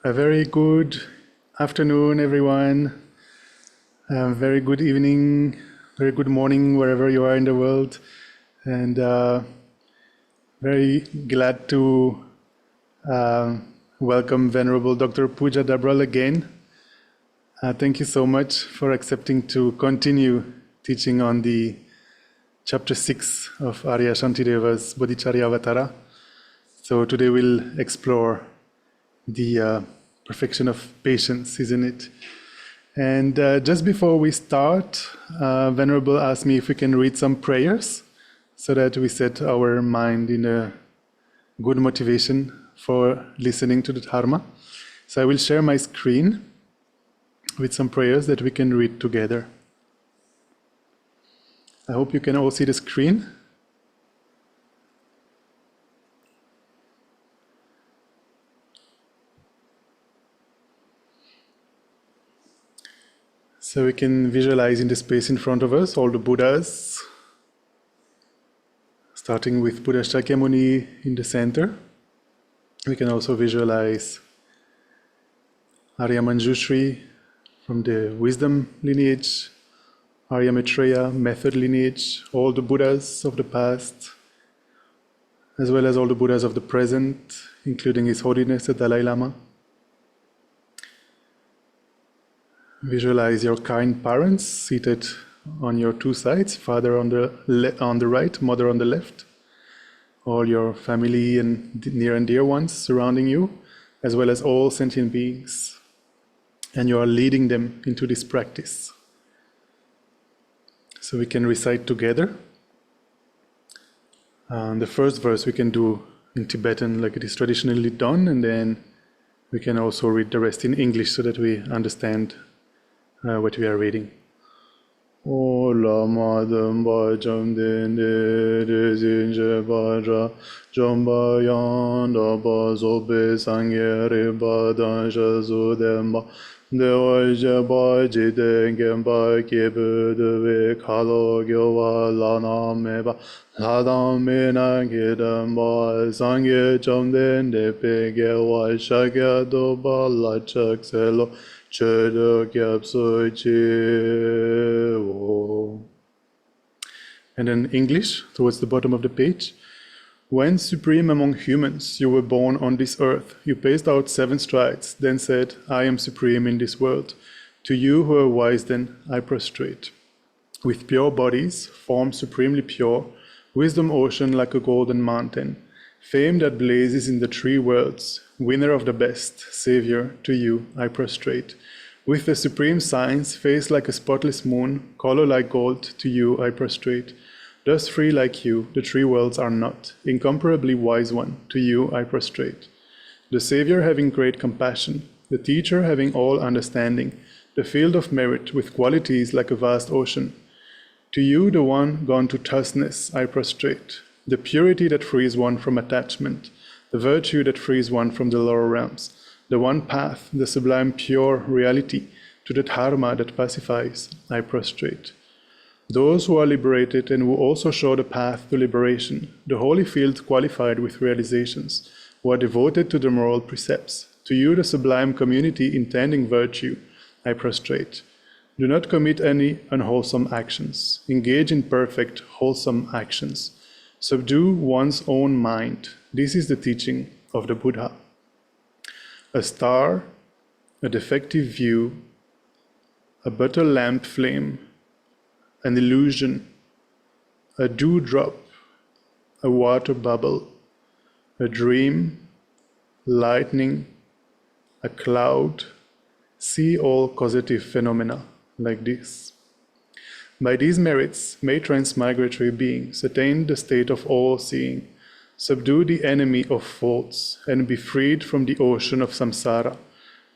A very good afternoon, everyone. Very good evening, very good morning, wherever you are in the world. And very glad to welcome Venerable Dr. Pooja Dabral again. Thank you so much for accepting to continue teaching on the chapter 6 of Arya Shantideva's Bodhicharya Avatara. So today we'll explore the perfection of patience, isn't it? And just before we start, Venerable asked me if we can read some prayers so that we set our mind in a good motivation for listening to the Dharma. So I will share my screen with some prayers that we can read together. I hope you can all see the screen. So we can visualize in the space in front of us all the Buddhas, starting with Buddha Shakyamuni in the center. We can also visualize Arya Manjushri from the wisdom lineage, Arya Maitreya method lineage, all the Buddhas of the past, as well as all the Buddhas of the present, including His Holiness the Dalai Lama. Visualize your kind parents seated on your two sides, father on the right, mother on the left. All your family and near and dear ones surrounding you, as well as all sentient beings. And you are leading them into this practice. So we can recite together. The first verse we can do in Tibetan like it is traditionally done, and then we can also read the rest in English so that we understand what we are reading. O lama dhamma jamden de zinje baja jamba yanda bazobe sangye riba danja zudemba de oje baji dengemba kebu de kalo gyowa lana meba ladam mena gedamba sangye jamden de pegewa shagya doba lachak selo. And in English, towards the bottom of the page. When supreme among humans you were born on this earth, you paced out 7 strides, then said, I am supreme in this world. To you who are wise then, I prostrate. With pure bodies, form supremely pure, wisdom ocean like a golden mountain, fame that blazes in the 3 worlds, winner of the best, Savior, to you I prostrate. With the supreme science, face like a spotless moon, color like gold, to you I prostrate. Thus free like you, the 3 worlds are not, incomparably wise one, to you I prostrate. The Savior having great compassion, the Teacher having all understanding, the field of merit with qualities like a vast ocean. To you, the one gone to thusness, I prostrate. The purity that frees one from attachment, the virtue that frees one from the lower realms, the one path, the sublime pure reality, to the Dharma that pacifies, I prostrate. Those who are liberated and who also show the path to liberation, the holy field qualified with realizations, who are devoted to the moral precepts, to you the sublime community intending virtue, I prostrate. Do not commit any unwholesome actions. Engage in perfect, wholesome actions. Subdue one's own mind. This is the teaching of the Buddha. A star, a defective view, a butter lamp flame, an illusion, a dewdrop, a water bubble, a dream, lightning, a cloud, see all causative phenomena like this. By these merits may transmigratory beings attain the state of all-seeing, subdue the enemy of faults, and be freed from the ocean of samsara,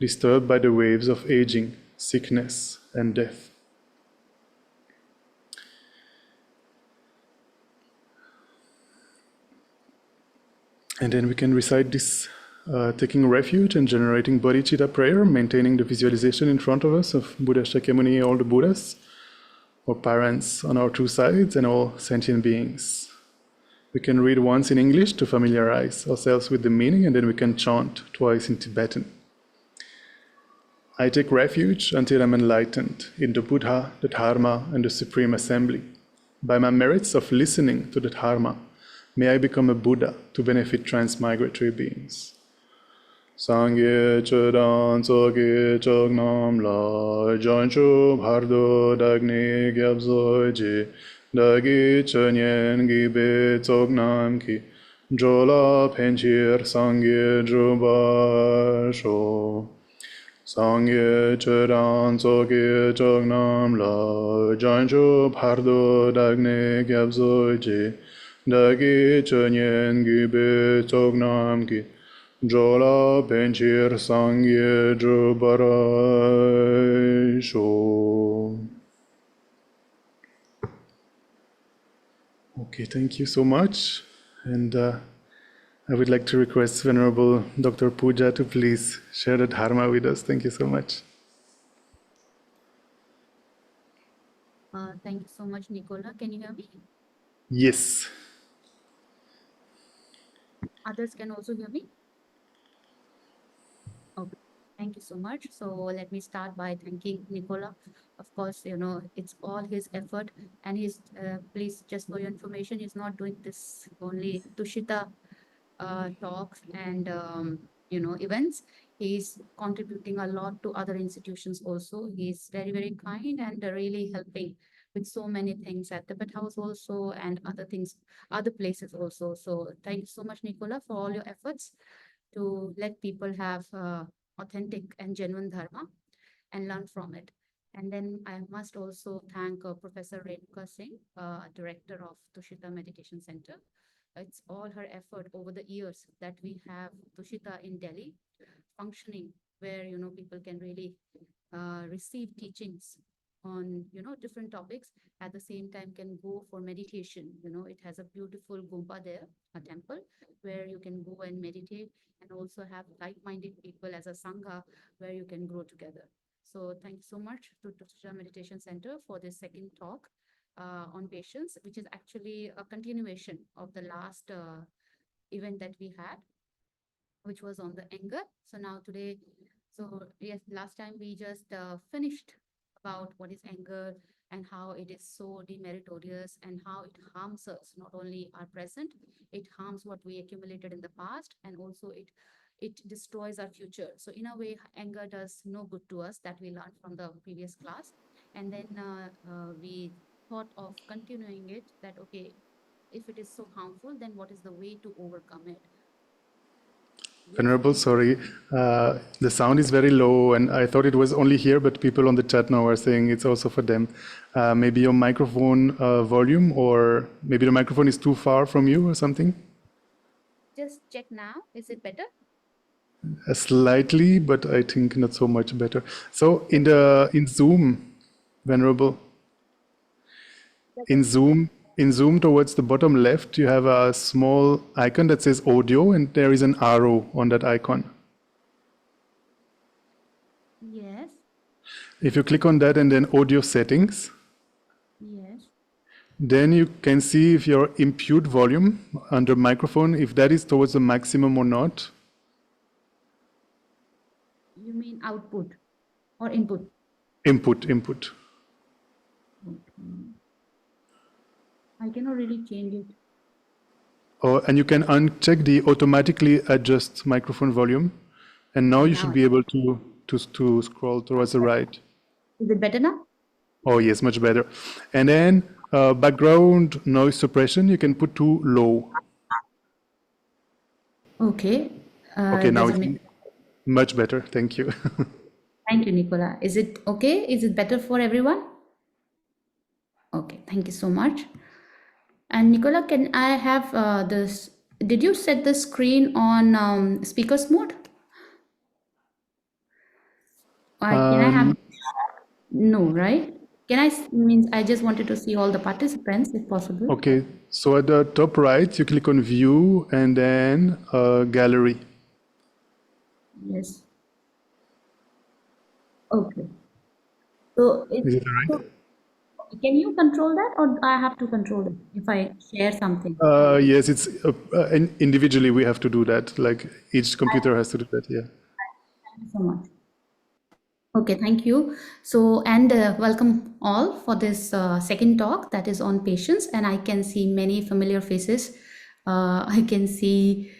disturbed by the waves of aging, sickness, and death. And then we can recite this taking refuge and generating bodhicitta prayer, maintaining the visualization in front of us of Buddha Shakyamuni, all the Buddhas, or parents on our 2 sides, and all sentient beings. We can read once in English to familiarize ourselves with the meaning, and then we can chant twice in Tibetan. I take refuge until I'm enlightened in the Buddha, the Dharma, and the Supreme Assembly. By my merits of listening to the Dharma, may I become a Buddha to benefit transmigratory beings. Sangye Chodan Tsoge Chognam La Janchu Bhardo Dagni Gyabzoji Dagi Chonyen Gibe Tsognam Ki Jola Penchir Sangye Drubasho Sangye Chodan Tsoge Chognam La Janchu Bhardo Dagni Gyabzoji Dagi Chonyen Gibe Tsognam Ki Jola Penchir Sangye Drubarasho. Okay, thank you so much. And I would like to request Venerable Dr. Pooja to please share the Dharma with us. Thank you so much. Thank you so much, Nicola. Can you hear me? Yes. Others can also hear me? Okay. Thank you so much. So let me start by thanking Nicola. Of course, it's all his effort, and he's, please, just for your information, he's not doing this only Tushita talks and events. He's contributing a lot to other institutions also. He's very, very kind and really helping with so many things at the Tibet House also and other things, other places also. So thank you so much, Nicola, for all your efforts to let people have authentic and genuine Dharma and learn from it. And then I must also thank Professor Renuka Singh, Director of Tushita Meditation Center. It's all her effort over the years that we have Tushita in Delhi functioning, where people can really receive teachings on different topics, at the same time can go for meditation. It has a beautiful gompa there, a temple where you can go and meditate, and also have like-minded people as a sangha where you can grow together. So thank you so much to Tushita Meditation Center for this second talk on patience, which is actually a continuation of the last event that we had, which was on the anger. So now today, so yes, last time we just finished about what is anger and how it is so demeritorious and how it harms us, not only our present, it harms what we accumulated in the past, and also it destroys our future. So in a way, anger does no good to us, that we learned from the previous class. And then we thought of continuing it, that, okay, if it is so harmful, then what is the way to overcome it? Venerable, sorry, the sound is very low, and I thought it was only here, but people on the chat now are saying it's also for them. Maybe your microphone volume, or maybe the microphone is too far from you or something? Just check now. Is it better? Slightly, but I think not so much better. So in Zoom, Venerable, in Zoom towards the bottom left, you have a small icon that says audio, and there is an arrow on that icon. Yes. If you click on that and then audio settings, Yes. then you can see if your input volume under microphone, if that is towards the maximum or not. You mean output or input? Input. Okay. I cannot really change it. Oh, and you can uncheck the automatically adjust microphone volume, and now you should be able to scroll towards the right. Is it better now? Oh yes, much better. And then background noise suppression, you can put to low. Okay. Okay, now it's much better. Thank you. Thank you, Nicola. Is it okay? Is it better for everyone? Okay, thank you so much. And Nicola, can I have this? Did you set the screen on speakers mode? Can I have? No, right? Can I? Means I just wanted to see all the participants, if possible. Okay, so at the top right, you click on View and then Gallery. Yes. Okay. So Is it all right? can you control that, or I have to control it if I share something? Yes, it's individually we have to do that. Like each computer has to do that. Yeah. Thank you so much. Okay, thank you. So, and welcome all for this second talk that is on patience. And I can see many familiar faces. I can see,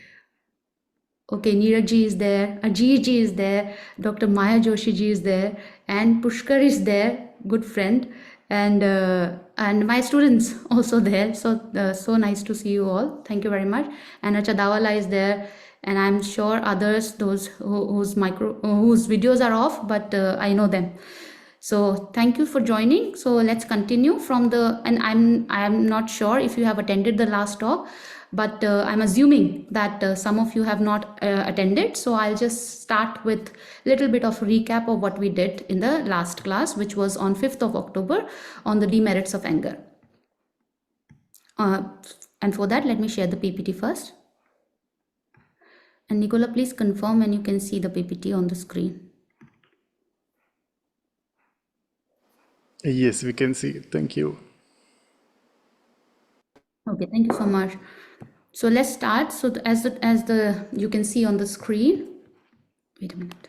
okay, Neeraj ji is there, Ajit ji is there, Dr. Maya Joshi ji is there, and Pushkar is there, good friend, and my students also there. So so nice to see you all. Thank you very much. And Achadawala is there, and I'm sure others, those whose videos are off, but I know them. So thank you for joining. So let's continue from the, and I'm not sure if you have attended the last talk, but I'm assuming that some of you have not attended. So I'll just start with a little bit of recap of what we did in the last class, which was on 5th of October on the demerits of anger. And for that, let me share the PPT first. And Nicola, please confirm when you can see the PPT on the screen. Yes, we can see it. Thank you. Okay, thank you so much. So let's start. So as the you can see on the screen. Wait a minute.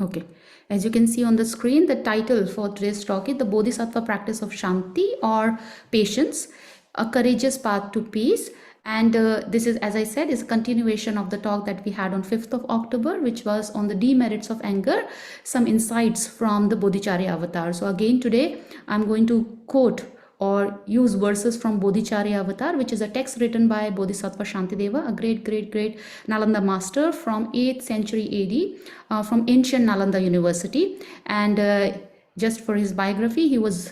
Okay, as you can see on the screen, the title for today's talk is the Bodhisattva practice of Kṣānti, or patience, a courageous path to peace. And this is, as I said, is a continuation of the talk that we had on 5th of October, which was on the demerits of anger, some insights from the Bodhicharya avatar. So again, today I'm going to quote or use verses from Bodhicharya Avatar, which is a text written by Bodhisattva Shantideva, a great Nalanda master from 8th century AD, from ancient Nalanda University. And just for his biography, he was,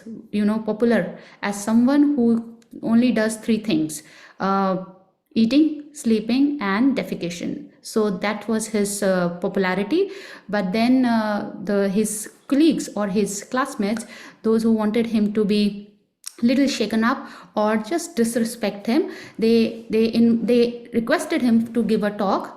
popular as someone who only does three things: eating, sleeping, and defecation. So that was his popularity. But then his colleagues or his classmates, those who wanted him to be little shaken up or just disrespect him, they requested him to give a talk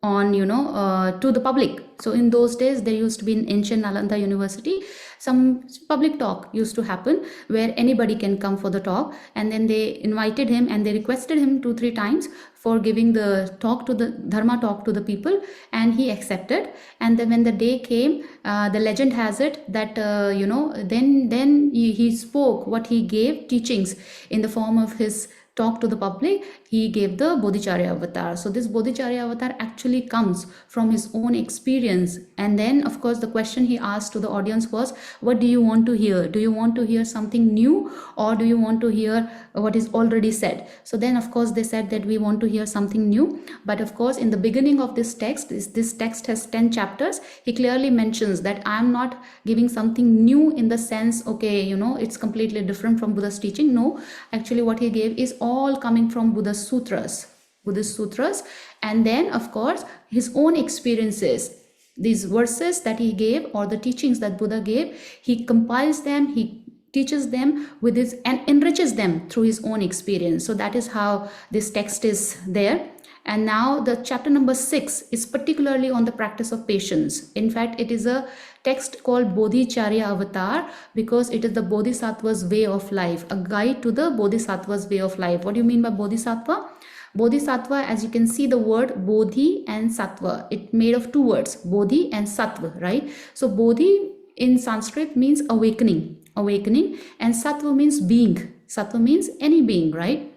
on to the public. So in those days, there used to be in ancient Nalanda University some public talk used to happen where anybody can come for the talk, and then they invited him and they requested him 2-3 times for giving the talk to the Dharma talk to the people, and he accepted. And then when the day came, the legend has it that then he spoke what he gave teachings in the form of his talk to the public. He gave the Bodhicharya avatar. So this Bodhicharya avatar actually comes from his own experience. And then, of course, the question he asked to the audience was, what do you want to hear? Do you want to hear something new, or do you want to hear what is already said? So then, of course, they said that we want to hear something new. But of course, in the beginning of this text, this text has 10 chapters. He clearly mentions that I am not giving something new in the sense, okay, it's completely different from Buddha's teaching. No, actually what he gave is all coming from Buddhist sutras, and then of course his own experiences. These verses that he gave, or the teachings that Buddha gave, he compiles them, he teaches them with his, and enriches them through his own experience. So that is how this text is there. And now the chapter number 6 is particularly on the practice of patience. In fact, it is a text called Bodhicharya Avatar because it is the Bodhisattva's way of life, a guide to the Bodhisattva's way of life. What do you mean by Bodhisattva? Bodhisattva, as you can see the word Bodhi and Sattva, it made of two words, Bodhi and Sattva, right? So Bodhi in Sanskrit means awakening, and Sattva means being. Sattva means any being, right?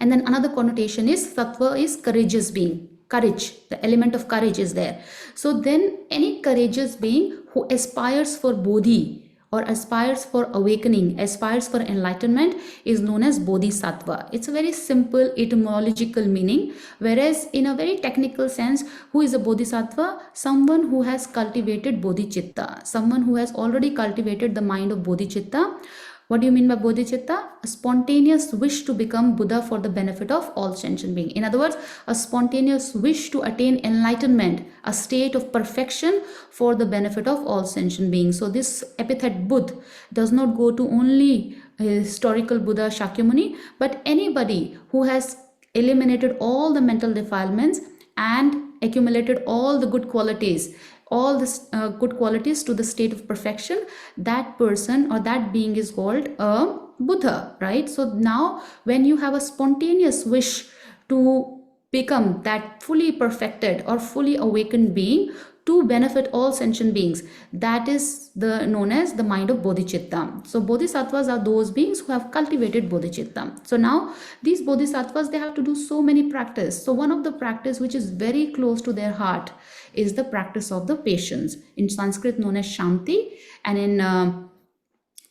And then another connotation is Sattva is courageous being. Courage, the element of courage is there. So then any courageous being who aspires for Bodhi or aspires for awakening, aspires for enlightenment, is known as Bodhisattva. It's a very simple etymological meaning, whereas in a very technical sense, who is a Bodhisattva? Someone who has cultivated Bodhicitta, someone who has already cultivated the mind of Bodhicitta. What do you mean by bodhicitta? A spontaneous wish to become Buddha for the benefit of all sentient beings. In other words, a spontaneous wish to attain enlightenment, a state of perfection for the benefit of all sentient beings. So this epithet Buddha does not go to only historical Buddha Shakyamuni, but anybody who has eliminated all the mental defilements and accumulated all the good qualities, all the good qualities to the state of perfection, that person or that being is called a Buddha, right? So now when you have a spontaneous wish to become that fully perfected or fully awakened being to benefit all sentient beings, that is known as the mind of bodhicitta. So bodhisattvas are those beings who have cultivated bodhicitta. So now these bodhisattvas, they have to do so many practice. So one of the practice which is very close to their heart is the practice of the patience, in Sanskrit known as Kṣānti, and in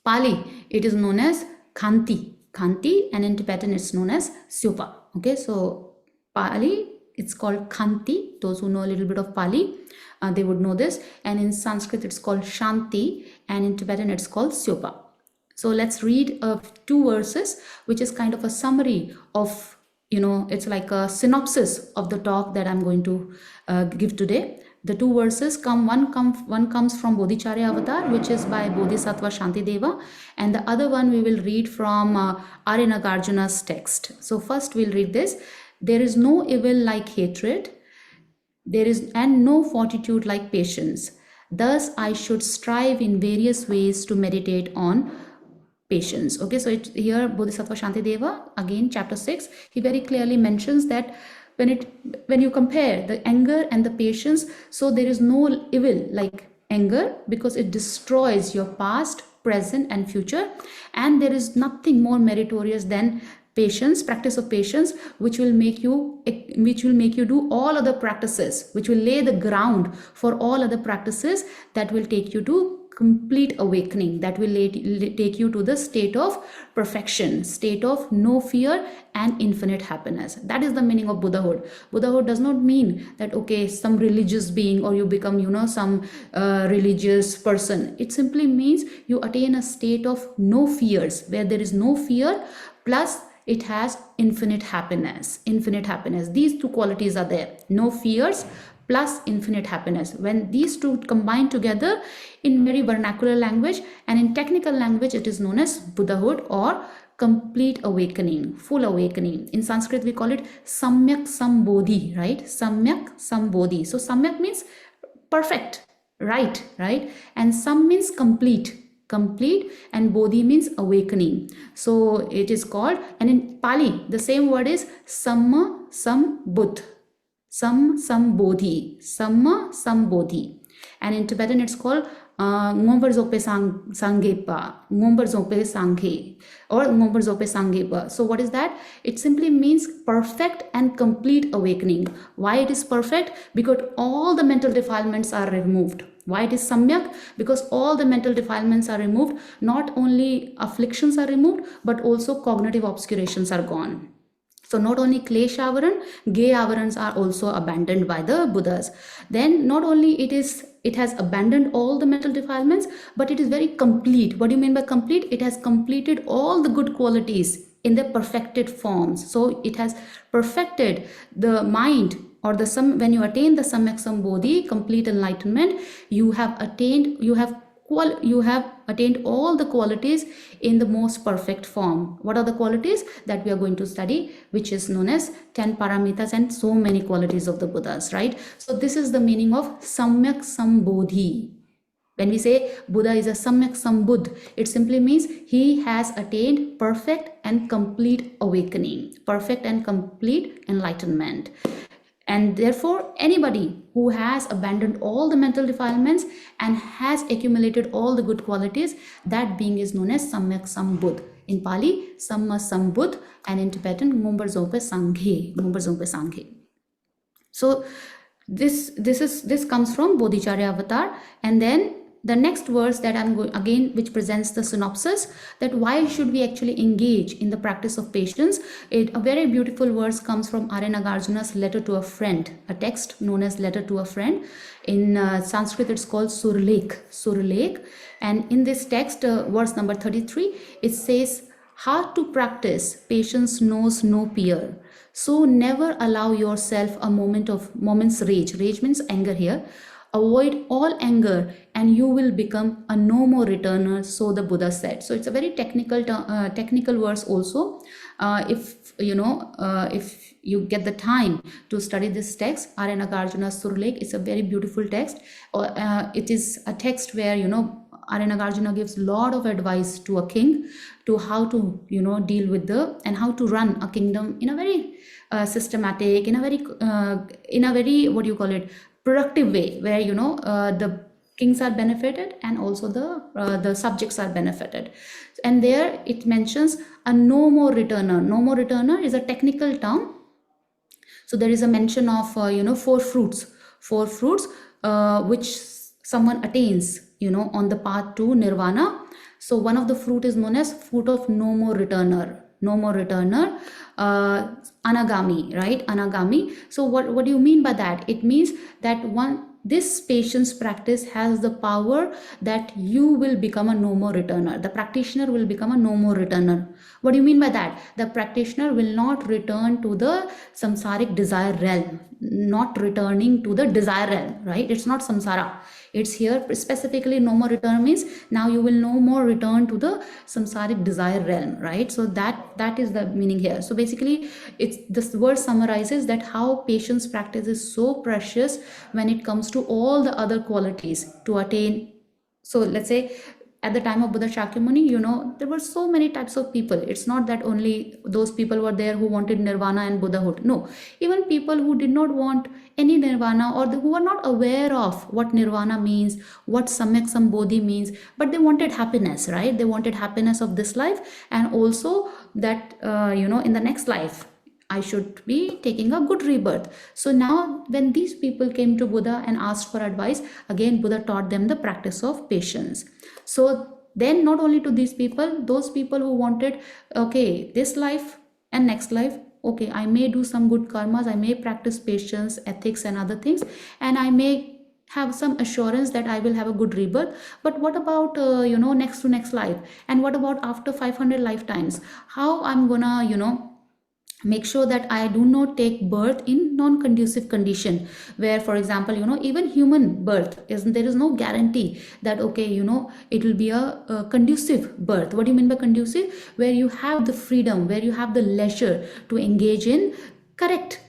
Pali it is known as Kṣānti, and in Tibetan it's known as Syopa. Okay, so Pali, it's called Kṣānti. Those who know a little bit of Pali, they would know this. And in Sanskrit it's called Kṣānti, and in Tibetan it's called Syopa. So let's read 2 verses, which is kind of a summary of, it's like a synopsis of the talk that I'm going to give today. The 2 verses one comes from Bodhicharya Avatar, which is by Bodhisattva Shantideva, and the other one we will read from Arya Nagarjuna's text. So first we'll read this. There is no evil like hatred, and no fortitude like patience. Thus I should strive in various ways to meditate on patience. Okay, so here Bodhisattva Shantideva, again chapter 6, he very clearly mentions that when you compare the anger and the patience, so there is no evil like anger, because it destroys your past, present and future, and there is nothing more meritorious than patience, practice of patience, which will make you do all other practices, which will lay the ground for all other practices that will take you to complete awakening, that will take you to the state of perfection, state of no fear and infinite happiness. That is the meaning of Buddhahood. Buddhahood does not mean that, okay, some religious being or you become, some religious person. It simply means you attain a state of no fears, where there is no fear, plus it has infinite happiness. These 2 qualities are there: no fears plus infinite happiness. When these 2 combine together in very vernacular language, and in technical language it is known as Buddhahood or complete awakening, full awakening. In Sanskrit we call it Samyak Sambodhi, right? Samyak Sambodhi. So Samyak means perfect, right? And Sam means complete, and Bodhi means awakening. So it is called, and in Pali the same word is Samma Sambudh, Sambodhi, Samma Sambodhi, and in Tibetan it's called Ngombar Zope Sanghepa, Ngombar Zope Sanghe, or Ngombar Zope Sanghepa. So what is that? It simply means perfect and complete awakening. Why it is perfect? Because all the mental defilements are removed. Why it is Samyak? Because all the mental defilements are removed. Not only afflictions are removed, but also cognitive obscurations are gone. So not only Klesh Avaran, Gay Avarans are also abandoned by the Buddhas. Then not only it has abandoned all the mental defilements, but it is very complete. What do you mean by complete? It has completed all the good qualities in their perfected forms. So it has perfected the mind, or when you attain the Samyak Sambodhi, complete enlightenment, you have attained all the qualities in the most perfect form. What are the qualities that we are going to study, which is known as 10 pāramitās and so many qualities of the Buddhas, right? So this is the meaning of Samyak Sambodhi. When we say Buddha is a Samyak Sambuddh, it simply means he has attained perfect and complete awakening, perfect and complete enlightenment. And therefore, anybody who has abandoned all the mental defilements and has accumulated all the good qualities, that being is known as Samyak Sambuddh. In Pali, Samma Sambuddh, and in Tibetan, Ngombar Zope Sanghe. So this comes from Bodhicharya Avatar, and then the next verse that I'm going again, which presents the synopsis that why should we actually engage in the practice of patience. A very beautiful verse comes from Arya Nagarjuna's letter to a friend, a text known as letter to a friend. In Sanskrit it's called Surlekh, and in this text, verse number 33, it says, "How to practice patience knows no peer. So never allow yourself a moment's rage." Rage means anger here. avoid all anger, and you will become a no more returner, so the Buddha said. So it's a very technical verse also. If you get the time to study this text, Arya Nagarjuna Surlek, it's a very beautiful text. It is a text where, Arya Nagarjuna gives a lot of advice to a king to how to, deal with and how to run a kingdom in a very systematic, in a very, productive way, where, the kings are benefited and also the subjects are benefited. And there it mentions a no more returner. No more returner is a technical term. So there is a mention of, four fruits which someone attains, on the path to nirvana. So one of the fruit is known as fruit of no more returner. Anagami, right? Anagami. So what do you mean by that? It means that this patience practice has the power that you will become a no more returner. The practitioner will become a no more returner. What do you mean by that? The practitioner will not return to the samsaric desire realm, not returning to the desire realm, right? It's not samsara. It's here specifically no more return means now you will no more return to the samsaric desire realm, right? So that is the meaning here. So basically, this word summarizes that how patience practice is so precious when it comes to all the other qualities to attain. So let's say at the time of Buddha Shakyamuni, there were so many types of people. It's not that only those people were there who wanted nirvana and Buddhahood. No, even people who did not want any nirvana, or who were not aware of what nirvana means, what samyak sambodhi means, but they wanted happiness, right? They wanted happiness of this life, and also that, in the next life, I should be taking a good rebirth. So now when these people came to Buddha and asked for advice, again Buddha taught them the practice of patience. So then not only to these people, those people who wanted, okay, this life and next life, okay, I may do some good karmas, I may practice patience, ethics and other things, and I may have some assurance that I will have a good rebirth. But what about, next to next life? And what about after 500 lifetimes? How I'm gonna, make sure that I do not take birth in non-conducive condition, where, for example, even human birth there is no guarantee that, okay, it will be a conducive birth. What do you mean by conducive? Where you have the freedom, where you have the leisure to engage in correct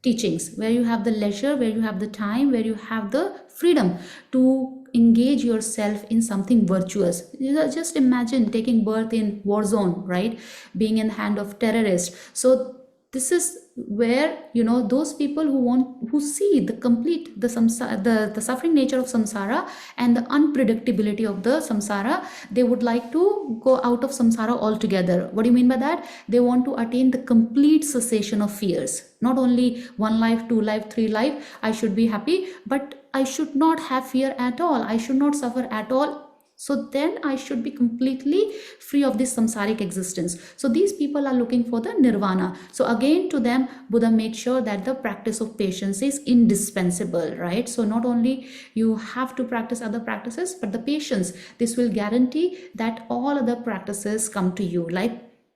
teachings, where you have the leisure, where you have the time, where you have the freedom to engage yourself in something virtuous. Just imagine taking birth in war zone, right? Being in the hand of terrorists. So this is where, those people who see the suffering nature of samsara and the unpredictability of the samsara, they would like to go out of samsara altogether. What do you mean by that? They want to attain the complete cessation of fears. Not only 1 life, 2 life, 3 life, I should be happy, but I should not have fear at all. I should not suffer at all. So then I should be completely free of this samsaric existence. So these people are looking for the nirvana. So again, to them, Buddha made sure that the practice of patience is indispensable, right? So not only you have to practice other practices, but the patience, this will guarantee that all other practices come to you, like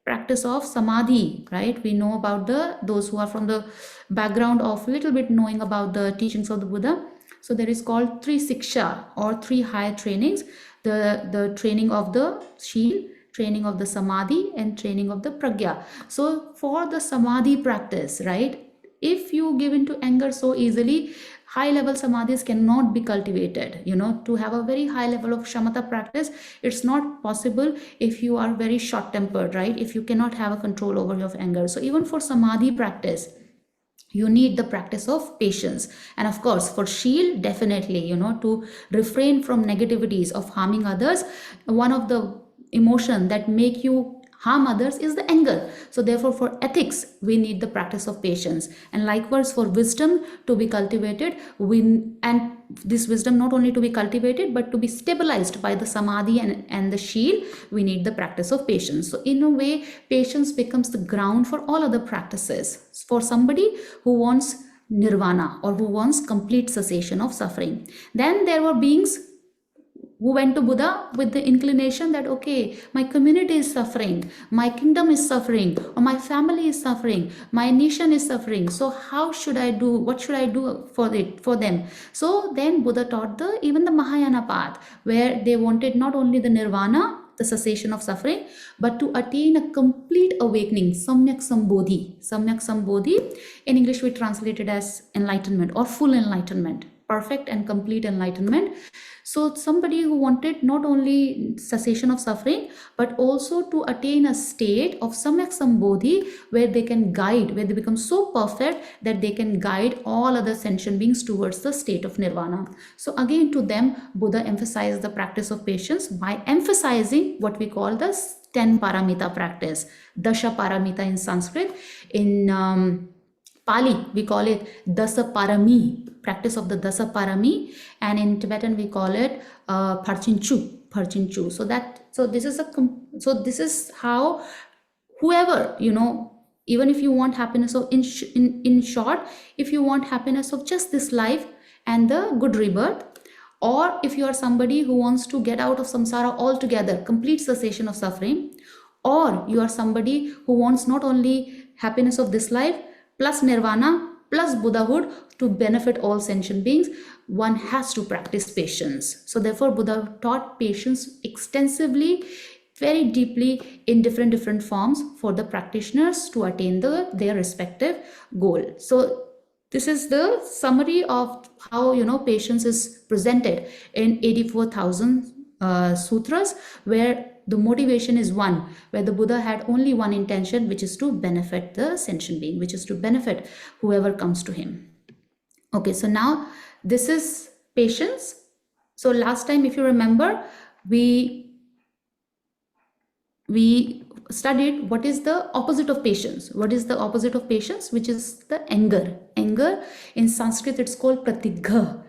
practice of samadhi, right? We know about those who are from the background of little bit knowing about the teachings of the Buddha. So there is called 3 siksha, or 3 higher trainings. The training of the shil, training of the samadhi, and training of the pragya. So for the samadhi practice, right, if you give into anger so easily, high level samadhis cannot be cultivated. To have a very high level of shamatha practice, it's not possible if you are very short tempered, right? If you cannot have a control over your anger. So even for samadhi practice, you need the practice of patience. And of course, for shil, definitely, to refrain from negativities of harming others. One of the emotion that make you harm others is the anger. So therefore, for ethics, we need the practice of patience. And likewise, for wisdom to be cultivated, and this wisdom not only to be cultivated, but to be stabilized by the samadhi and the shil, we need the practice of patience. So in a way, patience becomes the ground for all other practices. For somebody who wants nirvana, or who wants complete cessation of suffering. Then there were beings who went to Buddha with the inclination that, okay, my community is suffering, my kingdom is suffering, or my family is suffering, my nation is suffering. So how should I do? What should I do for them? So then Buddha taught even the Mahayana path, where they wanted not only the nirvana, the cessation of suffering, but to attain a complete awakening, samyak sambodhi. Samyak sambodhi, in English we translate it as enlightenment or full enlightenment, perfect and complete enlightenment. So somebody who wanted not only cessation of suffering, but also to attain a state of samyak sambodhi, where they can guide, where they become so perfect that they can guide all other sentient beings towards the state of nirvana. So again, to them, Buddha emphasized the practice of patience by emphasizing what we call the 10 paramita practice, dasha paramita in Sanskrit. In Pali, we call it dasa parami, practice of the dasa parami, and in Tibetan we call it parchinchu. So this is how whoever, even if you want happiness of in short, if you want happiness of just this life and the good rebirth, or if you are somebody who wants to get out of samsara altogether, complete cessation of suffering, or you are somebody who wants not only happiness of this life plus nirvana plus Buddhahood to benefit all sentient beings, one has to practice patience. So therefore Buddha taught patience extensively, very deeply, in different forms for the practitioners to attain their respective goal. So this is the summary of how patience is presented in 84,000 sutras, where the motivation is one, where the Buddha had only one intention, which is to benefit the sentient being, which is to benefit whoever comes to him. Okay, so now this is patience. So last time, if you remember, we studied what is the opposite of patience. What is the opposite of patience? Which is the anger. Anger, in Sanskrit it's called pratigha.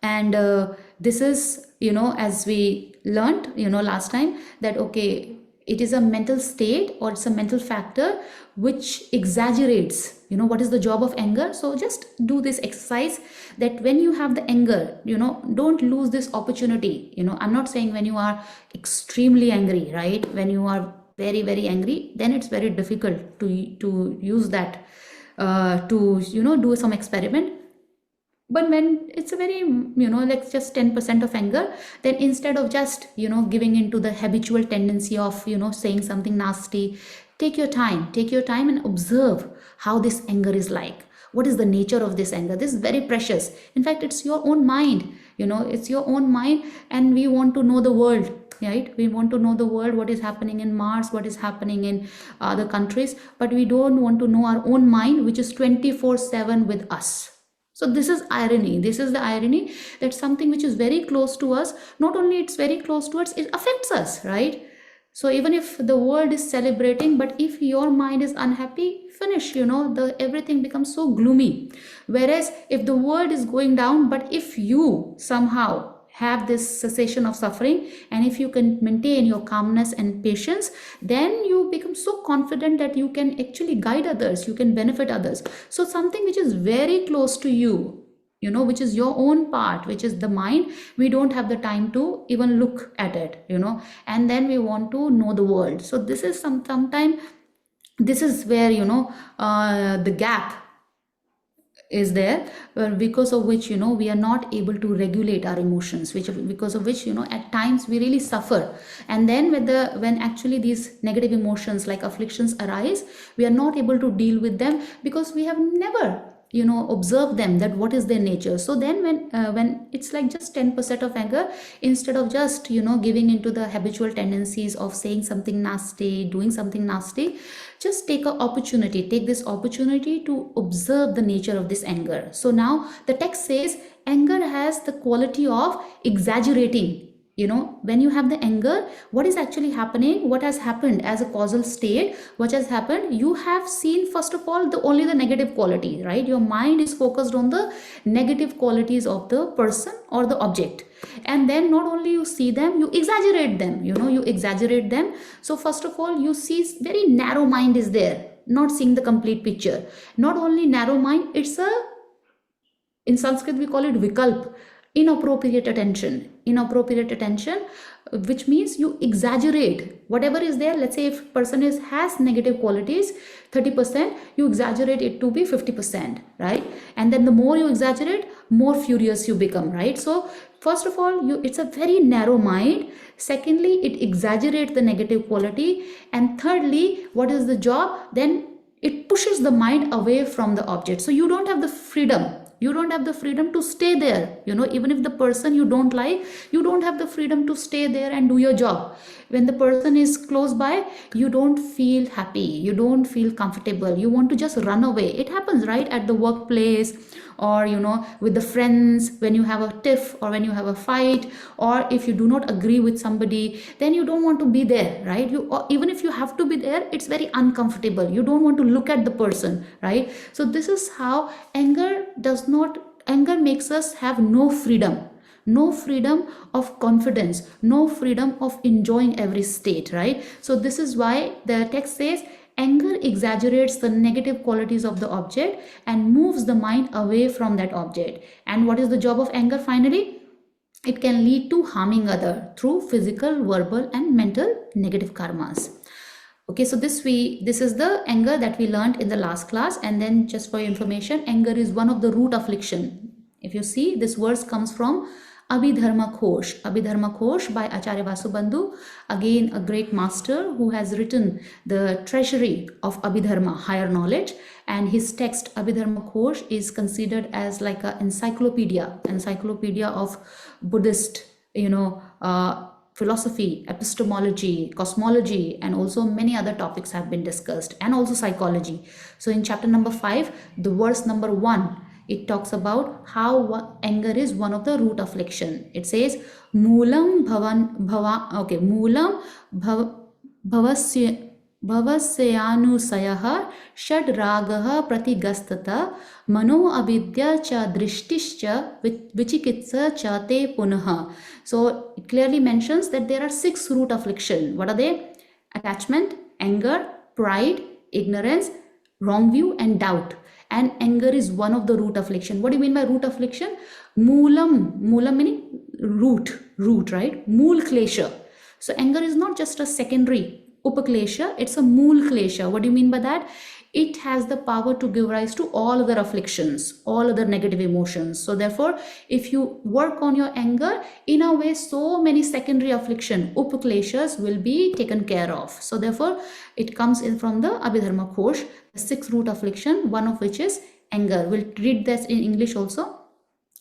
And this is, as we learned, last time, that okay, it is a mental state, or it's a mental factor which exaggerates, what is the job of anger. So just do this exercise, that when you have the anger, don't lose this opportunity. I'm not saying when you are extremely angry, right? When you are very, very angry, then it's very difficult to use that to do some experiment. But when it's a very, like just 10% of anger, then instead of just, giving into the habitual tendency of, saying something nasty, take your time and observe how this anger is like. What is the nature of this anger? This is very precious. In fact, it's your own mind, it's your own mind, and we want to know the world. Right? We want to know the world, what is happening in Mars, what is happening in other countries, but we don't want to know our own mind, which is 24/7 with us. So this is irony. This is the irony, that something which is very close to us, not only it's very close to us, it affects us, right? So even if the world is celebrating, but if your mind is unhappy, finish, everything becomes so gloomy. Whereas if the world is going down, but if you somehow have this cessation of suffering, and if you can maintain your calmness and patience, then you become so confident that you can actually guide others, you can benefit others. So something which is very close to you, which is your own part, which is the mind, we don't have the time to even look at it, and then we want to know the world. So this is sometime this is where the gap is there, because of which we are not able to regulate our emotions, because of which at times we really suffer. And then when actually these negative emotions like afflictions arise, we are not able to deal with them, because we have never observe them, that what is their nature. So then when it's like just 10% of anger, instead of just giving into the habitual tendencies of saying something nasty, doing something nasty, just take this opportunity to observe the nature of this anger. So now the text says anger has the quality of exaggerating. When you have the anger, what is actually happening, what has happened as a causal state, what has happened, you have seen first of all only the negative quality, right? Your mind is focused on the negative qualities of the person or the object, and then not only you see them, you exaggerate them. So first of all, you see very narrow mind is there, not seeing the complete picture. Not only narrow mind, it's in Sanskrit we call it vikalp. inappropriate attention. Inappropriate attention, which means you exaggerate whatever is there. Let's say if person has negative qualities 30%, you exaggerate it to be 50%, right? And then the more you exaggerate, more furious you become, right? So first of all, it's a very narrow mind. Secondly, it exaggerates the negative quality. And thirdly, what is the job? Then it pushes the mind away from the object. So you don't have the freedom. You don't have the freedom to stay there. Even if the person you don't like, you don't have the freedom to stay there and do your job. When the person is close by, you don't feel happy. You don't feel comfortable. You want to just run away. It happens, right? At the workplace, or with the friends, when you have a tiff or when you have a fight, or if you do not agree with somebody, then you don't want to be there, right? Even if you have to be there, it's very uncomfortable. You don't want to look at the person, right? So this is how anger makes us have no freedom of confidence, no freedom of enjoying every state, right? So this is why the text says anger exaggerates the negative qualities of the object and moves the mind away from that object. And what is the job of anger finally? It can lead to harming other through physical, verbal, and mental negative karmas. Okay, so this is the anger that we learned in the last class. And then just for your information, anger is one of the root affliction. If you see, this verse comes from Abhidharma Kosh by Acharya Vasubandhu, again a great master who has written the treasury of Abhidharma, higher knowledge, and his text Abhidharma Kosh is considered as like an encyclopedia of Buddhist philosophy, epistemology, cosmology, and also many other topics have been discussed, and also psychology. So in chapter number 5, the verse number 1, it talks about how anger is one of the root affliction. It says, Moolam bhavasyanusayah shad ragaha pratigastata mano avidya cha drishtischa vichikitsa cha te punaha. So it clearly mentions that there are 6 root affliction. What are they? Attachment, anger, pride, ignorance, wrong view, and doubt. And anger is one of the root affliction. What do you mean by root affliction? Moolam meaning root, right? Mool klesha. So anger is not just a secondary upaklesha, it's a mool klesha. What do you mean by that? It has the power to give rise to all other afflictions, all other negative emotions. So therefore, if you work on your anger, in a way, so many secondary affliction, upakleshas, will be taken care of. So therefore, it comes in from the Abhidharma Kosh, the 6 root affliction, one of which is anger. We'll read this in English also.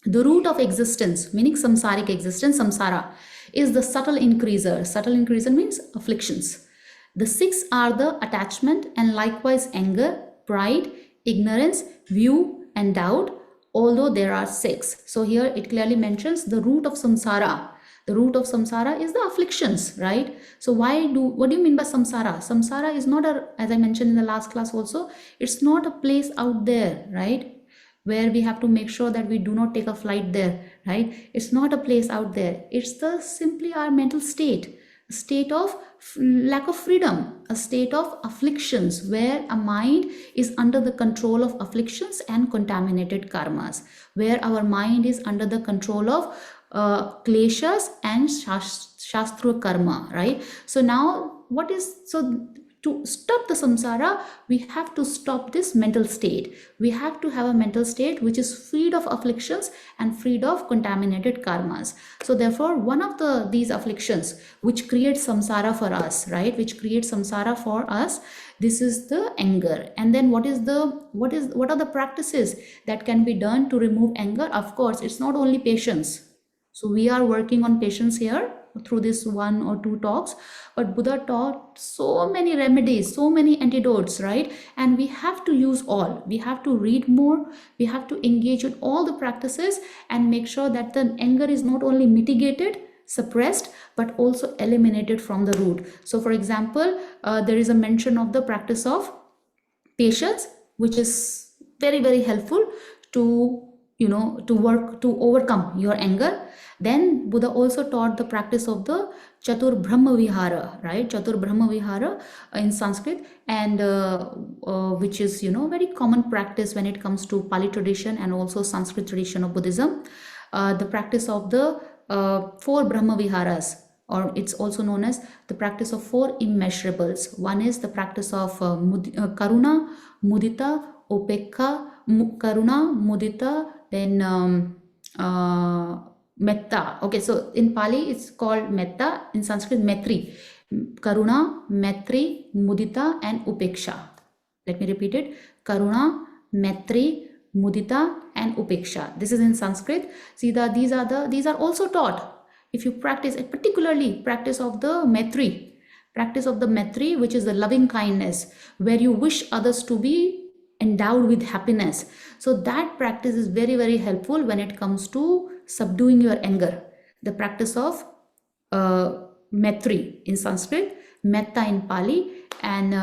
The root of existence, meaning samsaric existence, samsara, is the subtle increaser. Subtle increaser means afflictions. The 6 are the attachment and likewise anger, pride, ignorance, view, and doubt, although there are 6. So here it clearly mentions the root of samsara. The root of samsara is the afflictions, right? So what do you mean by samsara? Samsara is not as I mentioned in the last class also, it's not a place out there, right? Where we have to make sure that we do not take a flight there, right? It's not a place out there. It's simply our mental state, a state of lack of freedom, a state of afflictions where a mind is under the control of afflictions and contaminated karmas, where our mind is under the control of kleshas and shastra karma, right? So now to stop the samsara, we have to stop this mental state. We have to have a mental state which is freed of afflictions and freed of contaminated karmas. So therefore, one of these afflictions which creates samsara for us, right? Which creates samsara for us, this is the anger. And then what are the practices that can be done to remove anger? Of course, it's not only patience. So we are working on patience here through this 1 or 2 talks, but Buddha taught so many remedies, so many antidotes, right? And we have to use all. We have to read more, we have to engage in all the practices and make sure that the anger is not only mitigated, suppressed, but also eliminated from the root. So for example, there is a mention of the practice of patience, which is very, very helpful to overcome your anger. Then Buddha also taught the practice of the Chatur Brahma Vihara, right? Chatur Brahma Vihara in Sanskrit, and which is very common practice when it comes to Pali tradition and also Sanskrit tradition of Buddhism. the practice of the 4 Brahma Viharas, or it's also known as the practice of 4 immeasurables. One is the practice of Karuna, Mudita, Upekha, Karuna, Mudita, then Metta. Okay, so in Pali it's called Metta, in Sanskrit Maitri. Karuna, Maitri, Mudita and Upeksha. Let me repeat it. Karuna, Maitri, Mudita and Upeksha. This is in Sanskrit. See, these are also taught. If you practice, particularly practice of the Maitri, which is the loving kindness, where you wish others to be endowed with happiness. So that practice is very, very helpful when it comes to subduing your anger. The practice of Maitri in Sanskrit, Metta in Pali, and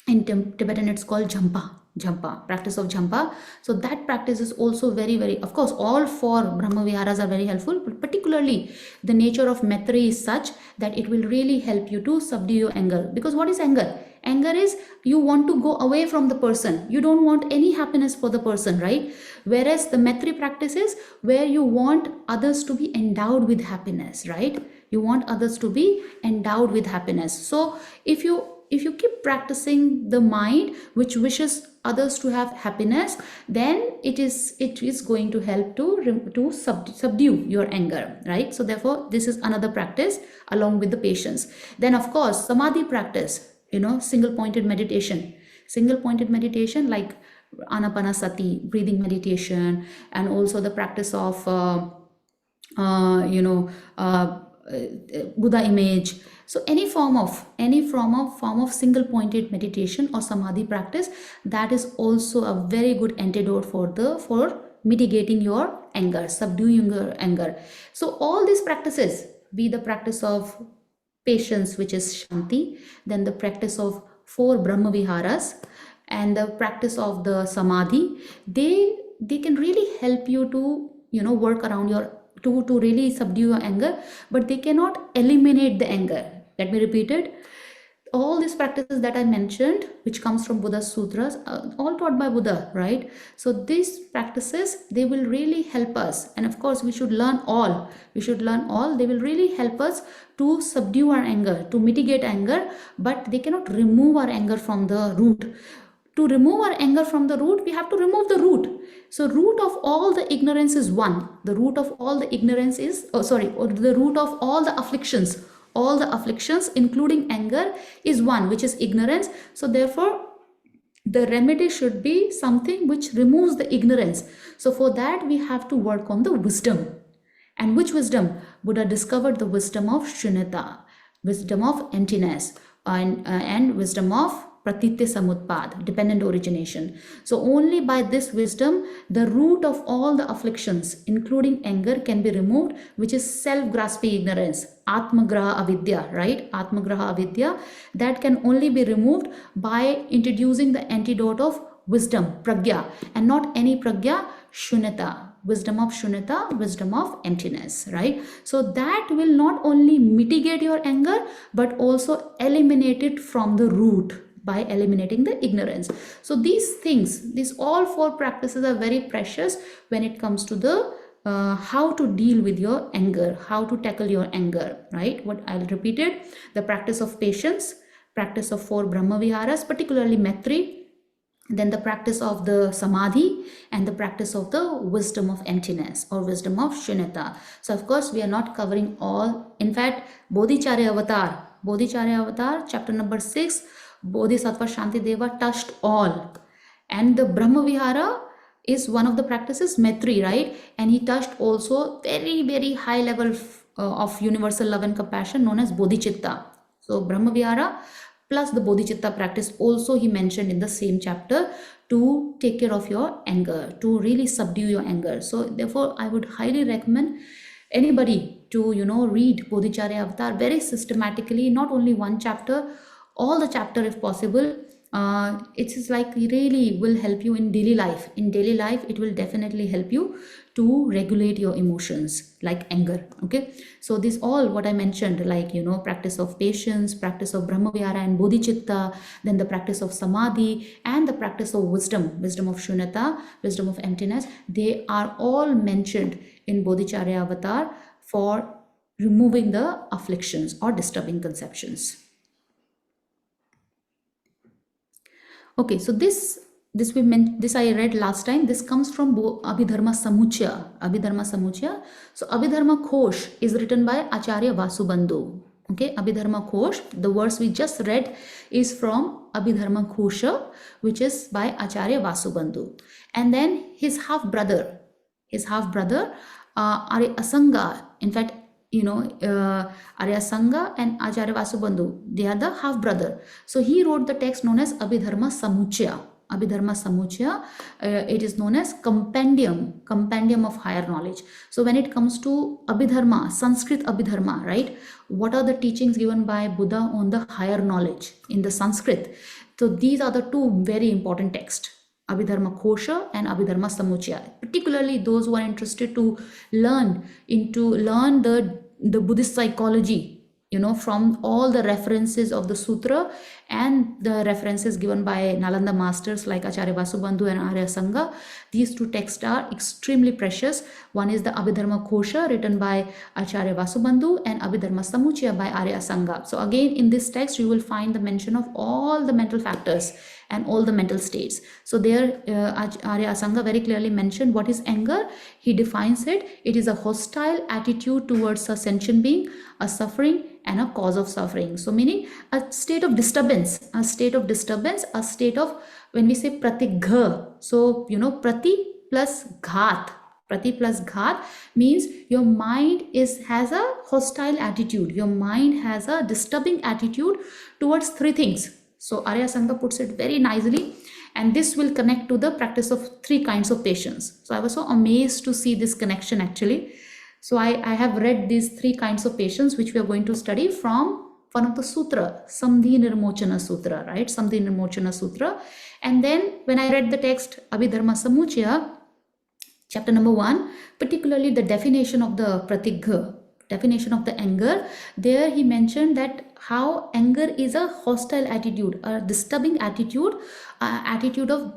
in Tibetan it's called Jhampa, practice of Jhampa. So that practice is also very, very, of course, all 4 Brahma Viharas are very helpful, but particularly the nature of Maitri is such that it will really help you to subdue your anger. Because what is anger? Anger is you want to go away from the person. You don't want any happiness for the person, right? Whereas the Maitri practice is where you want others to be endowed with happiness, right? You want others to be endowed with happiness. So if you keep practicing the mind which wishes others to have happiness, then it is going to help to subdue your anger, right? So therefore this is another practice along with the patience. Then of course samadhi practice, single pointed meditation like anapanasati, breathing meditation, and also the practice of Buddha image. So any form of single pointed meditation or samadhi practice, that is also a very good antidote for mitigating your anger, subduing your anger. So all these practices, be the practice of patience, which is Kṣānti, then the practice of 4 Brahma Viharas, and the practice of the samadhi, they can really help you to work around your to really subdue your anger, but they cannot eliminate the anger. Let me repeat it. All these practices that I mentioned, which comes from Buddha's sutras, all taught by Buddha, right? So these practices, they will really help us, and of course we should learn all. They will really help us to subdue our anger, to mitigate anger, but they cannot remove our anger from the root. To remove our anger from the root, we have to remove the root. So root of all the ignorance is one. The root of all the ignorance is, the root of all the afflictions, including anger, is one, which is ignorance. So therefore, the remedy should be something which removes the ignorance. So for that, we have to work on the wisdom. And which wisdom? Buddha discovered the wisdom of shunyata, wisdom of emptiness, and wisdom of pratitya samutpad, dependent origination. So only by this wisdom, the root of all the afflictions, including anger, can be removed, which is self-grasping ignorance, atmagraha avidya, right? Atmagraha avidya, that can only be removed by introducing the antidote of wisdom, pragya, and not any pragya, shunyata. Wisdom of shunyata, wisdom of emptiness, right? So that will not only mitigate your anger, but also eliminate it from the root by eliminating the ignorance. So these all 4 practices are very precious when it comes to the how to deal with your anger, how to tackle your anger, right? What I'll repeat it: the practice of patience, practice of 4 Brahma Viharas, particularly Maitri, then the practice of the samadhi, and the practice of the wisdom of emptiness or wisdom of shunyata. So of course we are not covering all. In fact, Bodhicharya Avatar, chapter number 6, Bodhisattva Shantideva touched all. And the Brahma Vihara is one of the practices, Maitri, right? And he touched also very, very high level of universal love and compassion known as Bodhicitta. So Brahma Vihara plus the Bodhicitta practice also he mentioned in the same chapter to take care of your anger, to really subdue your anger. So therefore, I would highly recommend anybody to, read Bodhicharya Avatar very systematically, not only one chapter, all the chapter if possible. It is like really will help you in daily life. In daily life, it will definitely help you to regulate your emotions, like anger. Okay, so this all what I mentioned, like practice of patience, practice of Brahmavihara and Bodhicitta, then the practice of Samadhi, and the practice of wisdom of Shunyata, wisdom of emptiness, they are all mentioned in Bodhicharya avatar for removing the afflictions or disturbing conceptions. Okay, so this I read last time. This comes from Abhidharma Samuchaya. So Abhidharma Kosh is written by Acharya Vasubandhu. Okay, Abhidharma Kosh, the verse we just read is from Abhidharma Kosha, which is by Acharya Vasubandhu. And then his half brother, Arya Asanga, in fact, Arya Sanga and Acharya Vasubandhu, they are the half brother. So he wrote the text known as Abhidharma Samuchaya. It is known as compendium of higher knowledge. So when it comes to Abhidharma, Sanskrit Abhidharma, right? What are the teachings given by Buddha on the higher knowledge in the Sanskrit? So these are the two very important texts, Abhidharma Kosha and Abhidharma Samuchaya. Particularly those who are interested to learn the Buddhist psychology, from all the references of the sutra and the references given by Nalanda masters like Acharya Vasubandhu and Arya Sanga. These two texts are extremely precious. One is the Abhidharma Kosha written by Acharya Vasubandhu and Abhidharma Samuchaya by Arya Sanga. So again, in this text, you will find the mention of all the mental factors and all the mental states. So there Arya Asanga very clearly mentioned what is anger. He defines it. It is a hostile attitude towards a sentient being, a suffering, and a cause of suffering. So meaning a state of disturbance, when we say pratigha. So prati plus ghat. Prati plus ghat means your mind has a hostile attitude. Your mind has a disturbing attitude towards three things. So Arya Sangha puts it very nicely, and this will connect to the practice of three kinds of patience. So I was so amazed to see this connection actually. So I have read these three kinds of patience, which we are going to study from one of the sutra, Samdhi Nirmochana Sutra, right? Samdhi Nirmochana Sutra. And then when I read the text Abhidharma Samuchaya, chapter number 1, particularly the definition of the pratigha, definition of the anger, there he mentioned that how anger is a hostile attitude, a disturbing attitude, attitude of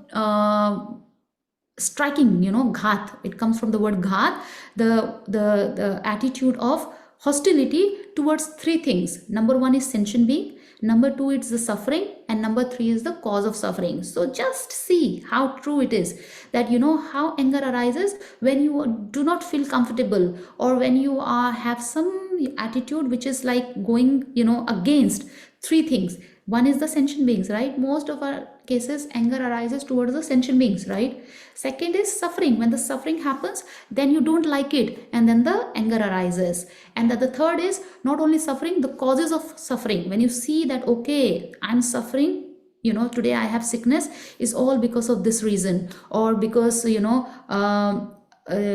striking, ghat. It comes from the word ghat, the attitude of hostility towards three things. Number 1 is sentient being, number 2 it's the suffering, and number 3 is the cause of suffering. So just see how true it is that how anger arises when you do not feel comfortable, or when you have some attitude which is like going against three things. One is the sentient beings, right? Most of our cases anger arises towards the sentient beings, right? Second is suffering. When the suffering happens, then you don't like it, and then the anger arises. And the third is not only suffering, the causes of suffering. When you see that, okay, I'm suffering, today I have sickness, is all because of this reason, or because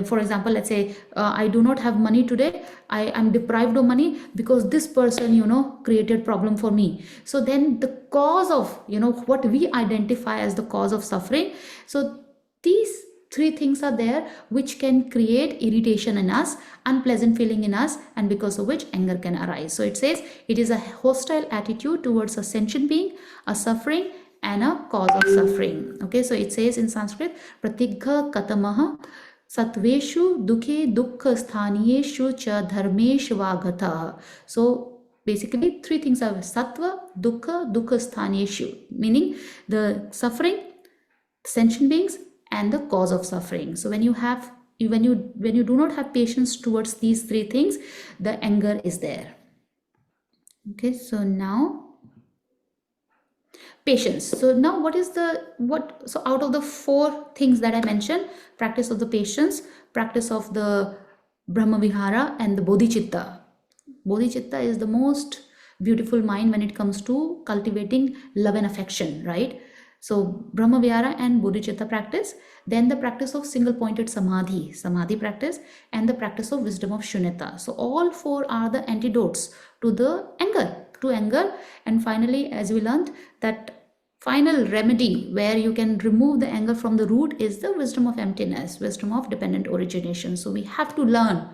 for example, let's say I do not have money today, I am deprived of money because this person created problem for me. So then the cause of what we identify as the cause of suffering, so these three things are there which can create irritation in us, unpleasant feeling in us, and because of which anger can arise. So it says it is a hostile attitude towards a sentient being, a suffering, and a cause of suffering. Okay, so it says in Sanskrit, pratigha katamaha satveshu dukhe dukkha sthaniyeshu cha dharmeshu vagata. So basically three things are sattva, dukkha sthaniyeshu, meaning the suffering, sentient beings, and the cause of suffering. So when you do not have patience towards these three things, the anger is there. Okay, so now patience. So now so out of the four things that I mentioned, practice of the patience, practice of the Brahmavihara, and the Bodhicitta. Bodhicitta is the most beautiful mind when it comes to cultivating love and affection, right? So Brahmavihara and Bodhicitta practice, then the practice of single pointed samadhi practice, and the practice of wisdom of Shunyata. So all four are the antidotes to the anger, And finally, as we learned, that final remedy where you can remove the anger from the root is the wisdom of emptiness, wisdom of dependent origination. So we have to learn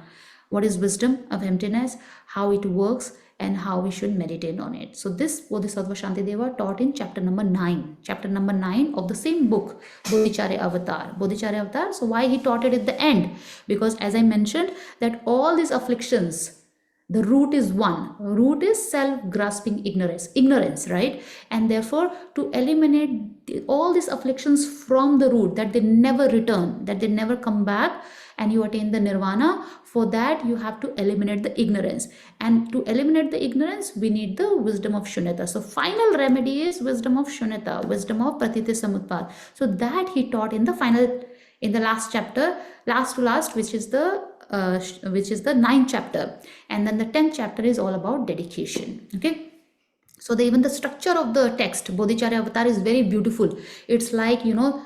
what is wisdom of emptiness, how it works, and how we should meditate on it. So this Bodhisattva Shantideva taught in chapter number 9 of the same book, Bodhicharya Avatar. So why he taught it at the end? Because as I mentioned, that all these afflictions, the root is one. Root is self-grasping ignorance, right? And therefore, to eliminate all these afflictions from the root, that they never return, that they never come back, and you attain the nirvana, for that you have to eliminate the ignorance. And to eliminate the ignorance, we need the wisdom of shunyata. So final remedy is wisdom of shunyata, wisdom of pratitya samutpad. So that he taught in the last chapter, last to last, which is the 9th chapter. And then the 10th chapter is all about dedication. Okay. So even the structure of the text, Bodhicharya Avatar, is very beautiful. It's like,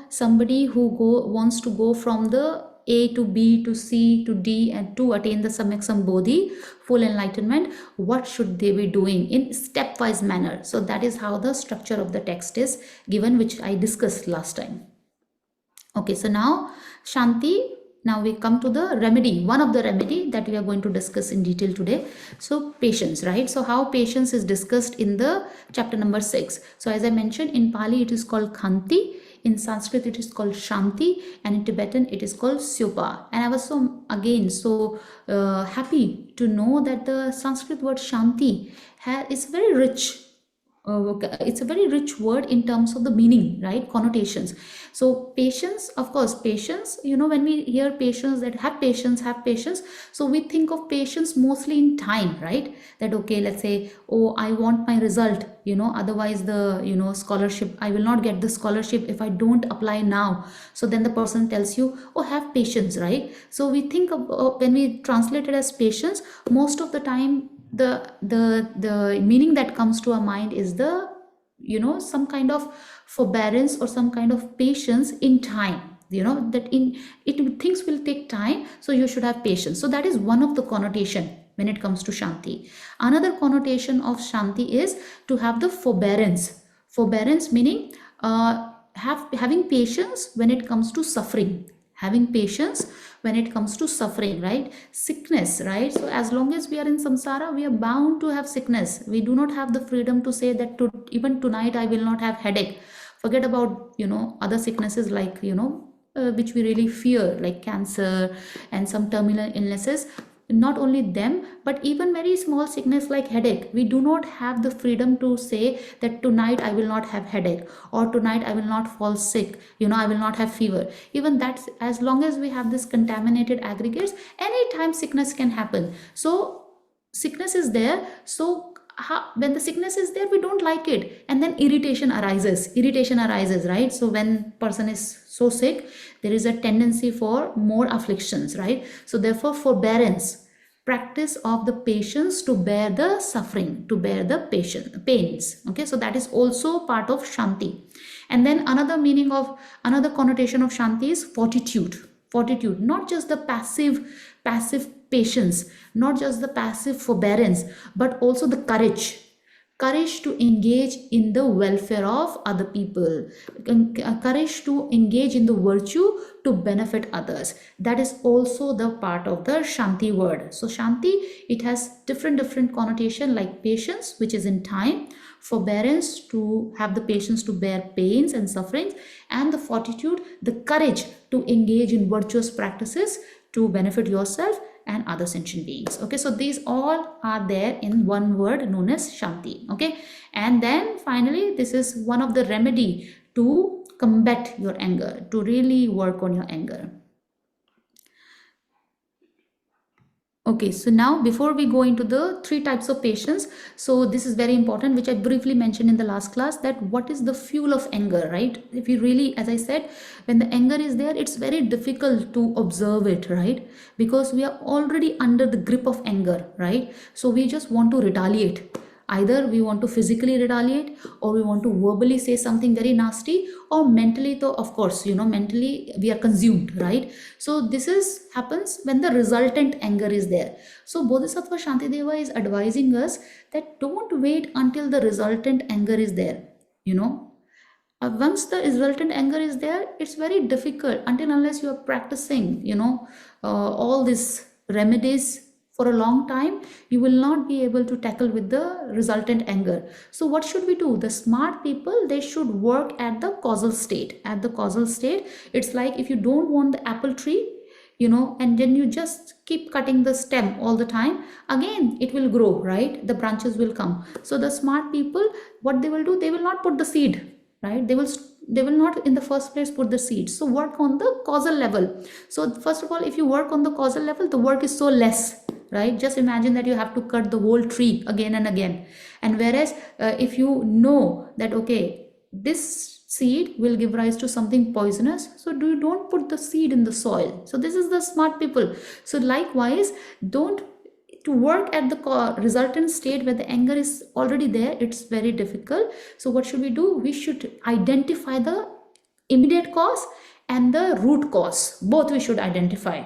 somebody who wants to go from the A to B to C to D and to attain the Samyaksam Bodhi, full enlightenment, what should they be doing in stepwise manner? So that is how the structure of the text is given, which I discussed last time. Okay, so now Kṣānti. Now we come to the remedy, one of the remedy that we are going to discuss in detail today. So patience, right? So how patience is discussed in the chapter number 6. So as I mentioned, in Pali it is called Kṣānti, in Sanskrit it is called Kṣānti, and in Tibetan it is called Syopa. And I was so happy to know that the Sanskrit word Kṣānti is very rich. It's a very rich word in terms of the meaning, right? Connotations. So patience, of course, patience, when we hear patience, that have patience. So we think of patience mostly in time, right? That, okay, let's say, oh, I want my result, otherwise the, scholarship, I will not get the scholarship if I don't apply now. So then the person tells you, oh, have patience, right? So we think of, when we translate it as patience, most of the time, the meaning that comes to our mind is the some kind of forbearance or some kind of patience in time, that things will take time, so you should have patience. So that is one of the connotation when it comes to Kṣānti. Another connotation of Kṣānti is to have the forbearance meaning having patience when it comes to suffering, right? Sickness, right? So as long as we are in samsara, we are bound to have sickness. We do not have the freedom to say that even tonight I will not have headache. Forget about other sicknesses like which we really fear, like cancer and some terminal illnesses. Not only them, but even very small sickness like headache, we do not have the freedom to say that tonight I will not have headache, or tonight I will not fall sick, I will not have fever. Even that's, as long as we have this contaminated aggregates, anytime sickness can happen. So sickness is there. So when the sickness is there, we don't like it, and then irritation arises, right? So when person is so sick, there is a tendency for more afflictions, right? So therefore, forbearance, practice of the patience to bear the suffering, to bear the pains. Okay, so that is also part of Kṣānti. And then another connotation of Kṣānti is fortitude, not just the passive patience, not just the passive forbearance, but also the courage to engage in the welfare of other people, courage to engage in the virtue to benefit others. That is also the part of the Kṣānti word. So Kṣānti, it has different connotation, like patience, which is in time, forbearance, to have the patience to bear pains and sufferings, and the fortitude, the courage to engage in virtuous practices to benefit yourself and other sentient beings. Okay, so these all are there in one word known as Kṣānti. Okay, and then finally, this is one of the remedy to combat your anger, to really work on your anger. Okay, so now before we go into the 3 types of patience, so this is very important, which I briefly mentioned in the last class, that what is the fuel of anger, right? If you really, as I said, when the anger is there, it's very difficult to observe it, right? Because we are already under the grip of anger, right? So we just want to retaliate. Either we want to physically retaliate, or we want to verbally say something very nasty, or mentally, though, of course, mentally we are consumed, right? So this happens when the resultant anger is there. So Bodhisattva Shantideva is advising us that don't wait until the resultant anger is there, Once the resultant anger is there, it's very difficult until unless you are practicing, all these remedies for a long time, you will not be able to tackle with the resultant anger. So what should we do? The smart people, they should work at the causal state. At the causal state, it's like if you don't want the apple tree, and then you just keep cutting the stem all the time, again it will grow, right? The branches will come. So the smart people, what they will do, they will not put the seed, right? They will not in the first place put the seed. So work on the causal level. So first of all, if you work on the causal level, the work is so less, right? Just imagine that you have to cut the whole tree again and again. And whereas if you know that, okay, this seed will give rise to something poisonous, so you don't put the seed in the soil. So this is the smart people. So likewise, don't to work at the resultant state where the anger is already there, it's very difficult. So what should we do? We should identify the immediate cause and the root cause. Both we should identify.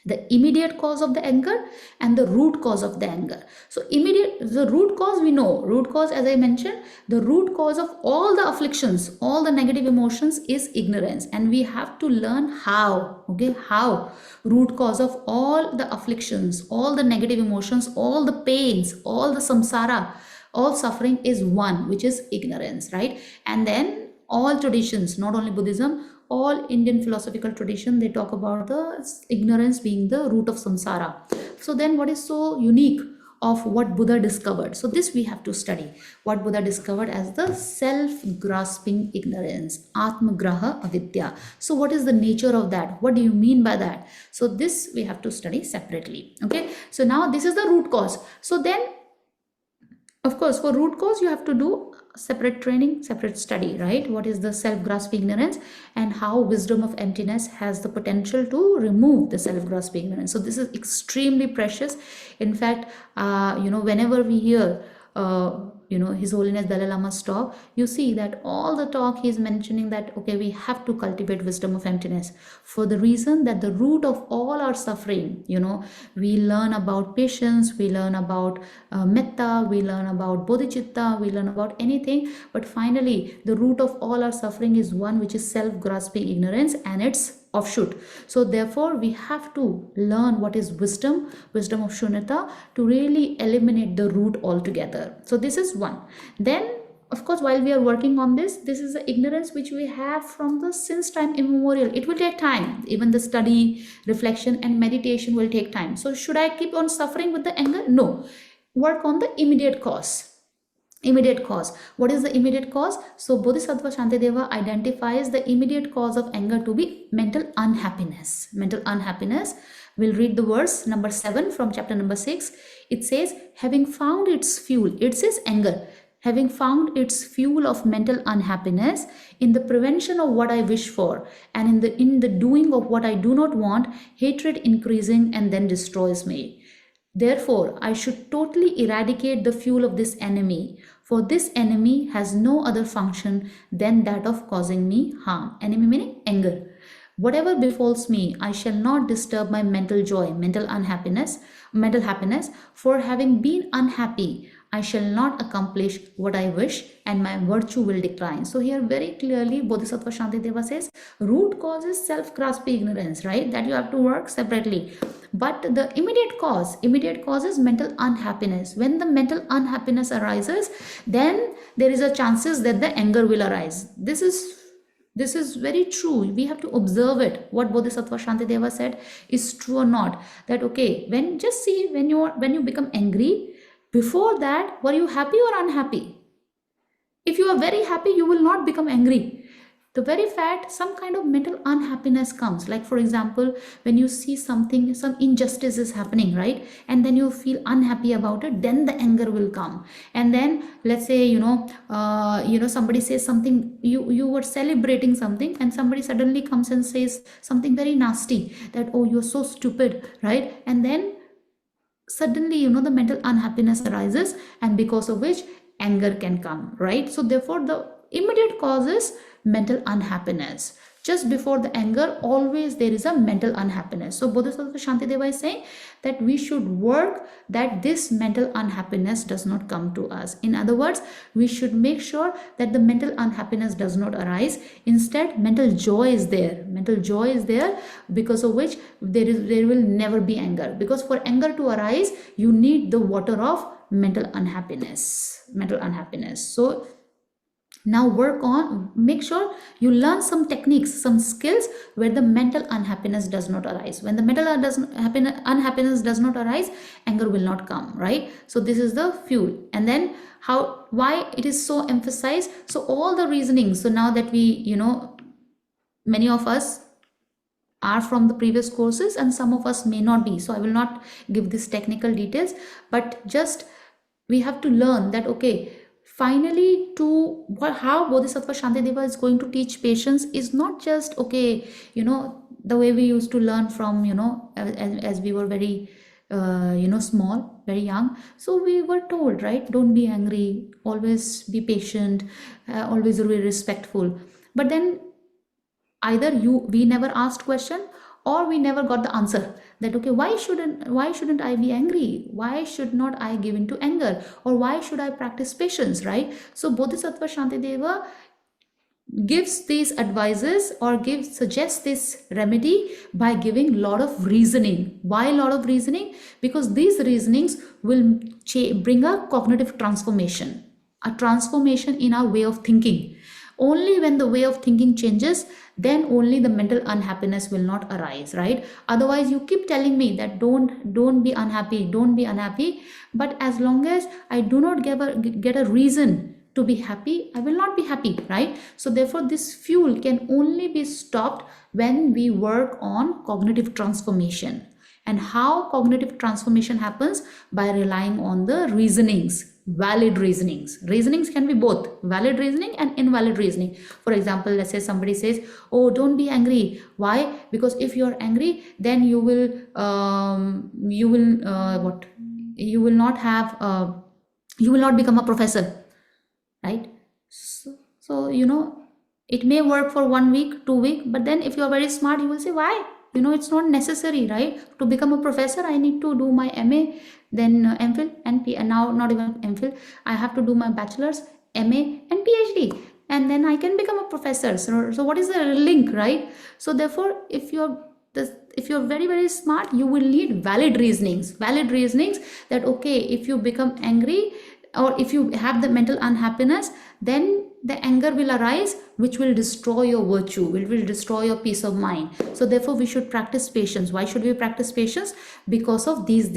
The immediate cause of the anger and the root cause of the anger. So the root cause we know. Root cause, as I mentioned, the root cause of all the afflictions, all the negative emotions is ignorance. And we have to learn how, okay, how. Root cause of all the afflictions, all the negative emotions, all the pains, all the samsara, all suffering is one, which is ignorance, right? And then all traditions, not only Buddhism, all Indian philosophical tradition, they talk about the ignorance being the root of samsara. So then what is so unique of what Buddha discovered? So this we have to study. What Buddha discovered as the self-grasping ignorance, atmagraha avidya. So what is the nature of that? What do you mean by that? So this we have to study separately. Okay. So now this is the root cause. So then, of course, for root cause, you have to do separate training, separate study, right? What is the self-grasping ignorance and how wisdom of emptiness has the potential to remove the self-grasping ignorance. So this is extremely precious. In fact, whenever we hear, His Holiness Dalai Lama's talk, you see that all the talk he's mentioning that, okay, we have to cultivate wisdom of emptiness for the reason that the root of all our suffering, we learn about patience, we learn about metta, we learn about bodhicitta, we learn about anything, but finally the root of all our suffering is one, which is self-grasping ignorance and its offshoot. So therefore we have to learn what is wisdom of shunyata, to really eliminate the root altogether. So this is one. Then of course, while we are working on this is the ignorance which we have from the since time immemorial. It will take time. Even the study, reflection and meditation will take time. So should I keep on suffering with the anger? No. Work on the immediate cause. Immediate cause. What is the immediate cause? So Bodhisattva Shantideva identifies the immediate cause of anger to be mental unhappiness. Mental unhappiness. We'll read the verse number 7 from chapter number 6. It says, having found its fuel, it says anger, having found its fuel of mental unhappiness in the prevention of what I wish for and in the doing of what I do not want, hatred increasing and then destroys me. Therefore, I should totally eradicate the fuel of this enemy, for this enemy has no other function than that of causing me harm. Enemy meaning anger. Whatever befalls me, I shall not disturb my mental joy, mental happiness, for having been unhappy, I shall not accomplish what I wish and my virtue will decline. So here very clearly Bodhisattva Shantideva says root cause is self-grasping ignorance, right? That you have to work separately. But the immediate cause is mental unhappiness. When the mental unhappiness arises, then there is a chances that the anger will arise. This is very true. We have to observe it. What Bodhisattva Shantideva said is true or not. That okay, when you become angry, before that, were you happy or unhappy? If you are very happy, you will not become angry. The very fact, some kind of mental unhappiness comes. Like for example, when you see some injustice is happening, right? And then you feel unhappy about it, then the anger will come. And then let's say, somebody says something, you were celebrating something and somebody suddenly comes and says something very nasty that, oh, you're so stupid, right? And then suddenly, the mental unhappiness arises and because of which anger can come, right? So therefore, the immediate cause is mental unhappiness. just before the anger, always there is a mental unhappiness. So Bodhisattva Shantideva is saying that we should work that this mental unhappiness does not come to us. In other words, we should make sure that the mental unhappiness does not arise. Instead, mental joy is there. Mental joy is there, because of which there will never be anger. Because for anger to arise, you need the water of mental unhappiness. So now make sure you learn some techniques, some skills where the mental unhappiness does not arise. When the mental unhappiness does not arise, anger will not come, right? So this is the fuel. And then why it is so emphasized? So all the reasonings. So now that we, many of us are from the previous courses and some of us may not be. So I will not give these technical details, but just we have to learn that, okay, finally, how Bodhisattva Shantideva is going to teach patience is not just, okay, the way we used to learn from, as we were very, small, very young. So we were told, right, don't be angry, always be patient, always be respectful. But then either we never asked question, or we never got the answer that, okay, why shouldn't I be angry? Why should not I give into anger? Or why should I practice patience, right? So Bodhisattva Shantideva gives these advices or suggests this remedy by giving lot of reasoning. Why a lot of reasoning? Because these reasonings will bring a cognitive transformation, a transformation in our way of thinking. Only when the way of thinking changes, then only the mental unhappiness will not arise, right? Otherwise, you keep telling me that don't be unhappy. But as long as I do not get a reason to be happy, I will not be happy, right? So therefore, this fuel can only be stopped when we work on cognitive transformation. And how cognitive transformation happens? By relying on the reasonings. Valid reasonings. Reasonings can be both valid reasoning and invalid reasoning. For example, let's say somebody says, oh, don't be angry. Why? Because if you're angry, then you will not become a professor, right? So it may work for 1 week, 2 weeks, but then if you're very smart, you will say, why? It's not necessary, right? To become a professor, I need to do my MA, then MPhil, and now not even MPhil. I have to do my bachelor's, MA, and PhD, and then I can become a professor. So what is the link, right? So therefore, if you're very, very smart, you will need valid reasonings that, okay, if you become angry or if you have the mental unhappiness, then the anger will arise, which will destroy your virtue, will destroy your peace of mind. So therefore, we should practice patience. Why should we practice patience? Because of these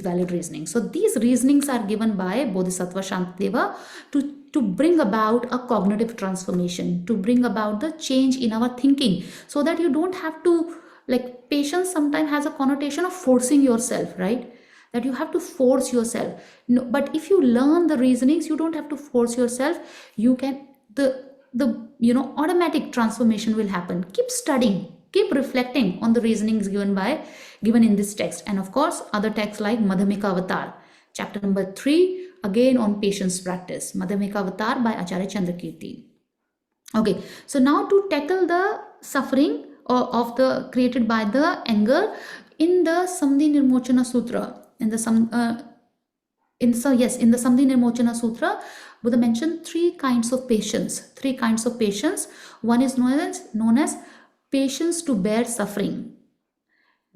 valid reasonings. So these reasonings are given by Bodhisattva Shantideva to bring about a cognitive transformation, to bring about the change in our thinking, so that you don't have to, like, patience sometimes has a connotation of forcing yourself, right? That you have to force yourself. No, but if you learn the reasonings, you don't have to force yourself. You can, automatic transformation will happen. Keep studying, keep reflecting on the reasonings given in this text. And of course, other texts like Madhyamika Avatar, chapter number 3, again on patience practice. Madhyamika Avatar by Acharya Chandrakirti. Okay, so now to tackle the suffering created by the anger, in the Samdhi Nirmochana Sutra, in the Samdhi Nirmochana Sutra, Buddha mentioned three kinds of patience. One is known as patience to bear suffering.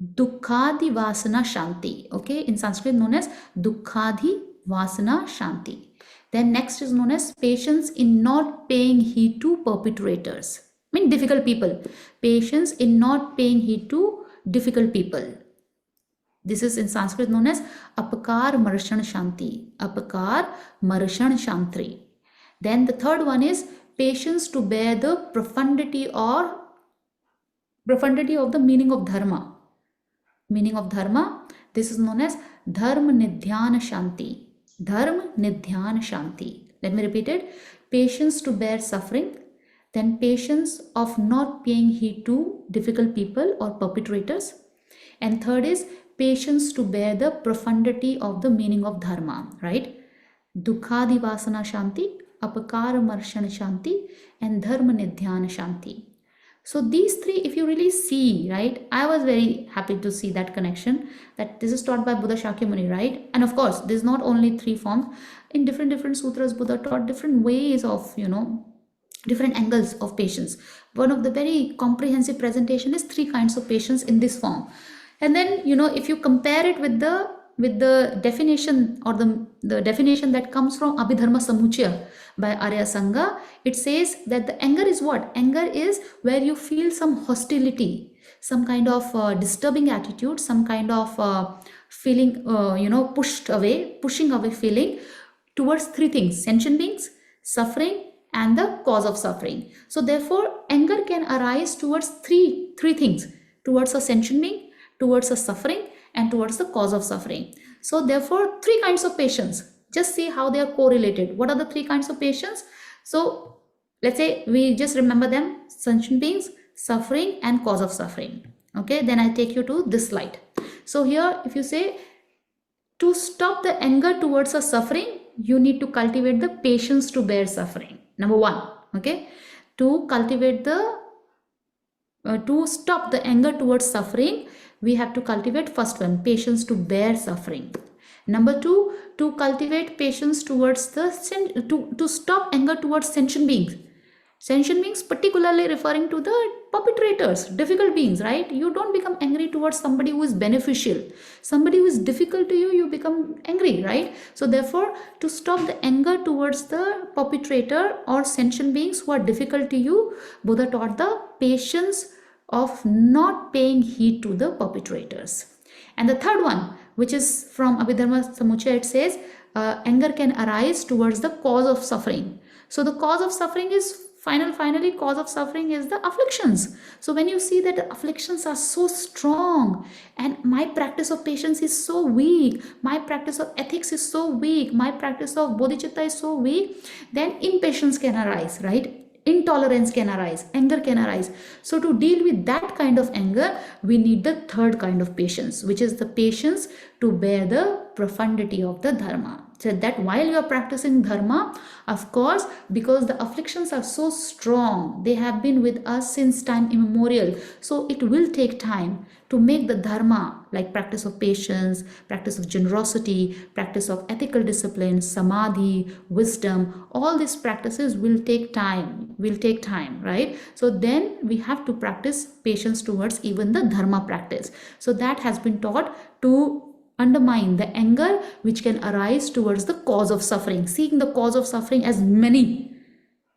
Dukkhadi Vasana Shanti. Okay, in Sanskrit known as Dukkhadi Vasana Shanti. Then next is known as patience in not paying heed to perpetrators. Difficult people. Patience in not paying heed to difficult people. This is in Sanskrit known as Apakar Marshan Shanti. Apakar Marshan Shantri. Then the third one is patience to bear the profundity of the meaning of Dharma. Meaning of Dharma. This is known as Dharma Nidhyana Shanti. Dharma Nidhyana Shanti. Let me repeat it. Patience to bear suffering. Then patience of not paying heed to difficult people or perpetrators. And third is patience to bear the profundity of the meaning of Dharma, right? Dukkhadi Vasana Shanti, Apakara Marshan Shanti, and Dharma Nidhyana Shanti. So these three, if you really see, right, I was very happy to see that connection, that this is taught by Buddha Shakyamuni, right? And of course, this is not only three forms. In different sutras, Buddha taught different ways of, different angles of patience. One of the very comprehensive presentation is three kinds of patience in this form. And then, if you compare it with the definition, or the definition that comes from Abhidharma Samuchaya by Arya Sangha, it says that the anger is what? Anger is where you feel some hostility, some kind of disturbing attitude, some kind of feeling, pushing away feeling towards three things: sentient beings, suffering, and the cause of suffering. So therefore, anger can arise towards three things: towards a sentient being, towards a suffering, and towards the cause of suffering. So therefore, three kinds of patience. Just see how they are correlated. What are the three kinds of patience? So let's say we just remember them: sentient beings, suffering, and cause of suffering. Okay, then I take you to this slide. So here, if you say, to stop the anger towards a suffering, you need to cultivate the patience to bear suffering. Number one, okay, to stop the anger towards suffering, we have to cultivate first one, patience to bear suffering. Number two, to cultivate patience towards to stop anger towards sentient beings. Sentient beings, particularly referring to the perpetrators, difficult beings, right? You don't become angry towards somebody who is beneficial. Somebody who is difficult to you, you become angry, right? So therefore, to stop the anger towards the perpetrator or sentient beings who are difficult to you, Buddha taught the patience of not paying heed to the perpetrators. And the third one, which is from Abhidharma Samuchaya, it says anger can arise towards the cause of suffering. So the cause of suffering is finally cause of suffering is the afflictions. So when you see that the afflictions are so strong and my practice of patience is so weak, my practice of ethics is so weak, my practice of bodhicitta is so weak, then impatience can arise, right? Intolerance can arise, anger can arise. So to deal with that kind of anger, we need the third kind of patience, which is the patience to bear the profundity of the Dharma. So that while you are practicing Dharma, of course, because the afflictions are so strong, they have been with us since time immemorial. So it will take time to make the Dharma, like practice of patience, practice of generosity, practice of ethical discipline, samadhi, wisdom, all these practices will take time, right? So then we have to practice patience towards even the Dharma practice. So that has been taught to undermine the anger which can arise towards the cause of suffering, seeing the cause of suffering as many,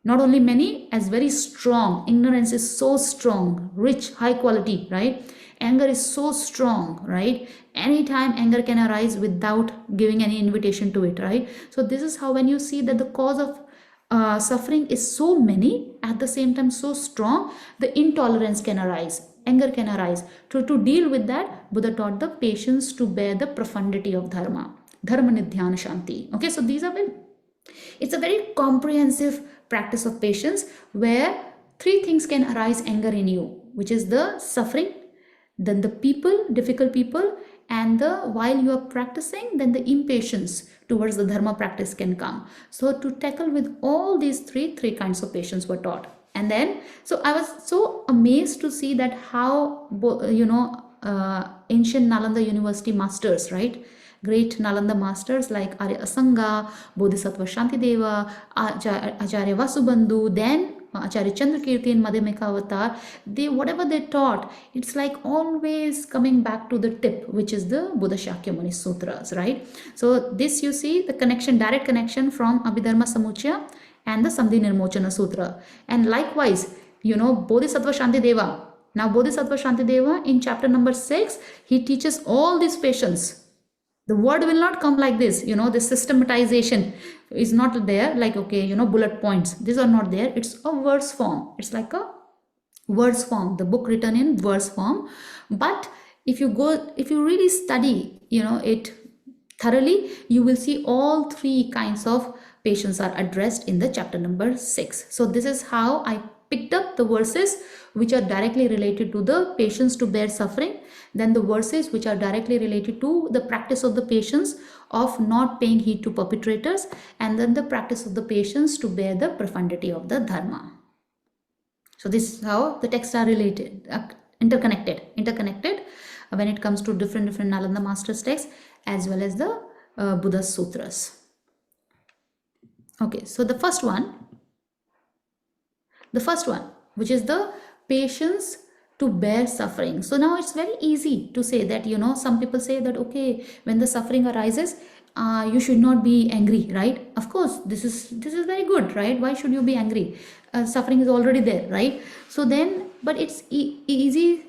not only many, as very strong. Ignorance is so strong, rich, high quality, right? Anger is so strong, right? Anytime anger can arise without giving any invitation to it, right? So this is how, when you see that the cause of suffering is so many, at the same time so strong, the intolerance can arise, anger can arise. To deal with that, Buddha taught the patience to bear the profundity of Dharma. Dharma nidhyana shanti. Okay, so these are it's a very comprehensive practice of patience where three things can arise anger in you, which is the suffering, then the people, difficult people, and while you are practicing, then the impatience towards the Dharma practice can come. So to tackle with all these three kinds of patience were taught. And then, so I was so amazed to see that how, ancient Nalanda University masters, right? Great Nalanda masters like Arya Asanga, Bodhisattva Shantideva, Acharya Vasubandhu, then Acharya Chandrakirti and Madhyamika Avatar, whatever they taught, it's like always coming back to the tip, which is the Buddha Shakyamuni Sutras, right? So this, you see the connection, direct connection from Abhidharma Samuchaya and the Samdhi Nirmochana Sutra. And likewise, Bodhisattva Shantideva. Now Bodhisattva Shantideva in chapter number 6, he teaches all these patience. The word will not come like this, the systematization is not there, like, okay, bullet points. These are not there. It's a verse form. It's like a verse form, the book written in verse form. But if you really study, it thoroughly, you will see all three kinds of patience are addressed in the chapter number 6. So this is how I picked up the verses which are directly related to the patience to bear suffering, then the verses which are directly related to the practice of the patience of not paying heed to perpetrators, and then the practice of the patience to bear the profundity of the Dharma. So this is how the texts are related, interconnected when it comes to different Nalanda master's texts as well as the Buddha's sutras. Okay, so the first one, which is the patience to bear suffering. So now it's very easy to say that, some people say that, okay, when the suffering arises, you should not be angry, right? Of course, this is very good, right? Why should you be angry? Suffering is already there, right? So then, but it's easy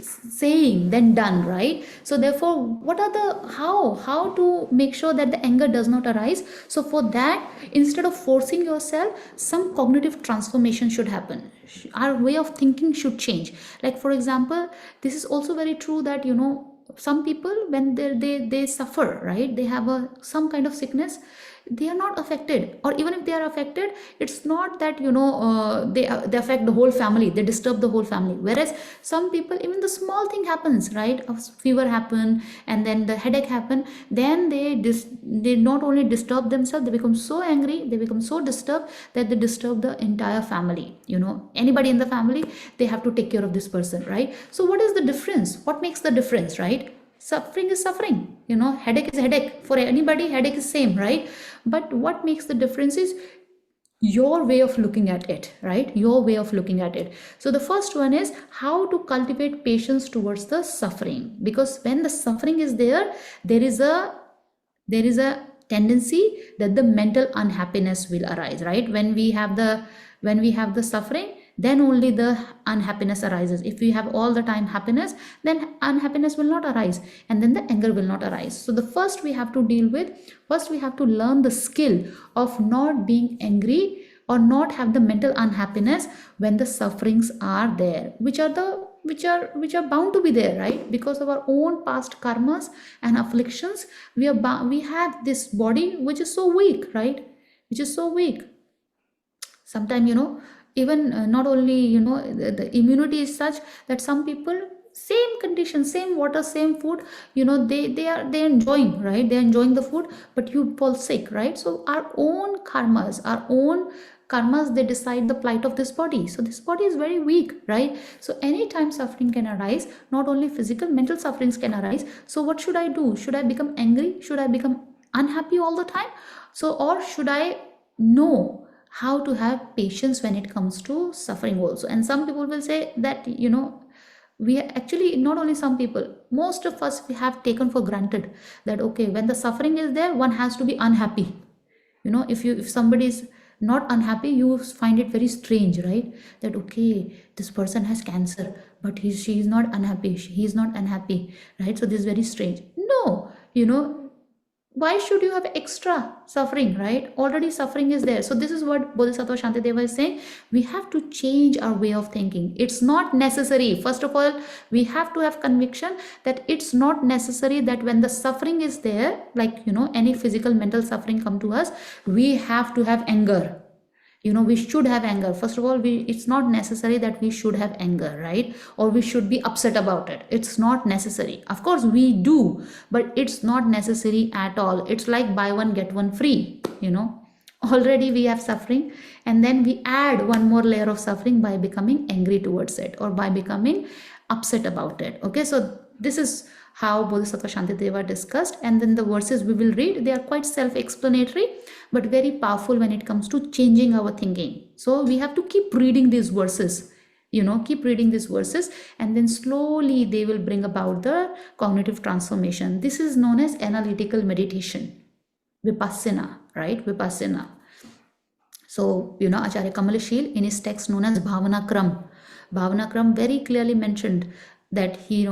saying than done, right? So therefore, what are the how to make sure that the anger does not arise? So for that, instead of forcing yourself, some cognitive transformation should happen. Our way of thinking should change. Like, for example, this is also very true that, some people, when they suffer, right, they have some kind of sickness, they are not affected, or even if they are affected, it's not that they affect the whole family, they disturb the whole family. Whereas some people, even the small thing happens, right, a fever happen and then the headache happen, then they not only disturb themselves, they become so angry, they become so disturbed that they disturb the entire family. Anybody in the family, they have to take care of this person, right? So what is the difference? What makes the difference, right? Suffering is suffering, headache is headache. For anybody, headache is same, right? But what makes the difference is your way of looking at it, right? Your way of looking at it. So the first one is how to cultivate patience towards the suffering. Because when the suffering is there, there is a tendency that the mental unhappiness will arise, right? When we have the suffering, then only the unhappiness arises. If we have all the time happiness, then unhappiness will not arise, and then the anger will not arise. So the first we have to learn the skill of not being angry or not have the mental unhappiness when the sufferings are there, which are bound to be there, right? Because of our own past karmas and afflictions, we have this body which is so weak, right? Which is so weak. Sometimes, even not only, the immunity is such that some people, same condition, same water, same food, they're enjoying, right? They're enjoying the food, but you fall sick, right? So our own karmas, they decide the plight of this body. So this body is very weak, right? So anytime suffering can arise, not only physical, mental sufferings can arise. So what should I do? Should I become angry? Should I become unhappy all the time? So, or should I know how to have patience when it comes to suffering also? And some people will say that, we actually, not only some people, most of us, we have taken for granted that, okay, when the suffering is there, one has to be unhappy. If somebody is not unhappy, you find it very strange, right? That, okay, this person has cancer, but she is not unhappy, he is not unhappy, right? So this is very strange. No, why should you have extra suffering, right? Already suffering is there. So this is what Bodhisattva Shantideva is saying. We have to change our way of thinking. It's not necessary. First of all, we have to have conviction that it's not necessary that when the suffering is there, like, any physical, mental suffering come to us, we have to have anger. We should have anger. First of all, it's not necessary that we should have anger, right? Or we should be upset about it. It's not necessary. Of course, we do, but it's not necessary at all. It's like buy one, get one free, Already we have suffering, and then we add one more layer of suffering by becoming angry towards it or by becoming upset about it. Okay, so this is how Bodhisattva Shantideva discussed, and then the verses we will read, they are quite self-explanatory but very powerful when it comes to changing our thinking. So we have to keep reading these verses, keep reading these verses, and then slowly they will bring about the cognitive transformation. This is known as analytical meditation, vipassana, right? Vipassana. So, Acharya Kamalashil in his text known as Bhavana Kram very clearly mentioned that he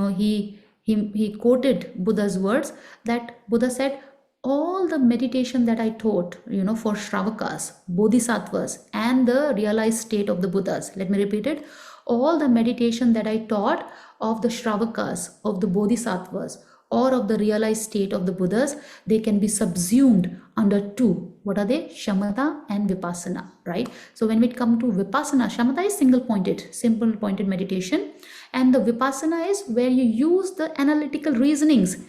quoted Buddha's words, that Buddha said, all the meditation that I taught, for Shravakas, Bodhisattvas, and the realized state of the Buddhas. Let me repeat it. All the meditation that I taught of the Shravakas, of the Bodhisattvas, or of the realized state of the Buddhas, they can be subsumed under two. What are they? Shamatha and Vipassana, right? So when we come to Vipassana, Shamatha is simple pointed meditation. And the Vipassana is where you use the analytical reasonings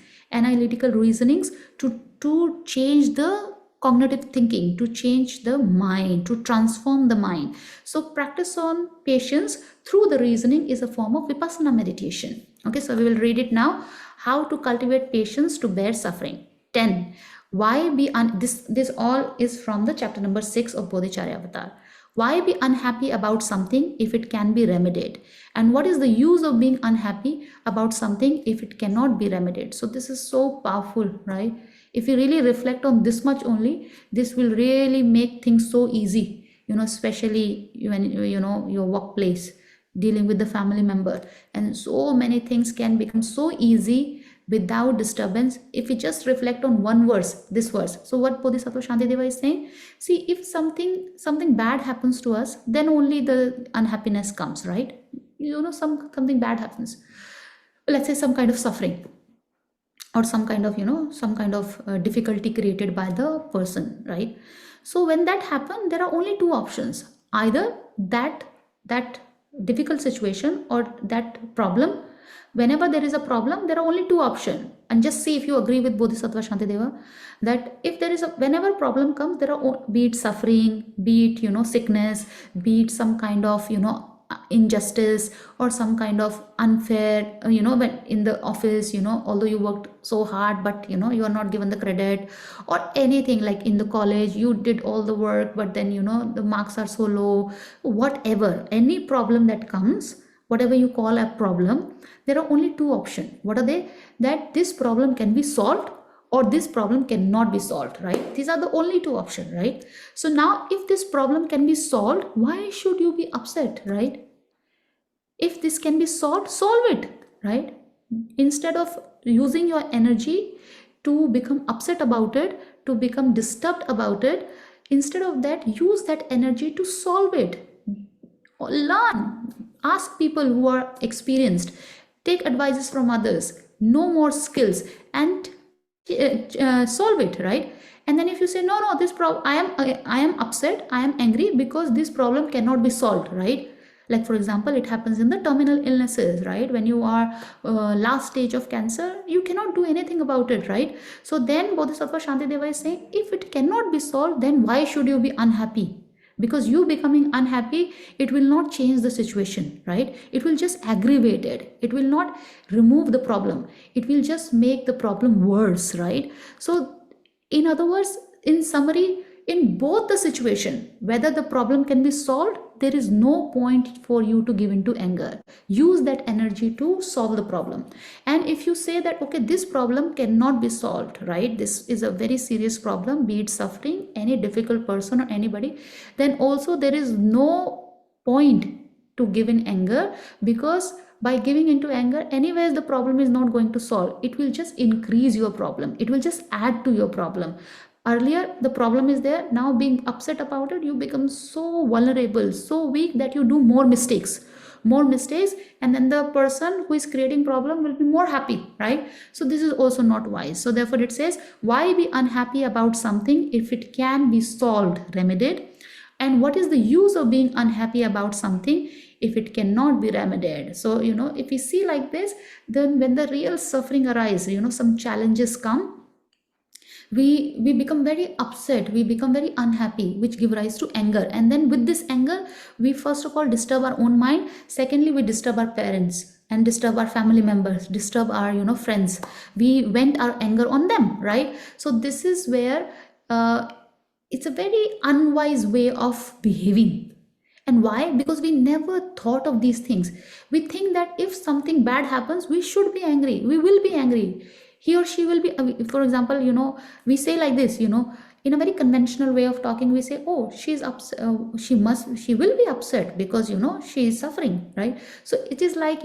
to change the cognitive thinking, to change the mind, to transform the mind. So practice on patience through the reasoning is a form of vipassana meditation. Okay, so we will read it now. How to cultivate patience to bear suffering. 10. Why be this all is from the chapter number 6 of Bodhicharya Avatar. Why be unhappy about something if it can be remedied? And what is the use of being unhappy about something if it cannot be remedied? So this is so powerful, right? If you really reflect on this much only, this will really make things so easy, especially when, your workplace, dealing with the family member. And so many things can become so easy without disturbance if we just reflect on one verse, this verse. So what Bodhisattva Shantideva is saying, see, if something bad happens to us, then only the unhappiness comes, right? Something bad happens. Let's say some kind of suffering, or some kind of difficulty created by the person, right? So when that happens, there are only two options. Either that difficult situation or that problem. Whenever there is a problem, there are only two options. And just see if you agree with Bodhisattva Shantideva, that if there is whenever problem comes, there are, be it suffering, be it, sickness, be it some kind of, injustice or some kind of unfair, when in the office, although you worked so hard, but you are not given the credit, or anything like in the college, you did all the work, but then the marks are so low, whatever, any problem that comes, whatever you call a problem, there are only two options. What are they? That this problem can be solved or this problem cannot be solved, right? These are the only two options, right? So now if this problem can be solved, why should you be upset, right? If this can be solved, solve it, right? Instead of using your energy to become upset about it, to become disturbed about it, instead of that, use that energy to solve it. Learn, ask people who are experienced, take advices from others, know more skills, and solve it, right? And then if you say no, this problem, I am upset, I am angry because this problem cannot be solved, right? Like for example, it happens in the terminal illnesses, right? When you are last stage of cancer, you cannot do anything about it, right? So then Bodhisattva Shantideva is saying, if it cannot be solved, then why should you be unhappy? Because you becoming unhappy, it will not change the situation, right? It will just aggravate it. It will not remove the problem. It will just make the problem worse, right? So in other words, in summary, in both the situation, whether the problem can be solved, there is no point for you to give into anger. Use that energy to solve the problem. And if you say that, okay, this problem cannot be solved, right? This is a very serious problem, be it suffering, any difficult person or anybody, then also there is no point to give in anger, because by giving into anger, anyways, the problem is not going to solve. It will just increase your problem. It will just add to your problem. Earlier, the problem is there. Now being upset about it, you become so vulnerable, so weak that you do more mistakes, and then the person who is creating problem will be more happy, right? So this is also not wise. So therefore it says, why be unhappy about something if it can be solved, remedied? And what is the use of being unhappy about something if it cannot be remedied? So, if we see like this, then when the real suffering arises, some challenges come, we become very upset, we become very unhappy, which give rise to anger. And then with this anger, we first of all disturb our own mind. Secondly, we disturb our parents and disturb our family members, disturb our friends. We vent our anger on them, right? So this is where it's a very unwise way of behaving. And why? Because we never thought of these things. We think that if something bad happens, we should be angry, we will be angry. He or she will be, for example, we say like this, in a very conventional way of talking, we say, oh, she's upset, she will be upset because, she is suffering, right? So it is like,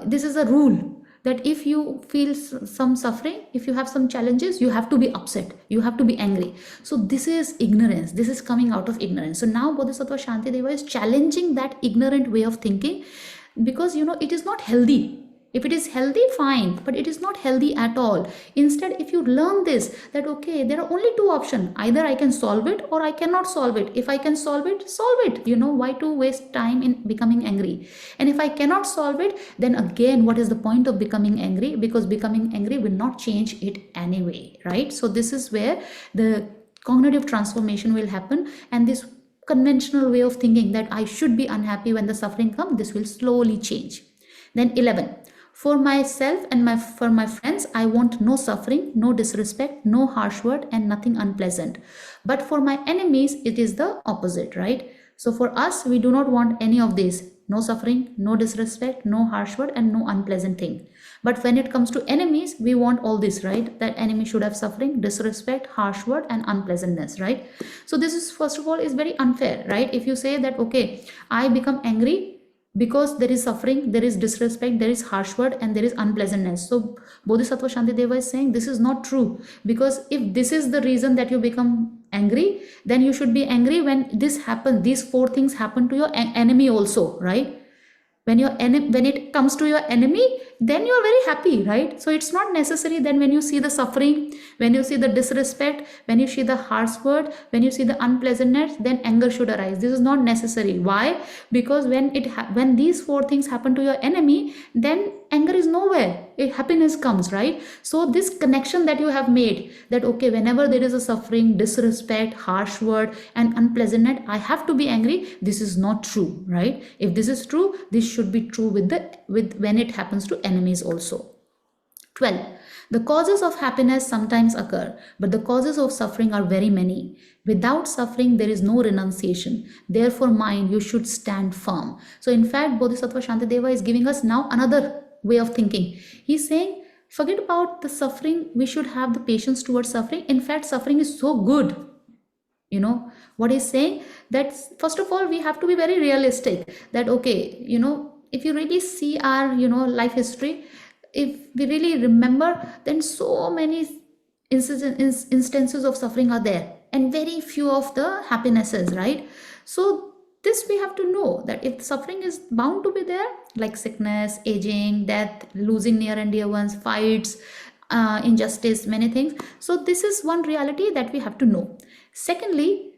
this is a rule that if you feel some suffering, if you have some challenges, you have to be upset, you have to be angry. So this is ignorance, this is coming out of ignorance. So now Bodhisattva Shantideva is challenging that ignorant way of thinking, because, it is not healthy. If it is healthy, fine, but it is not healthy at all. Instead, if you learn this, that okay, there are only two options. Either I can solve it or I cannot solve it. If I can solve it, solve it. Why to waste time in becoming angry? And if I cannot solve it, then again, what is the point of becoming angry? Because becoming angry will not change it anyway, right? So this is where the cognitive transformation will happen, and this conventional way of thinking that I should be unhappy when the suffering comes, this will slowly change. Then 11. For myself and for my friends, I want no suffering, no disrespect, no harsh word, and nothing unpleasant. But for my enemies, it is the opposite, right? So for us, we do not want any of these. No suffering, no disrespect, no harsh word, and no unpleasant thing. But when it comes to enemies, we want all this, right? That enemy should have suffering, disrespect, harsh word, and unpleasantness, right? So this is, first of all, is very unfair, right? If you say that, okay, I become angry because there is suffering, there is disrespect, there is harsh word, and there is unpleasantness. So Bodhisattva Shantideva is saying this is not true, because if this is the reason that you become angry, then you should be angry when this happens, these 4 things happen to your enemy also, right? When it comes to your enemy, then you are very happy, right? So it's not necessary that when you see the suffering, when you see the disrespect, when you see the harsh word, when you see the unpleasantness, then anger should arise. This is not necessary. Why? Because when these 4 things happen to your enemy, then anger is nowhere. Happiness comes, right? So this connection that you have made, that okay, whenever there is a suffering, disrespect, harsh word, and unpleasantness, I have to be angry. This is not true, right? If this is true, this should be true with when it happens to enemies also. 12. The causes of happiness sometimes occur, but the causes of suffering are very many. Without suffering, there is no renunciation. Therefore, mind, you should stand firm. So in fact, Bodhisattva Shantideva is giving us now another way of thinking. He's saying, forget about the suffering. We should have the patience towards suffering. In fact, suffering is so good. You know, what he's saying, that first of all, we have to be very realistic, that okay, you know, if you really see our, you know, life history, if we really remember, then so many instances of suffering are there, and very few of the happinesses, right? So this we have to know, that if suffering is bound to be there, like sickness, aging, death, losing near and dear ones, fights, injustice, many things. So this is one reality that we have to know. Secondly,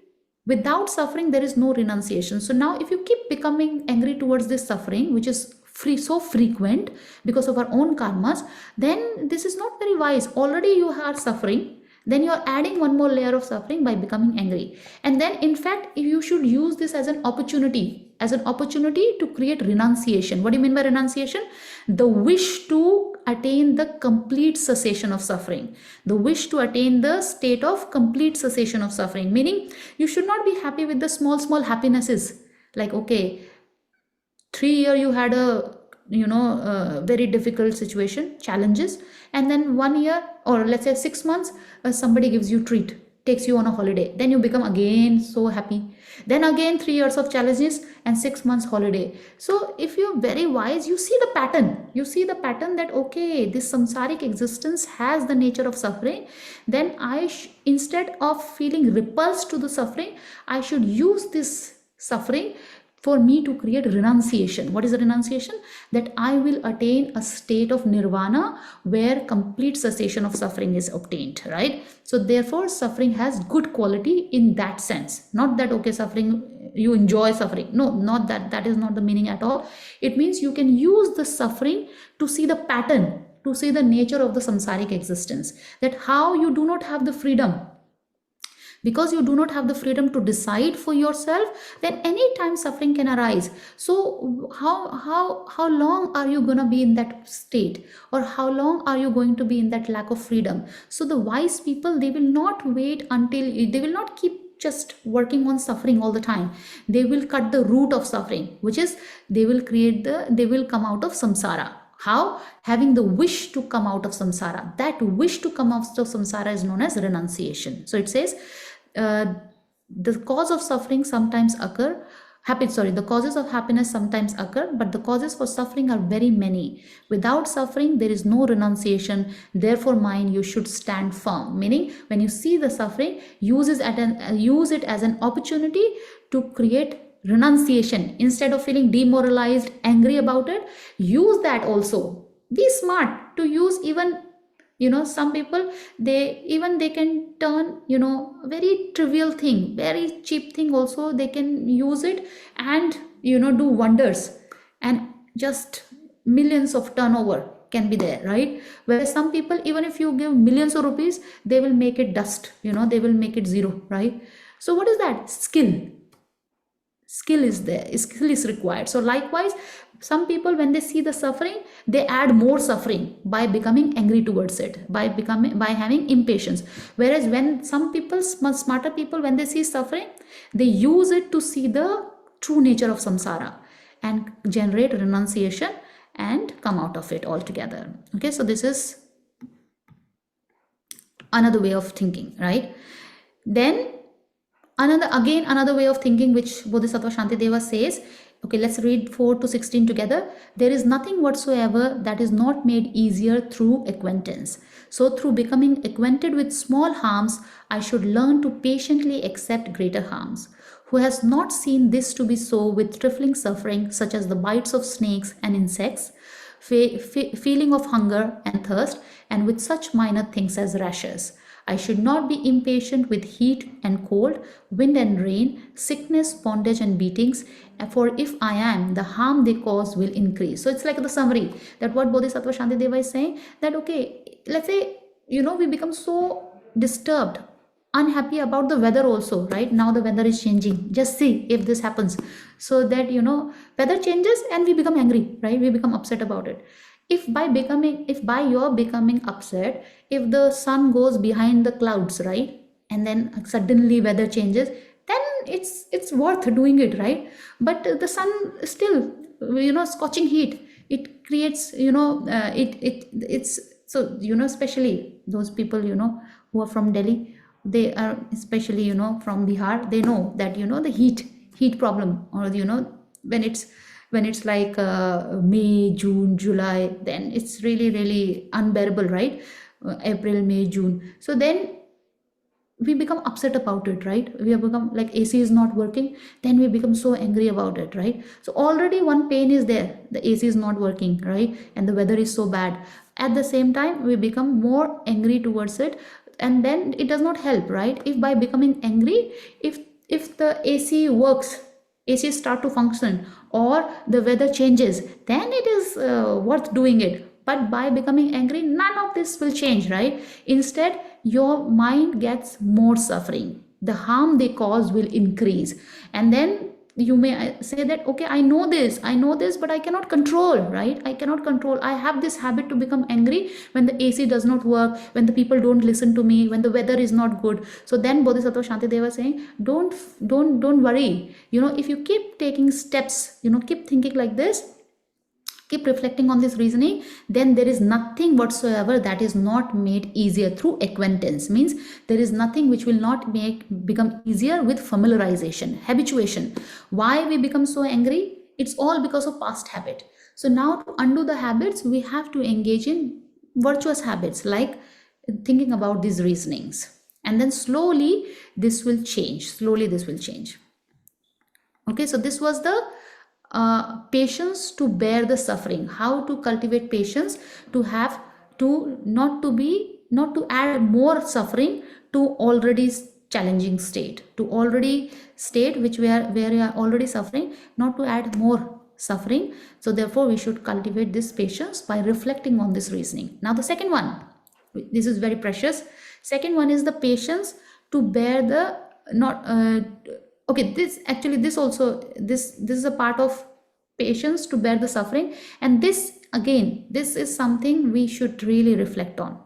without suffering, there is no renunciation. So now if you keep becoming angry towards this suffering, which is so frequent because of our own karmas, then this is not very wise. Already you are suffering, then you are adding one more layer of suffering by becoming angry. And then in fact, you should use this as an opportunity to create renunciation. What do you mean by renunciation? The wish to attain the complete cessation of suffering, the wish to attain the state of complete cessation of suffering, meaning you should not be happy with the small happinesses, like okay, 3 years you had a very difficult situation, challenges, and then 1 year, or let's say 6 months, somebody gives you treat, takes you on a holiday, then you become again so happy. Then again 3 years of challenges and 6 months holiday. So if you're very wise, you see the pattern that okay, this samsaric existence has the nature of suffering. Then instead of feeling repulsed to the suffering, I should use this suffering for me to create renunciation. What is the renunciation? That I will attain a state of nirvana where complete cessation of suffering is obtained, right? So therefore, suffering has good quality in that sense. Not that, okay, suffering, you enjoy suffering. No, not that. That is not the meaning at all. It means you can use the suffering to see the pattern, to see the nature of the samsaric existence. That how you do not have the freedom. Because you do not have the freedom to decide for yourself, then any time suffering can arise. So how long are you going to be in that state, or how long are you going to be in that lack of freedom? So the wise people, they will not wait until, they will not keep just working on suffering all the time. They will cut the root of suffering, which is they will come out of samsara. How? Having the wish to come out of samsara. That wish to come out of samsara is known as renunciation. So it says, the cause of suffering sometimes occur. The causes of happiness sometimes occur, but the causes for suffering are very many. Without suffering, there is no renunciation. Therefore, mind, you should stand firm. Meaning, when you see the suffering, use it as an opportunity to create renunciation. Instead of feeling demoralized, angry about it, use that also. Be smart to use even, some people, they can turn, very trivial thing, very cheap thing also, they can use it and, do wonders, and just millions of turnover can be there, right? Whereas some people, even if you give millions of rupees, they will make it dust, they will make it zero, right? So what is that? Skill is there, skill is required. So likewise, some people, when they see the suffering, they add more suffering by becoming angry towards it, by having impatience. Whereas when some people, smarter people, when they see suffering, they use it to see the true nature of samsara and generate renunciation and come out of it altogether. Okay, so this is another way of thinking, right? Then another way of thinking, which Bodhisattva Shantideva says, okay, let's read 4 to 16 together. There is nothing whatsoever that is not made easier through acquaintance. So through becoming acquainted with small harms, I should learn to patiently accept greater harms. Who has not seen this to be so with trifling suffering, such as the bites of snakes and insects, feeling of hunger and thirst, and with such minor things as rashes? I should not be impatient with heat and cold, wind and rain, sickness, bondage and beatings, for if I am, the harm they cause will increase. So it's like the summary that what Bodhisattva Shantideva is saying, that okay, let's say, we become so disturbed, unhappy about the weather also, right? Now the weather is changing. Just see if this happens. So that, weather changes and we become angry, right? We become upset about it. If by your becoming upset, if the sun goes behind the clouds, right, and then suddenly weather changes, then it's worth doing it, right? But the sun still, scorching heat, it creates, it's so, especially those people, who are from Delhi, they are especially, from Bihar, they know that, the heat problem, or, when it's like May, June, July, then it's really, really unbearable, right? April, May, June. So then we become upset about it, right? We have become like AC is not working, then we become so angry about it, right? So already one pain is there, the AC is not working, right? And the weather is so bad. At the same time, we become more angry towards it, and then it does not help, right? If by becoming angry, if the AC works, AC start to function, or the weather changes, then it is worth doing it. But by becoming angry, none of this will change, right? Instead, your mind gets more suffering. The harm they cause will increase. And then you may say that, okay, I know this, but I cannot control, right? I cannot control. I have this habit to become angry when the AC does not work, when the people don't listen to me, when the weather is not good. So then Bodhisattva Shantideva is saying, don't worry. If you keep taking steps, keep thinking like this, keep reflecting on this reasoning, then there is nothing whatsoever that is not made easier through acquaintance. Means there is nothing which will not become easier with familiarization, habituation. Why we become so angry? It's all because of past habit. So now to undo the habits, we have to engage in virtuous habits, like thinking about these reasonings. And then slowly this will change. Okay, so this was the patience to bear the suffering, how to cultivate patience, not to add more suffering to already challenging state, to already state where we are already suffering, not to add more suffering. So therefore we should cultivate this patience by reflecting on this reasoning. Now the second one, this is very precious. Second one is the patience to bear the this is a part of patience to bear the suffering, and this is something we should really reflect on,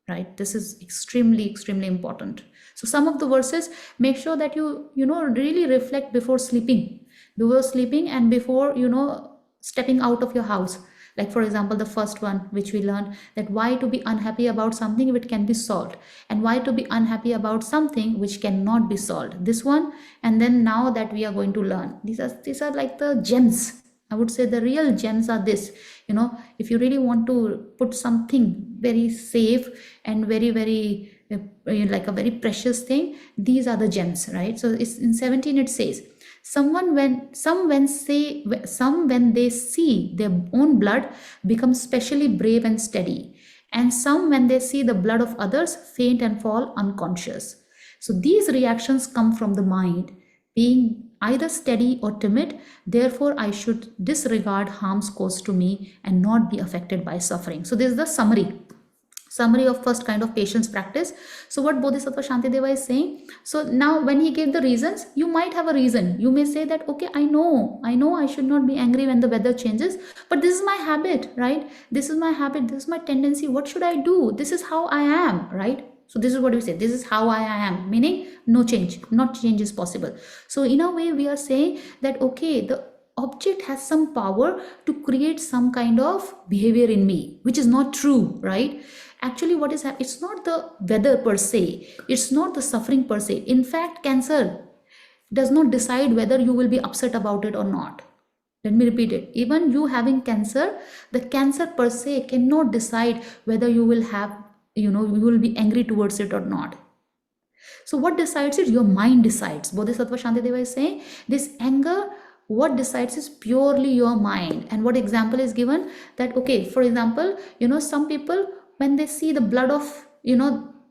right? This is extremely important. So some of the verses, make sure that you really reflect before sleeping and before stepping out of your house. Like for example, the first one which we learned, that why to be unhappy about something which can be solved, and why to be unhappy about something which cannot be solved. This one, and then now that we are going to learn, these are like the gems. I would say the real gems are this. If you really want to put something very safe and very, very like a very precious thing, these are the gems, right? So it's in 17 it says, some when they see their own blood become specially brave and steady, and some when they see the blood of others faint and fall unconscious. So these reactions come from the mind. being either steady or timid. Therefore, I should disregard harms caused to me and not be affected by suffering. So this is the summary of first kind of patience practice. So what Bodhisattva Shantideva is saying, so now when he gave the reasons, you might have a reason. You may say that, okay, I know I should not be angry when the weather changes, but this is my habit, right? This is my habit, this is my tendency. What should I do? This is how I am, right? So this is what we say, this is how I am, meaning no change, not change is possible. So in a way we are saying that, okay, the object has some power to create some kind of behavior in me, which is not true, right? Actually, what is happening, it's not the weather per se, it's not the suffering per se. In fact, cancer does not decide whether you will be upset about it or not. Let me repeat it. Even you having cancer, the cancer per se cannot decide whether you will have, you will be angry towards it or not. So what decides it? Your mind decides. Bodhisattva Shantideva is saying this anger, what decides is purely your mind. And what example is given, that, okay, for example, some people, when they see the blood of,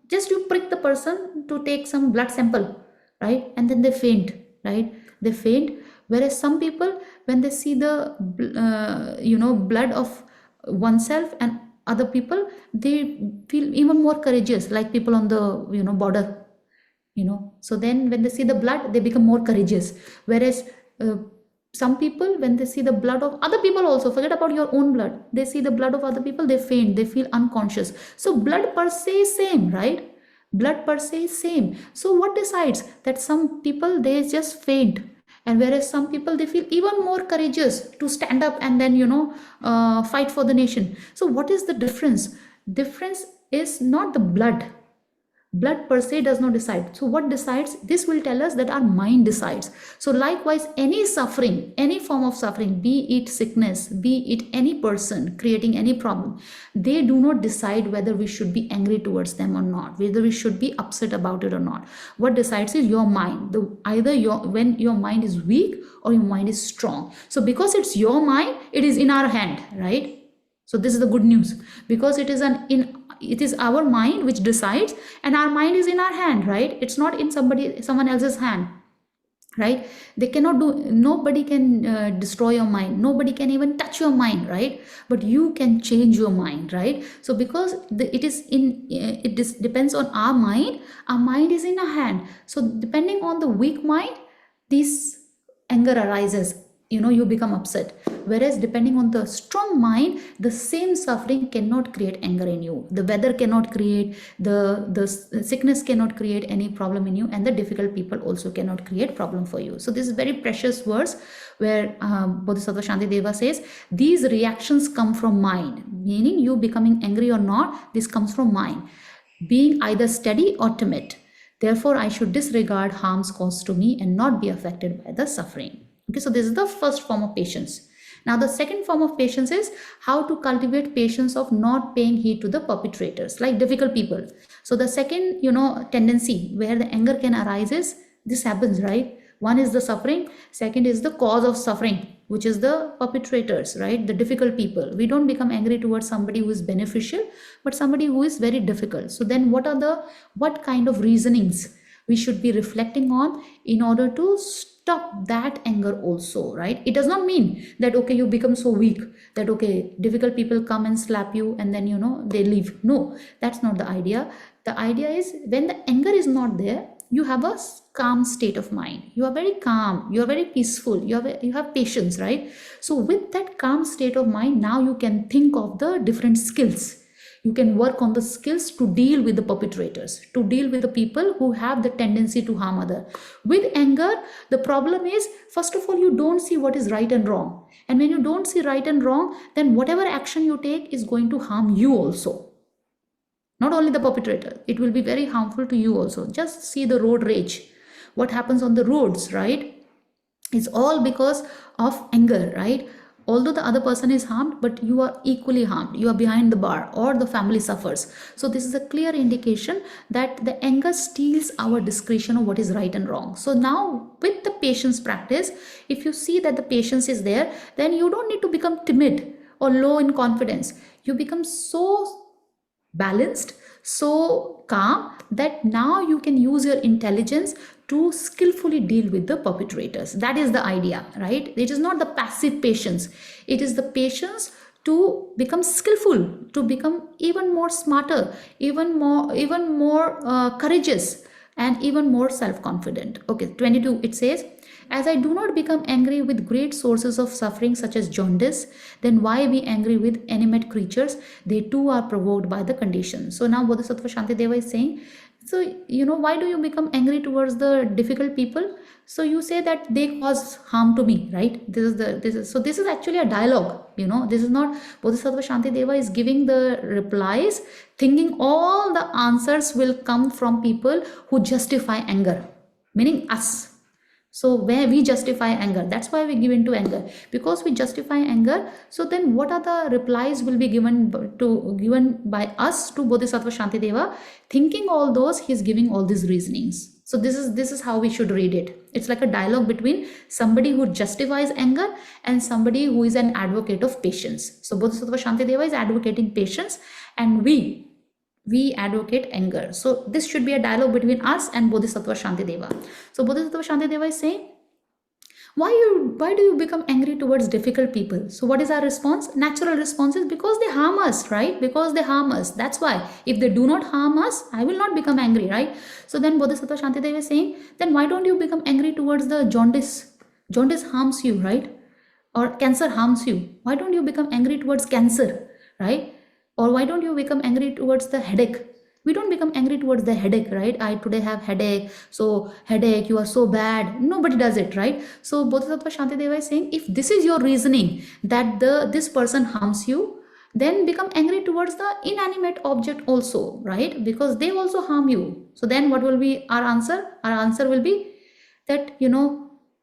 just you prick the person to take some blood sample, right? And then they faint, right? They faint. Whereas some people, when they see the, blood of oneself and other people, they feel even more courageous, like people on the, border, So then when they see the blood, they become more courageous. Whereas some people, when they see the blood of other people also, forget about your own blood, they see the blood of other people, they faint, they feel unconscious. So blood per se is same, right? Blood per se is same. So what decides? That some people, they just faint. And whereas some people, they feel even more courageous to stand up and then, fight for the nation. So what is the difference? Difference is not the blood. Blood per se does not decide. So what decides? This will tell us that our mind decides. So likewise, any suffering, any form of suffering, be it sickness, be it any person creating any problem, they do not decide whether we should be angry towards them or not, whether we should be upset about it or not. What decides is your mind. When your mind is weak or your mind is strong. So because it's your mind, it is in our hand, right? So this is the good news, because it is our mind which decides, and our mind is in our hand, right? It's not in someone else's hand, right? Nobody can destroy your mind. Nobody can even touch your mind, right? But you can change your mind, right? So because it depends on our mind is in our hand. So depending on the weak mind, this anger arises. You become upset. Whereas depending on the strong mind, the same suffering cannot create anger in you. The weather cannot create, the sickness cannot create any problem in you, and the difficult people also cannot create problem for you. So this is very precious verse where Bodhisattva Shantideva says, these reactions come from mind, meaning you becoming angry or not, this comes from mind. Being either steady or timid. Therefore, I should disregard harms caused to me and not be affected by the suffering. Okay, so this is the first form of patience. Now, the second form of patience is how to cultivate patience of not paying heed to the perpetrators, like difficult people. So the second, tendency where the anger can arise is, this happens, right? One is the suffering. Second is the cause of suffering, which is the perpetrators, right? The difficult people. We don't become angry towards somebody who is beneficial, but somebody who is very difficult. So then what kind of reasonings we should be reflecting on in order to stop that anger also, right? It does not mean that, okay, you become so weak that, okay, difficult people come and slap you and then, they leave. No, that's not the idea. The idea is when the anger is not there, you have a calm state of mind. You are very calm. You are very peaceful. You have patience, right? So with that calm state of mind, now you can think of the different skills. You can work on the skills to deal with the perpetrators, to deal with the people who have the tendency to harm others. With anger, the problem is, first of all, you don't see what is right and wrong. And when you don't see right and wrong, then whatever action you take is going to harm you also. Not only the perpetrator, it will be very harmful to you also. Just see the road rage. What happens on the roads, right? It's all because of anger, right? Although the other person is harmed, but you are equally harmed. You are behind the bar, or the family suffers. So this is a clear indication that the anger steals our discretion of what is right and wrong. So now with the patience practice, if you see that the patience is there, then you don't need to become timid or low in confidence. You become so balanced, so calm that now you can use your intelligence to skillfully deal with the perpetrators. That is the idea, right? It is not the passive patience. It is the patience to become skillful, to become even more smarter, even more courageous, and even more self-confident. Okay, 22, it says, as I do not become angry with great sources of suffering such as jaundice, then why be angry with animate creatures? They too are provoked by the conditions. So now Bodhisattva Shantideva is saying, so why do you become angry towards the difficult people? So you say that they cause harm to me, right? This is actually a dialogue. This is not, Bodhisattva Shantideva is giving the replies, thinking all the answers will come from people who justify anger, meaning us. So where we justify anger, that's why we give into anger, because we justify anger. So then what are the replies will be given by us to Bodhisattva Shantideva? Thinking all those, he's giving all these reasonings. So this is how we should read it. It's like a dialogue between somebody who justifies anger and somebody who is an advocate of patience. So Bodhisattva Shantideva is advocating patience, and we advocate anger. So this should be a dialogue between us and Bodhisattva Shantideva. So Bodhisattva Shantideva is saying, why do you become angry towards difficult people? So what is our response? Natural response is because they harm us, right? Because they harm us. That's why. If they do not harm us, I will not become angry, right? So then Bodhisattva Shantideva is saying, then why don't you become angry towards the jaundice? Jaundice harms you, right? Or cancer harms you. Why don't you become angry towards cancer, right? Or why don't you become angry towards the headache? We don't become angry towards the headache, right? I today have headache, so headache, you are so bad. Nobody does it, right? So Bodhisattva Shantideva is saying, if this is your reasoning that this person harms you, then become angry towards the inanimate object also, right? Because they also harm you. So then what will be our answer? Our answer will be that,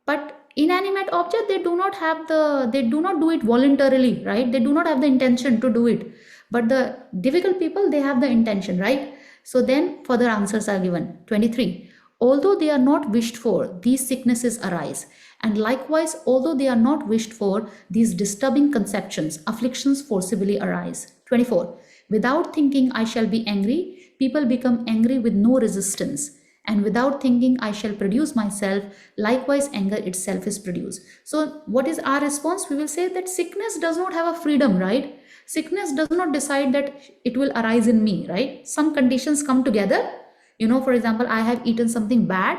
but inanimate object, they do not do it voluntarily, right? They do not have the intention to do it. But the difficult people, they have the intention, right? So then further answers are given. 23. Although they are not wished for, these sicknesses arise. And likewise, although they are not wished for, these disturbing conceptions, afflictions forcibly arise. 24. Without thinking I shall be angry, people become angry with no resistance. And without thinking I shall produce myself, likewise anger itself is produced. So what is our response? We will say that sickness does not have a freedom, right? Sickness does not decide that it will arise in me, right? Some conditions come together. For example, I have eaten something bad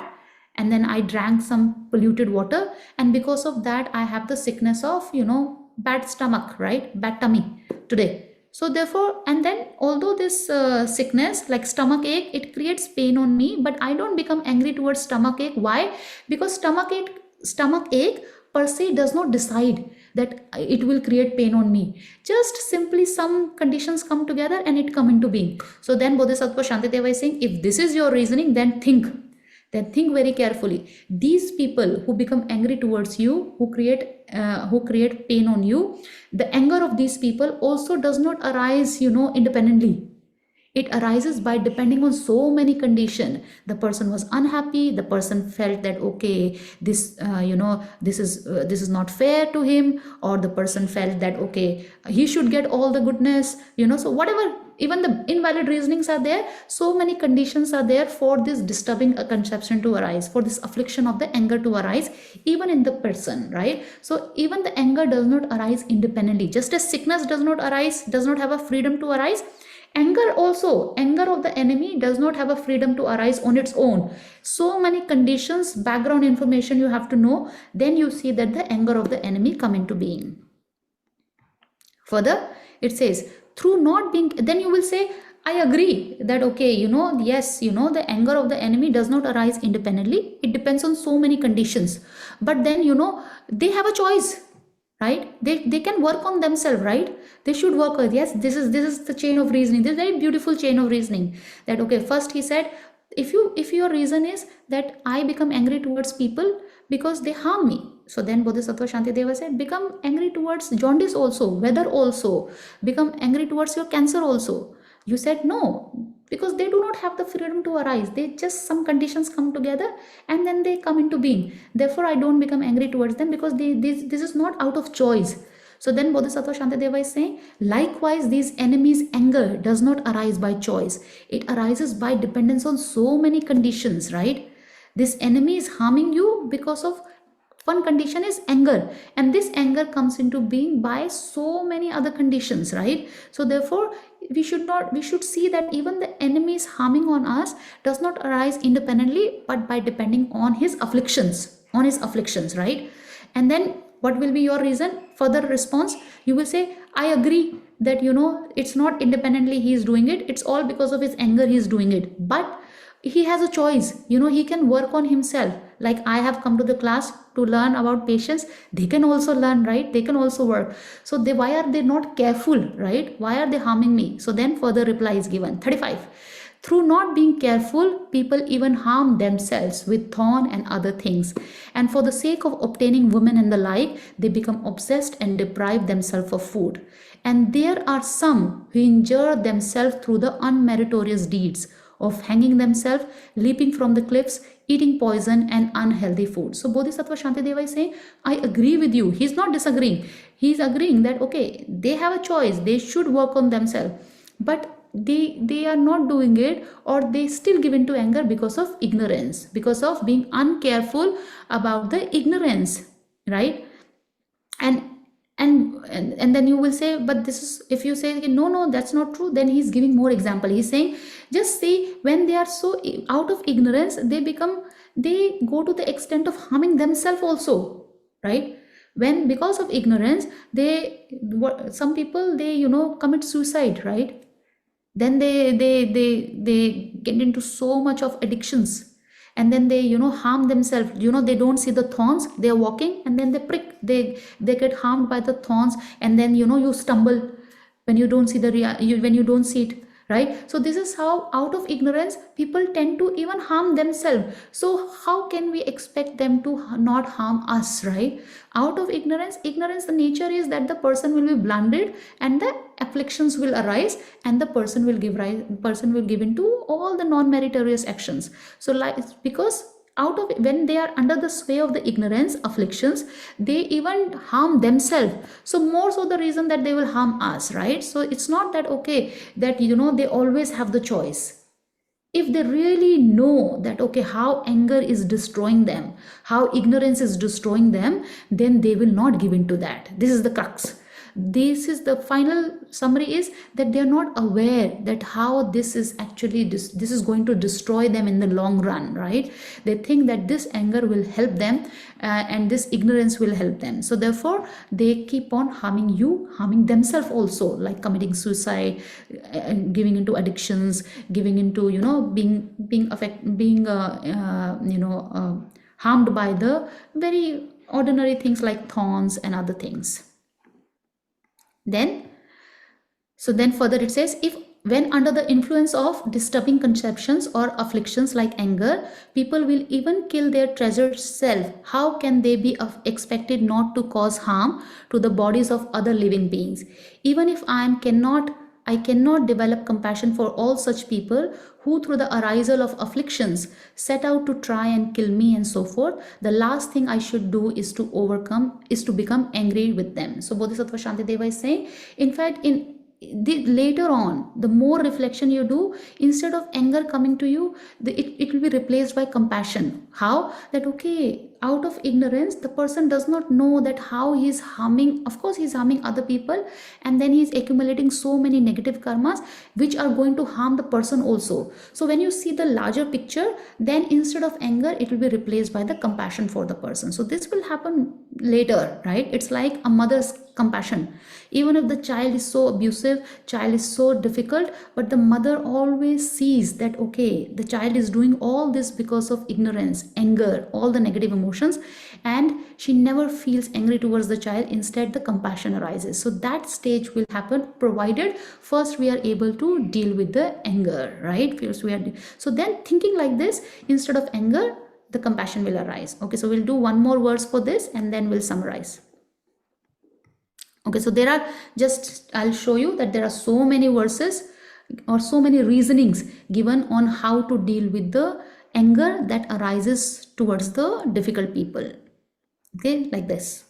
and then I drank some polluted water, and because of that I have the sickness of, bad stomach, right? Bad tummy today. So therefore, and then although this sickness like stomach ache, it creates pain on me, but I don't become angry towards stomach ache. Why? Because stomach ache per se does not decide that it will create pain on me. Just simply some conditions come together and it come into being. So then Bodhisattva Shantideva is saying, if this is your reasoning, then think very carefully. These people who become angry towards you, who create pain on you, the anger of these people also does not arise, independently. It arises by depending on so many conditions. The person was unhappy. The person felt that, okay, this is not fair to him, or the person felt that, okay, he should get all the goodness, so whatever, even the invalid reasonings are there. So many conditions are there for this disturbing conception to arise, for this affliction of the anger to arise, even in the person, right? So even the anger does not arise independently. Just as sickness does not have a freedom to arise, anger of the enemy does not have a freedom to arise on its own. So many conditions, background information you have to know, then you see that the anger of the enemy come into being. Further, it says, through not being, then you will say, I agree that, okay, yes, the anger of the enemy does not arise independently. It depends on so many conditions. But then, they have a choice. Right? They can work on themselves, right? They should work on, yes, this is the chain of reasoning. This is very beautiful chain of reasoning. That, okay, first he said, if your reason is that I become angry towards people because they harm me. So then Bodhisattva Shantideva said, become angry towards jaundice also, weather also, become angry towards your cancer also. You said no, because they do not have the freedom to arise. They just, some conditions come together and then they come into being. Therefore, I don't become angry towards them because this is not out of choice. So then Bodhisattva Shantideva is saying, likewise, these enemies' anger does not arise by choice. It arises by dependence on so many conditions, right? This enemy is harming you because of one condition is anger, and this anger comes into being by so many other conditions, right? So therefore, we should see that even the enemy's harming on us does not arise independently, but by depending on his afflictions, right? And then what will be your reason? Further response, you will say, I agree that, it's not independently he is doing it, it's all because of his anger he is doing it. But he has a choice, he can work on himself. Like I have come to the class to learn about patience, they can also learn, right? They can also work. So why are they not careful, right? Why are they harming me? So then further reply is given. 35. Through not being careful, people even harm themselves with thorn and other things. And for the sake of obtaining women and the like, they become obsessed and deprive themselves of food. And there are some who injure themselves through the unmeritorious deeds of hanging themselves, leaping from the cliffs, eating poison and unhealthy food. So Bodhisattva Shantideva is saying, I agree with you. He's not disagreeing. He's agreeing that, okay, they have a choice. They should work on themselves. But they are not doing it, or they still give into anger because of ignorance, because of being uncareful about the ignorance, right? And then you will say, but this is, if you say no, that's not true, then he's giving more example. He's saying, just see, when they are so out of ignorance, they go to the extent of harming themselves also, right? When because of ignorance, some people commit suicide, right? Then they get into so much of addictions, and then they harm themselves. They don't see the thorns, they are walking and then they prick, they get harmed by the thorns, and then you stumble when you don't see when you don't see it, right? So this is how out of ignorance people tend to even harm themselves. So how can we expect them to not harm us, right? Out of ignorance, the nature is that the person will be blinded and the afflictions will arise, and the person will give into all the non-meritorious actions. So because out of when they are under the sway of the ignorance, afflictions, they even harm themselves. So more so the reason that they will harm us, right? So it's not that that they always have the choice. If they really know that how anger is destroying them, how ignorance is destroying them, then they will not give in to that. This is the crux. This is the final summary, is that they are not aware that how this is actually this is going to destroy them in the long run, right? They think that this anger will help them, and this ignorance will help them. So therefore they keep on harming themselves also, like committing suicide, giving into addictions, giving into being harmed by the very ordinary things like thorns and other things. Then further it says, if when under the influence of disturbing conceptions or afflictions like anger, people will even kill their treasured self, how can they be expected not to cause harm to the bodies of other living beings? Even if I cannot develop compassion for all such people who through the arisal of afflictions set out to try and kill me and so forth, the last thing I should do is to become angry with them. So Bodhisattva Shantideva is saying, in fact, later on, the more reflection you do, instead of anger coming to you, it will be replaced by compassion. How? That out of ignorance, the person does not know that how he is harming. Of course, he is harming other people, and then he is accumulating so many negative karmas which are going to harm the person also. So when you see the larger picture, then instead of anger, it will be replaced by the compassion for the person. So this will happen later, right? It's like a mother's compassion. Even if the child is so abusive, child is so difficult, but the mother always sees that the child is doing all this because of ignorance, anger, all the negative emotions, and she never feels angry towards the child. Instead, the compassion arises. So that stage will happen, provided first we are able to deal with the anger, right? So then thinking like this, instead of anger, the compassion will arise. So we'll do one more verse for this and then we'll summarize. So I'll show you that there are so many verses or so many reasonings given on how to deal with the anger that arises towards the difficult people. Like this.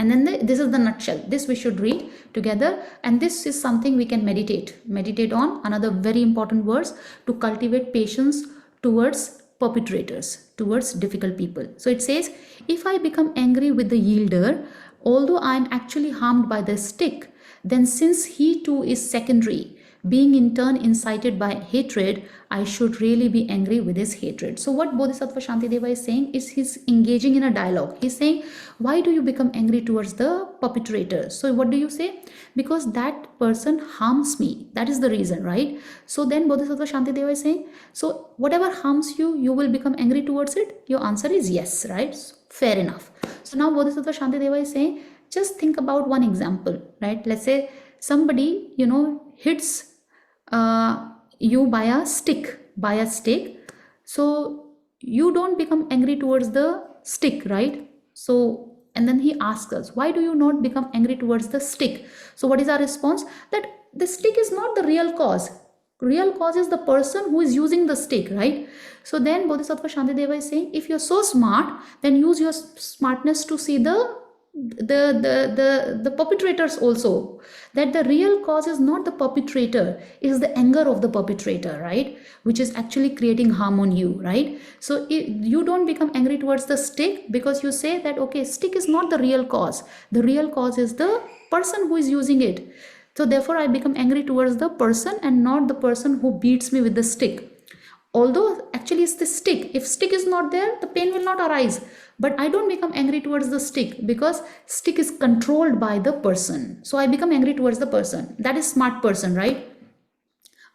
And then this is the nutshell. This we should read together, and this is something we can meditate on. Another very important verse, to cultivate patience towards perpetrators, towards difficult people. So it says, if I become angry with the yielder, although I am actually harmed by the stick, then since he too is secondary, being in turn incited by hatred, I should really be angry with his hatred. So what Bodhisattva Shantideva is saying is he's engaging in a dialogue. He's saying, why do you become angry towards the perpetrator? So what do you say? Because that person harms me. That is the reason, right? So then Bodhisattva Shantideva is saying, so whatever harms you, you will become angry towards it? Your answer is yes, right? So fair enough. So now Bodhisattva Shantideva is saying, just think about one example, right? Let's say somebody, hits you by a stick. So you don't become angry towards the stick, right? So, and then he asks us, why do you not become angry towards the stick? So what is our response? That the stick is not the real cause. Real cause is the person who is using the stick, right? So then Bodhisattva Shantideva is saying, if you're so smart, then use your smartness to see the perpetrators also, that the real cause is not the perpetrator, is the anger of the perpetrator, right, which is actually creating harm on you, right? So you don't become angry towards the stick because you say that, okay, stick is not the real cause, the real cause is the person who is using it. So therefore I become angry towards the person and not the person who beats me with the stick. Although actually it's the stick. If stick is not there, the pain will not arise. But I don't become angry towards the stick because stick is controlled by the person. So I become angry towards the person. That is smart person, right?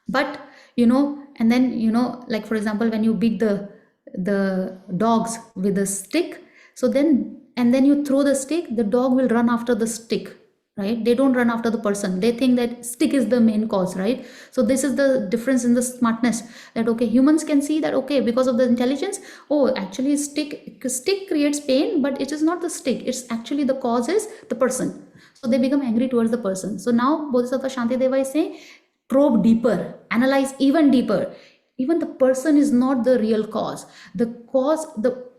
But, and then, like for example, when you beat the dogs with a stick, so then, and then you throw the stick, the dog will run after the stick. Right? They don't run after the person. They think that stick is the main cause, right? So this is the difference in the smartness, that okay, humans can see that, okay, because of the intelligence, oh, actually stick creates pain, but it is not the stick. It's actually the cause is the person. So they become angry towards the person. So now Bodhisattva Shantideva is saying, probe deeper, analyze even deeper. Even the person is not the real cause. The cause,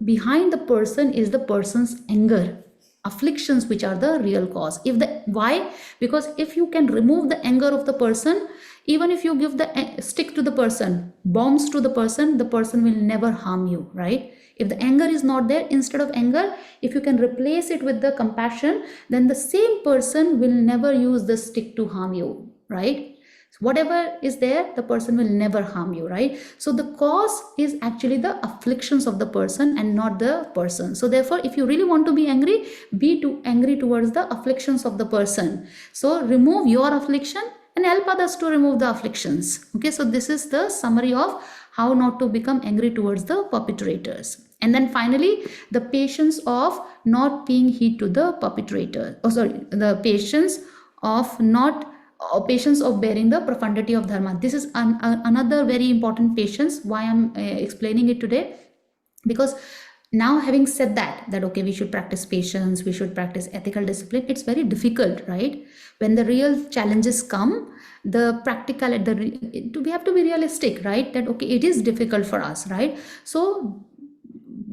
behind the person is the person's anger, afflictions, which are the real cause. Why? Because if you can remove the anger of the person, even if you give the stick to the person, bombs to the person will never harm you, right? If the anger is not there, instead of anger, if you can replace it with the compassion, then the same person will never use the stick to harm you, right? Whatever is there, the person will never harm you, right? So the cause is actually the afflictions of the person and not the person. So therefore, if you really want to be angry, be angry towards the afflictions of the person. So remove your affliction and help others to remove the afflictions. Okay, so this is the summary of how not to become angry towards the perpetrators. And then finally, the patience of not paying heed to the perpetrator. The patience of bearing the profundity of Dharma. This is another very important patience. Why I'm explaining it today? Because now, having said that okay, we should practice patience, we should practice ethical discipline, it's very difficult, right? When the real challenges come, we have to be realistic, right? That okay, it is difficult for us, right? So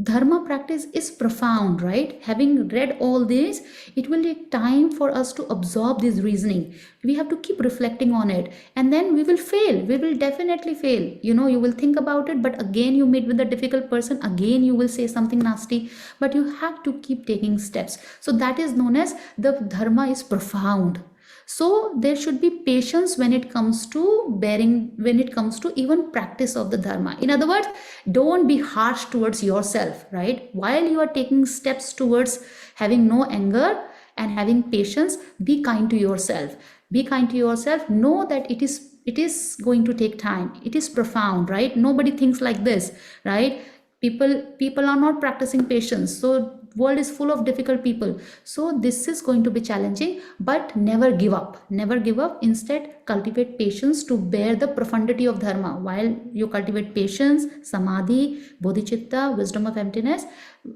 Dharma practice is profound, right? Having read all this, it will take time for us to absorb this reasoning. We have to keep reflecting on it, and then we will fail. We will definitely fail. You will think about it, but again you meet with a difficult person, again you will say something nasty, but you have to keep taking steps. So that is known as the Dharma is profound. So there should be patience when it comes to even practice of the Dharma. In other words, don't be harsh towards yourself, right? While you are taking steps towards having no anger and having patience, be kind to yourself. Be kind to yourself. Know that it is going to take time. It is profound, right? Nobody thinks like this, right? People are not practicing patience. So world is full of difficult people. So this is going to be challenging, but never give up. Never give up. Instead, cultivate patience to bear the profundity of Dharma. While you cultivate patience, samadhi, bodhicitta, wisdom of emptiness,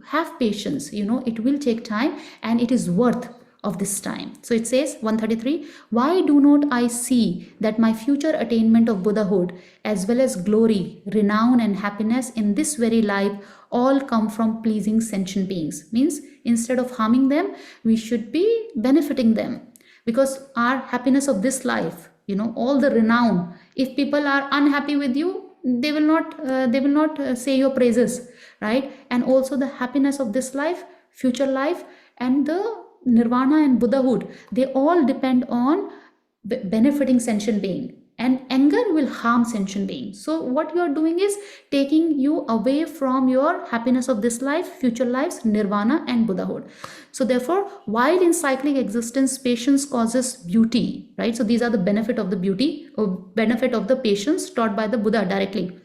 have patience. It will take time and it is worth of this time. So it says 133, why do not I see that my future attainment of Buddhahood as well as glory, renown and happiness in this very life all come from pleasing sentient beings. Means instead of harming them, we should be benefiting them, because our happiness of this life, all the renown, if people are unhappy with you, they will not say your praises, right? And also the happiness of this life, future life, and the nirvana and Buddhahood, they all depend on benefiting sentient being. And anger will harm sentient beings. So what you are doing is taking you away from your happiness of this life, future lives, nirvana and Buddhahood. So therefore, while in cyclic existence, patience causes beauty, right? So these are the benefit of the beauty, or benefit of the patience taught by the Buddha directly.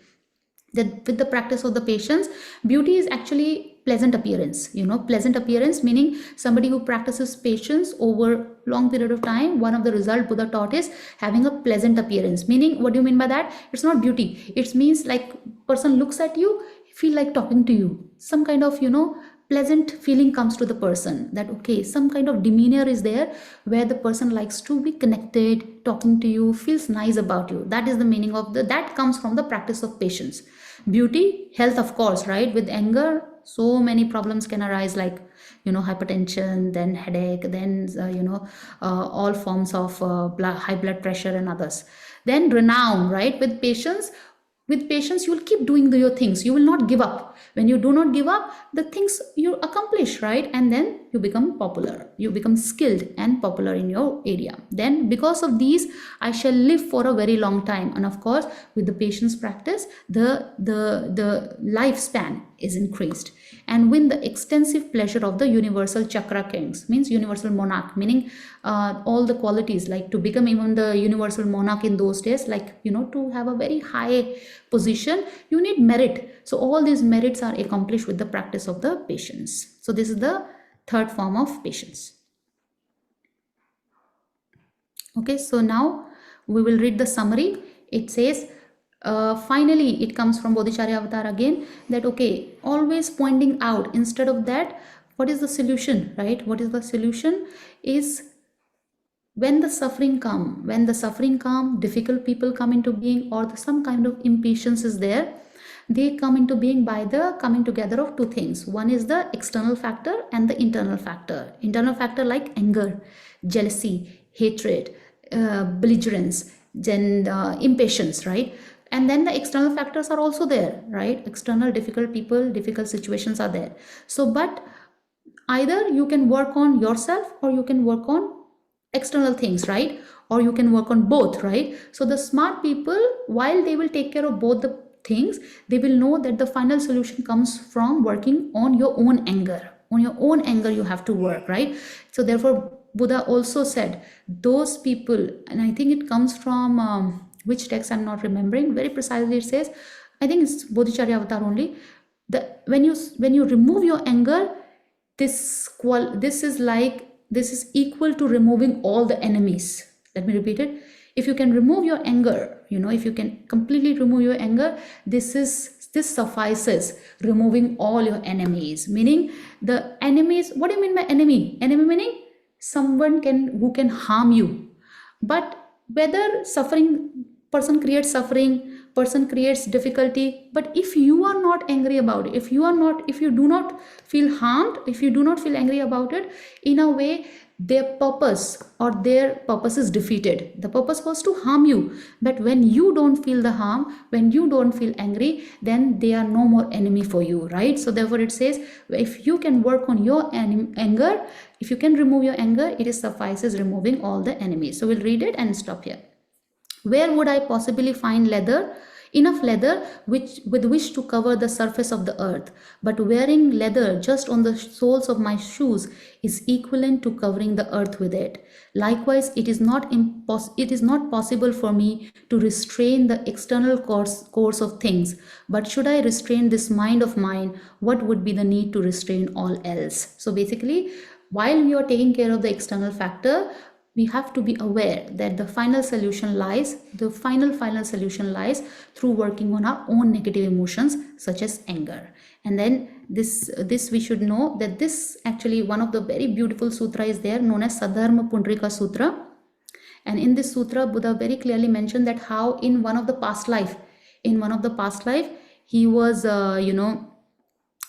That with the practice of the patience, beauty is actually pleasant appearance. Pleasant appearance meaning somebody who practices patience over long period of time, one of the result Buddha taught is having a pleasant appearance. Meaning, what do you mean by that? It's not beauty. It means like person looks at you, feel like talking to you. Some kind of, pleasant feeling comes to the person, that okay, some kind of demeanor is there where the person likes to be connected, talking to you, feels nice about you. That is the meaning of that comes from the practice of patience. Beauty, health, of course, right? With anger, so many problems can arise, like hypertension, then headache, then all forms of high blood pressure and others. Then renown, right? With patience, you will keep doing your things. You will not give up. When you do not give up, the things you accomplish, right? And then you become popular. You become skilled and popular in your area. Then because of these, I shall live for a very long time. And of course, with the patience practice, the lifespan is increased. And win the extensive pleasure of the universal chakra kings, means universal monarch, meaning all the qualities, like to become even the universal monarch in those days, like to have a very high position, you need merit. So all these merits are accomplished with the practice of the patience. So this is the third form of patience. Okay, so now we will read the summary. It says, finally, it comes from Bodhicharya Avatar again, that okay, always pointing out, instead of that, what is the solution, right? What is the solution is when the suffering come, difficult people come into being, or some kind of impatience is there, they come into being by the coming together of two things. One is the external factor and the internal factor. Internal factor like anger, jealousy, hatred, belligerence, then impatience, right? And then the external factors are also there, right? External difficult people, difficult situations are there. So, but either you can work on yourself or you can work on external things, right? Or you can work on both, right? So the smart people, while they will take care of both the things, they will know that the final solution comes from working on your own anger. On your own anger you have to work, right? So therefore Buddha also said those people, and I think it comes from which text I'm not remembering very precisely, it says, I think it's Bodhicharya Avatar only, that when you remove your anger, this is equal to removing all the enemies. Let me repeat it. If you can remove your anger, if you can completely remove your anger, this suffices, removing all your enemies. Meaning the enemies, what do you mean by enemy? Enemy meaning someone who can harm you. But whether person creates suffering, person creates difficulty, but if you are not angry about it, if you do not feel harmed, if you do not feel angry about it, in a way their purpose is defeated. The purpose was to harm you, but when you don't feel the harm, when you don't feel angry, then they are no more enemy for you, right? So therefore it says, if you can work on your anger, if you can remove your anger, it suffices removing all the enemies. So we'll read it and stop here. Where would I possibly find enough leather with which to cover the surface of the earth? But wearing leather just on the soles of my shoes is equivalent to covering the earth with it. Likewise, it is not possible for me to restrain the external course of things. But should I restrain this mind of mine, what would be the need to restrain all else? So basically, while we are taking care of the external factor, we have to be aware that the final solution lies through working on our own negative emotions, such as anger. And then this we should know that this actually one of the very beautiful sutra is there, known as Sadharma Pundrika Sutra. And in this sutra, Buddha very clearly mentioned that how in one of the past life, he was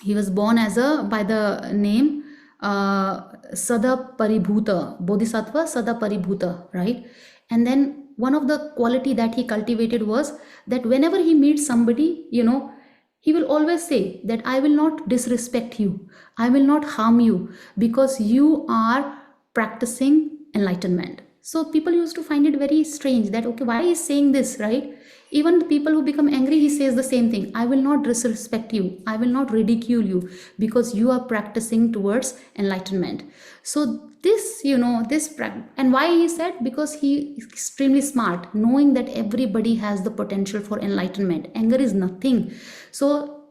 He was born as by the name Sada Paribhuta, Bodhisattva Sada Paribhuta, right? And then one of the quality that he cultivated was that whenever he meets somebody, he will always say that I will not disrespect you, I will not harm you, because you are practicing enlightenment. So people used to find it very strange that, okay, why is saying this, right? Even the people who become angry, he says the same thing. I will not disrespect you, I will not ridicule you, because you are practicing towards enlightenment. So this, and why he said, because he is extremely smart, knowing that everybody has the potential for enlightenment. Anger is nothing. So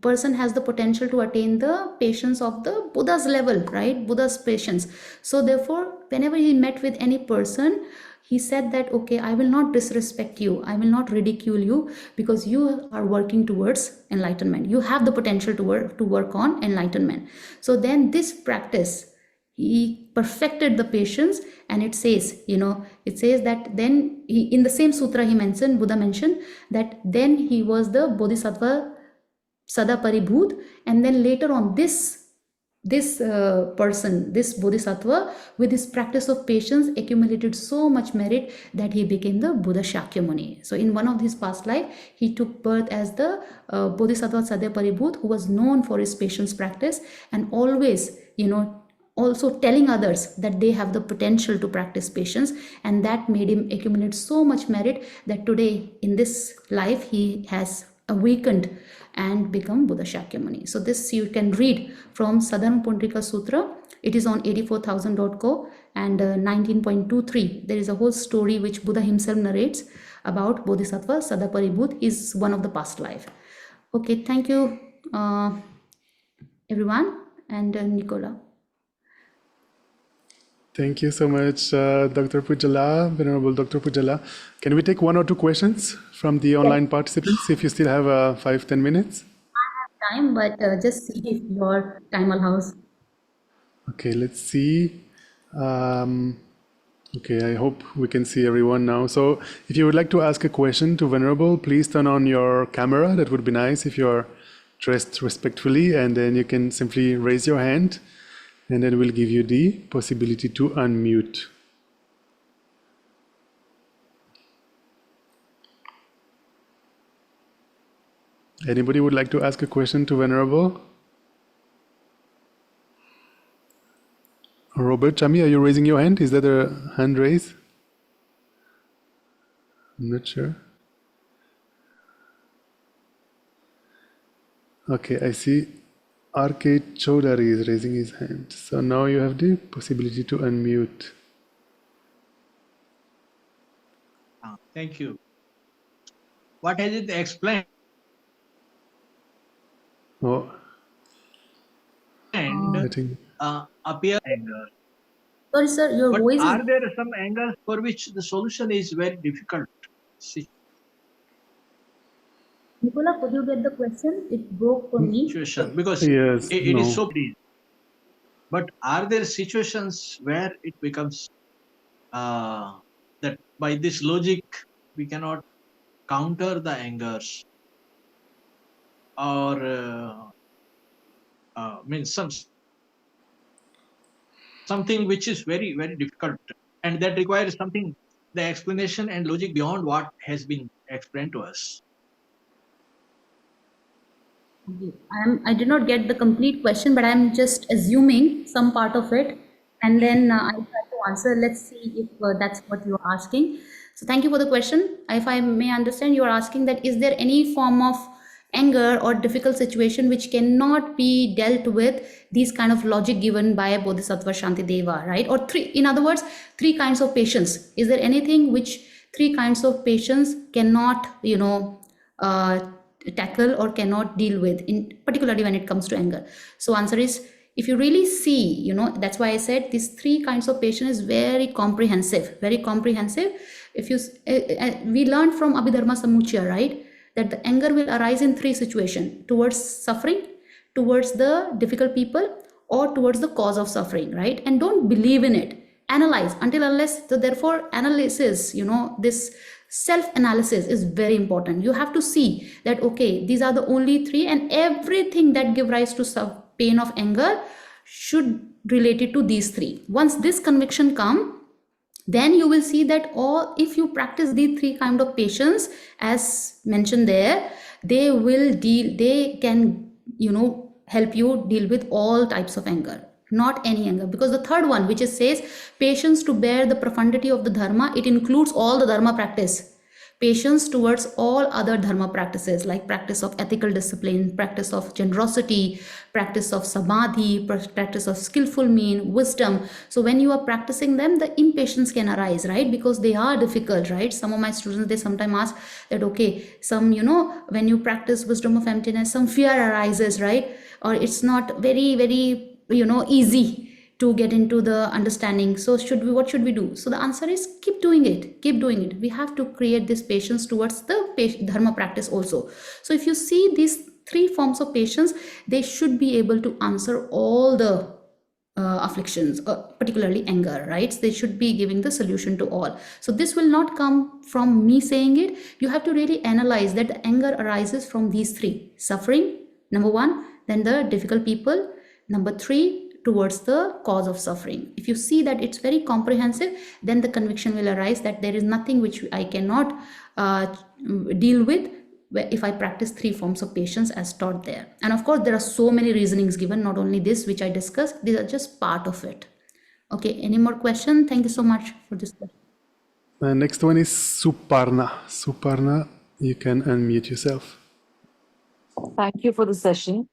person has the potential to attain the patience of the Buddha's level, right? Buddha's patience. So therefore, whenever he met with any person, he said that, okay, I will not disrespect you, I will not ridicule you, because you are working towards enlightenment. You have the potential to work on enlightenment. So then this practice, he perfected the patience, and it says that then in the same sutra Buddha mentioned that then he was the Bodhisattva Sada Paribhut, and then later on this person, this Bodhisattva, with his practice of patience, accumulated so much merit that he became the Buddha Shakyamuni. So in one of his past life, he took birth as the Bodhisattva Sada Paribhut, who was known for his patience practice, and always, also telling others that they have the potential to practice patience, and that made him accumulate so much merit that today in this life he has awakened and become Buddha Shakyamuni. So this you can read from Sadhana Pundrika Sutra. It is on 84,000.co and 19.23. There is a whole story which Buddha himself narrates about Bodhisattva Sada Paribhut, is one of the past life. Okay, thank you everyone, and Nicola. Thank you so much, Dr. Pujala, Venerable Dr. Pujala. Can we take one or two questions from the online participants, if you still have 5-10 minutes? I have time, but just see if your time allows. Okay, let's see. Okay, I hope we can see everyone now. So if you would like to ask a question to Venerable, please turn on your camera. That would be nice if you're dressed respectfully, and then you can simply raise your hand, and then we'll give you the possibility to unmute. Anybody would like to ask a question to Venerable? Robert Chami, are you raising your hand? Is that a hand raise? I'm not sure. Okay, I see R.K. Chaudhary is raising his hand. So now you have the possibility to unmute. Thank you. What has it explained? Oh, And I think. Appear anger. Sorry, sir, your But voice are is... there some angers for which the solution is very difficult? Nicola, could you get the question? It broke for me. Situation, because Yes, it no. is so deep. But are there situations where it becomes that by this logic we cannot counter the angers, or means something which is very, very difficult, and that requires something, the explanation and logic beyond what has been explained to us? I did not get the complete question, but I'm just assuming some part of it, and then I'll try to answer. Let's see if that's what you're asking. So thank you for the question. If I may understand, you're asking that is there any form of anger or difficult situation which cannot be dealt with these kind of logic given by Bodhisattva Shantideva, right? Or in other words, three kinds of patience. Is there anything which three kinds of patience cannot, tackle or cannot deal with, in particularly when it comes to anger? So answer is, if you really see, that's why I said these three kinds of patience is very comprehensive. If you we learned from Abhidharma Samuchaya, right, that the anger will arise in three situations: towards suffering, towards the difficult people, or towards the cause of suffering, right? And don't believe in it, analyze until unless. So therefore analysis, this self-analysis is very important. You have to see that, okay, these are the only three, and everything that give rise to pain of anger should relate it to these three. Once this conviction come, then you will see that if you practice these three kind of patience as mentioned there, they can help you deal with all types of anger, not any anger. Because the third one, which says patience to bear the profundity of the dharma, it includes all the dharma practice. Patience towards all other dharma practices, like practice of ethical discipline, practice of generosity, practice of samadhi, practice of skillful mean, wisdom. So when you are practicing them, the impatience can arise, right? Because they are difficult, right? Some of my students, they sometimes ask that, okay, when you practice wisdom of emptiness, some fear arises, right? Or it's not very, very, easy to get into the understanding. So what should we do? So the answer is keep doing it. We have to create this patience towards the dharma practice also. So if you see these three forms of patience, they should be able to answer all the afflictions, particularly anger, right? They should be giving the solution to all. So this will not come from me saying it. You have to really analyze that the anger arises from these three: suffering, number one, then the difficult people, number three, towards the cause of suffering. If you see that it's very comprehensive, then the conviction will arise that there is nothing which I cannot deal with if I practice three forms of patience as taught there. And of course, there are so many reasonings given, not only this which I discussed, these are just part of it. Okay, any more question? Thank you so much for this question. Next one is Suparna. Suparna, you can unmute yourself. Thank you for the session.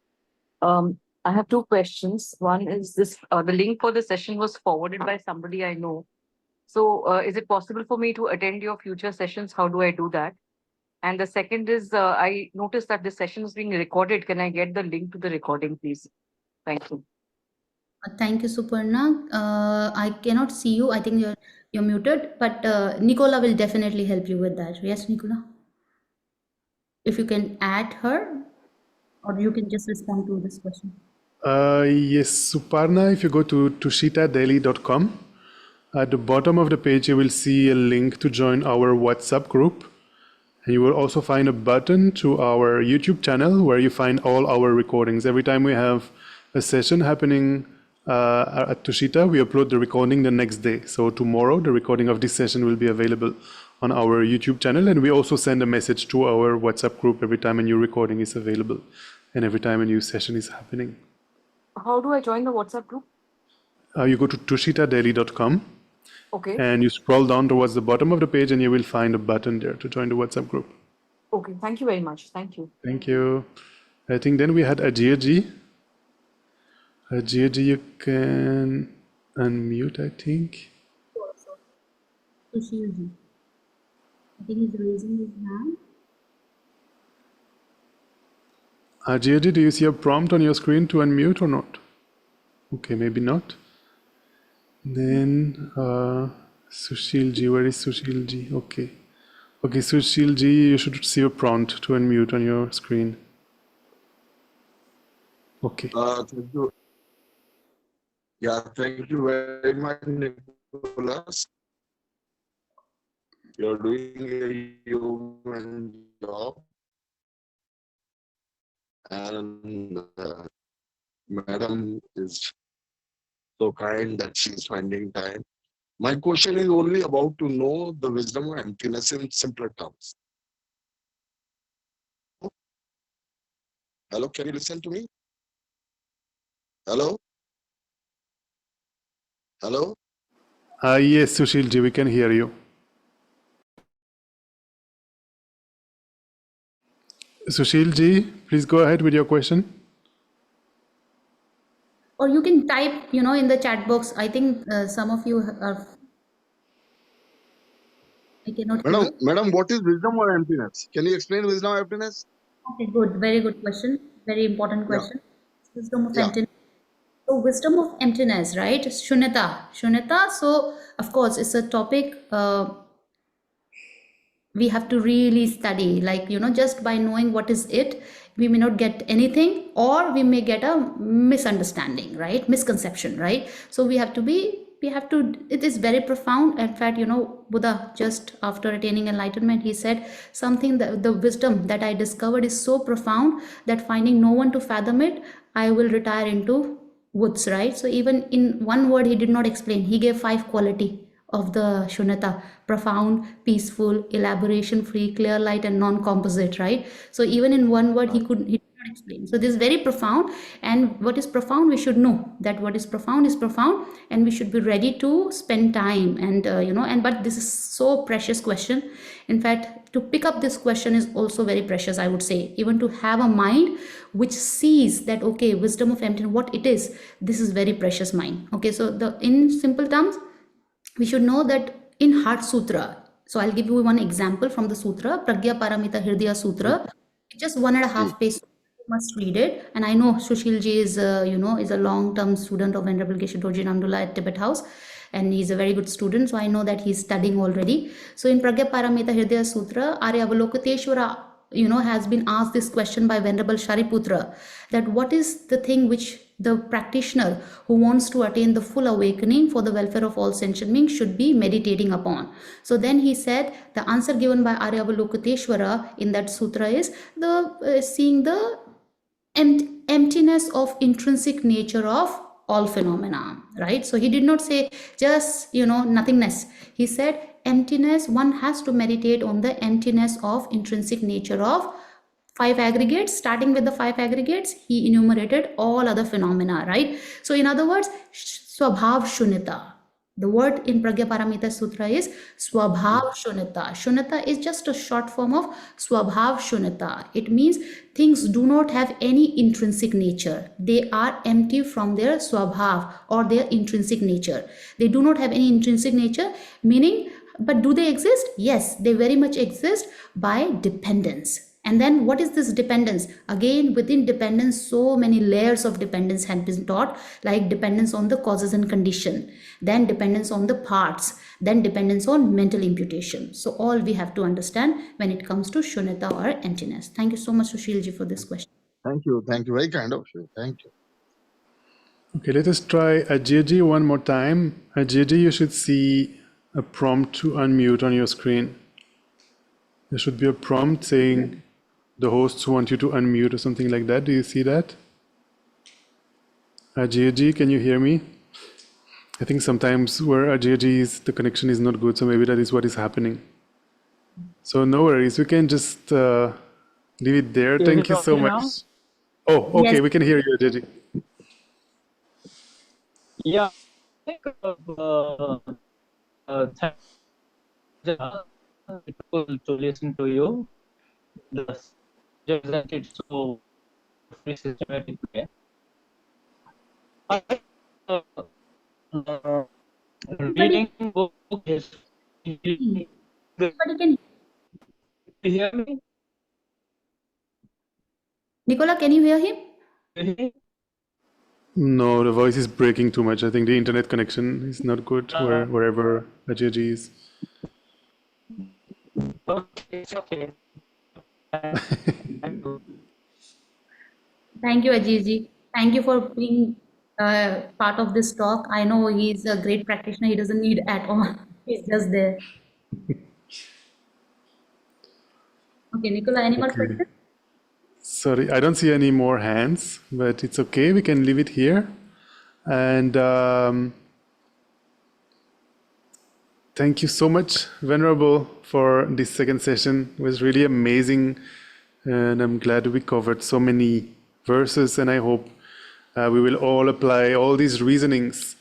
I have two questions. One is this: the link for the session was forwarded by somebody I know. So is it possible for me to attend your future sessions? How do I do that? And the second is, I noticed that the session is being recorded. Can I get the link to the recording, please? Thank you. Thank you, Suparna. I cannot see you. I think you're muted, but Nicola will definitely help you with that. Yes, Nicola? If you can add her, or you can just respond to this question. Yes, Suparna, if you go to tushitadaily.com, at the bottom of the page, you will see a link to join our WhatsApp group. And you will also find a button to our YouTube channel where you find all our recordings. Every time we have a session happening at Tushita, we upload the recording the next day. So tomorrow, the recording of this session will be available on our YouTube channel. And we also send a message to our WhatsApp group every time a new recording is available and every time a new session is happening. How do I join the WhatsApp group? You go to tushitadaily.com. Okay. And you scroll down towards the bottom of the page and you will find a button there to join the WhatsApp group. Okay, thank you very much. Thank you. Thank you. I think then we had Ajirji. Ajirji, you can unmute, I think. Sushilji. I think he's raising his hand. Ajirji, do you see a prompt on your screen to unmute or not? Okay, maybe not. Then Sushilji, where is Sushilji? Okay. Okay, Sushilji, you should see a prompt to unmute on your screen. Okay. Thank you. Yeah, thank you very much, Nicholas. You're doing a human job. And Madam is so kind that she's finding time. My question is only about to know the wisdom of emptiness in simpler terms. Hello, can you listen to me? Hello? Hello? Yes, Sushilji, we can hear you. Sushilji, please go ahead with your question. Or you can type, in the chat box. I think some of you are. I cannot. Madam, what is wisdom or emptiness? Can you explain wisdom or emptiness? Okay, good. Very good question. Very important question. Yeah. Wisdom of Yeah. emptiness. So wisdom of emptiness, right? Shunyata. So of course, it's a topic we have to really study. Like, just by knowing what is it, we may not get anything, or we may get a misunderstanding, right? Misconception, right? So we have to be we have to, it is very profound. In fact, Buddha, just after attaining enlightenment, he said something that the wisdom that I discovered is so profound that finding no one to fathom it, I will retire into woods, right? So even in one word, he did not explain. He gave 5 quality of the shunyata: profound, peaceful, elaboration free, clear light, and non-composite, right? So even in one word, he did not explain. So this is very profound, and what is profound, we should know that what is profound, and we should be ready to spend time. And but this is so precious question. In fact, to pick up this question is also very precious, I would say. Even to have a mind which sees that, okay, wisdom of emptiness, what it is, this is very precious mind. Okay, so in simple terms, we should know that in Heart Sutra, so I'll give you one example from the sutra, Pragya Paramita Hridaya Sutra. It's just 1.5 page. You must read it. And I know Sushilji is, is a long-term student of Venerable Geshe Dorje Namdullah at Tibet House, and he's a very good student. So I know that he's studying already. So in Pragya Paramita Hridaya Sutra, Arya Avalokiteshvara, has been asked this question by Venerable Shariputra, that what is the thing which the practitioner who wants to attain the full awakening for the welfare of all sentient beings should be meditating upon. So then he said, the answer given by Arya Avalokiteshvara in that sutra is seeing the emptiness of intrinsic nature of all phenomena, right? So he did not say just, nothingness. He said emptiness, one has to meditate on the emptiness of intrinsic nature of 5 aggregates. Starting with the 5 aggregates, he enumerated all other phenomena, right? So in other words, swabhav shunyata. The word in Pragya Paramita Sutra is swabhav shunyata. Shunyata is just a short form of swabhav shunyata. It means things do not have any intrinsic nature. They are empty from their swabhav, or their intrinsic nature. They do not have any intrinsic nature, meaning, but do they exist? Yes, they very much exist by dependence. And then what is this dependence? Again, within dependence, so many layers of dependence had been taught, like dependence on the causes and condition, then dependence on the parts, then dependence on mental imputation. So all we have to understand when it comes to shunyata or emptiness. Thank you so much, Sushilji, for this question. Thank you. Thank you. Very kind of you. Thank you. Okay, let us try Ajayji one more time. Ajayji, you should see a prompt to unmute on your screen. There should be a prompt saying the hosts want you to unmute or something like that. Do you see that? Ajayji, can you hear me? I think sometimes where Ajayji is, the connection is not good, so maybe that is what is happening. So no worries, we can just leave it there. Thank you so much. Oh, okay, Yes. we can hear you, Ajayji. Yeah, I think beautiful to listen to you. The subject presented so very systematic way. I reading book is Anybody can. you hear me? Nicola, can you hear him? No, the voice is breaking too much. I think the internet connection is not good wherever Ajayji is. Okay, it's okay. Thank you, Ajayji. Thank you for being part of this talk. I know he's a great practitioner. He doesn't need at all. He's just there. Okay, Nicola, any more Okay. questions? Sorry, I don't see any more hands, but it's okay. We can leave it here. And thank you so much, Venerable, for this second session. It was really amazing. And I'm glad we covered so many verses, and I hope we will all apply all these reasonings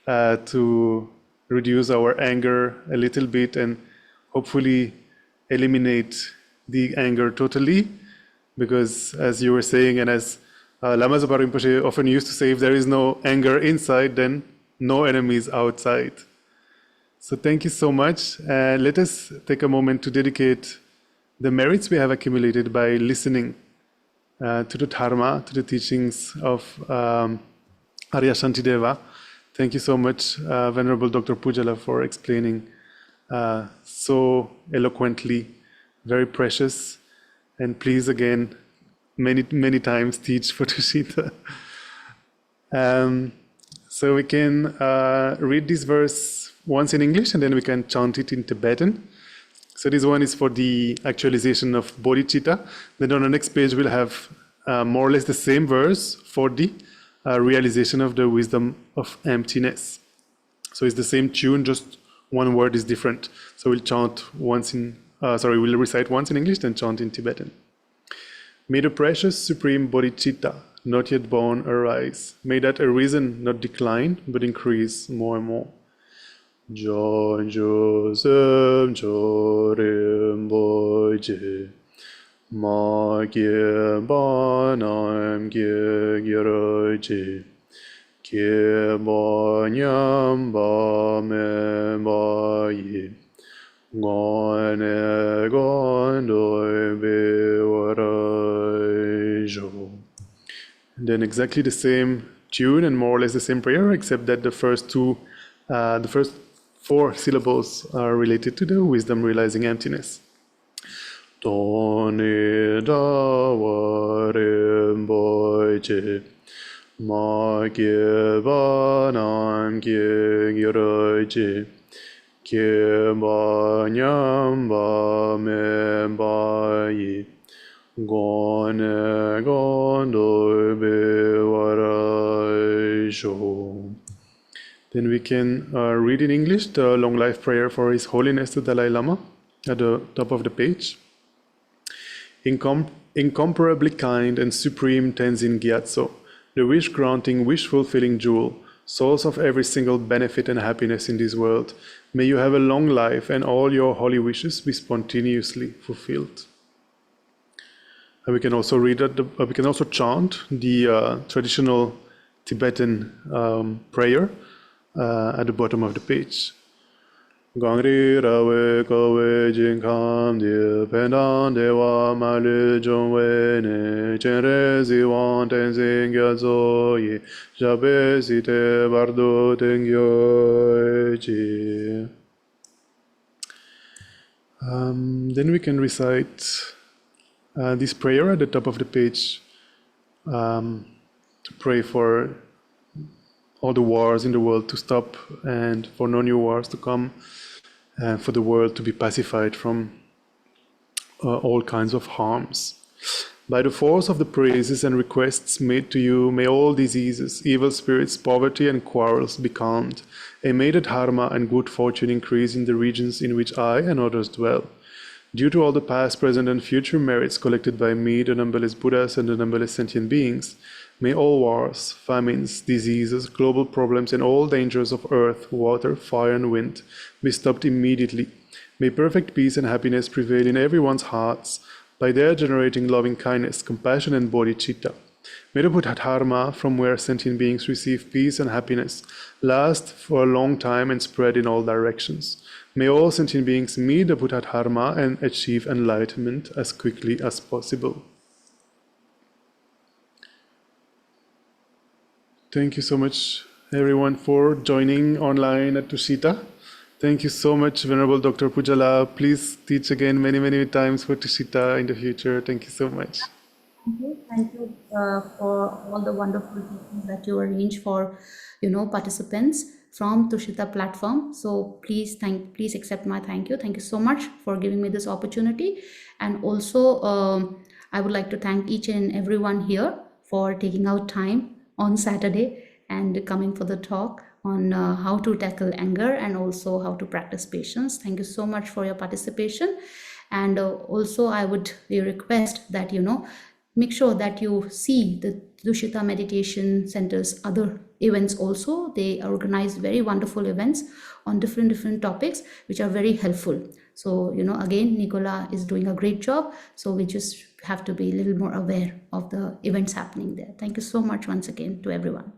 to reduce our anger a little bit and hopefully eliminate the anger totally. Because as you were saying, and as Lama Zopa Rinpoche often used to say, if there is no anger inside, then no enemies outside. So thank you so much. Let us take a moment to dedicate the merits we have accumulated by listening to the Dharma, to the teachings of Arya Shantideva. Thank you so much, Venerable Dr. Pujala, for explaining so eloquently, very precious. And please, again, many times teach for Tushita. So we can read this verse once in English and then we can chant it in Tibetan. So this one is for the actualization of bodhicitta. Then on the next page we'll have more or less the same verse for the realization of the wisdom of emptiness. So it's the same tune, just one word is different. So we'll chant once in, we'll recite once in English, then chant in Tibetan. May the precious supreme bodhicitta, not yet born, arise. May that arisen not decline, but increase more and more. John Joseph Jorim Boje Ma Gye Banam Gye Giroje Gye Banyam Ba Me Ba Yi Gone Gondoi Be Warajo. Then exactly the same tune and more or less the same prayer, except that the first four syllables are related to the wisdom realizing emptiness. Toni dawarim boje ma gye banam gye giroje gye banyam ba me ba yi gone gondo be warajo. Then we can read in English the long life prayer for His Holiness the Dalai Lama at the top of the page. Incomparably kind and supreme Tenzin Gyatso, the wish-granting, wish-fulfilling jewel, source of every single benefit and happiness in this world, may you have a long life and all your holy wishes be spontaneously fulfilled. And we can also read we can also chant the traditional Tibetan prayer at the bottom of the page. Gangri rawe kowe jinkam de pendan dewa malu jongwe ne chenre ziwan tenzin gyazo ye jabe site bardo tengyo ji. Then we can recite this prayer at the top of the page to pray for all the wars in the world to stop and for no new wars to come, and for the world to be pacified from all kinds of harms. By the force of the praises and requests made to you, may all diseases, evil spirits, poverty and quarrels be calmed, and may the Dharma and good fortune increase in the regions in which I and others dwell. Due to all the past, present and future merits collected by me, the numberless Buddhas and the numberless sentient beings, may all wars, famines, diseases, global problems, and all dangers of earth, water, fire, and wind be stopped immediately. May perfect peace and happiness prevail in everyone's hearts by their generating loving kindness, compassion, and bodhicitta. May the Buddha Dharma, from where sentient beings receive peace and happiness, last for a long time and spread in all directions. May all sentient beings meet the Buddha Dharma and achieve enlightenment as quickly as possible. Thank you so much, everyone, for joining online at Tushita. Thank you so much, Venerable Dr. Pujala. Please teach again many, many times for Tushita in the future. Thank you so much. Thank you for all the wonderful teachings that you arrange for, participants from Tushita platform. So please accept my thank you. Thank you so much for giving me this opportunity. And also, I would like to thank each and everyone here for taking out time on Saturday and coming for the talk on how to tackle anger and also how to practice patience. Thank you so much for your participation. And also I would request that, make sure that you see the Tushita Meditation Center's other events also. They organize very wonderful events on different topics, which are very helpful. So, again, Nicola is doing a great job. So we just have to be a little more aware of the events happening there. Thank you so much once again to everyone.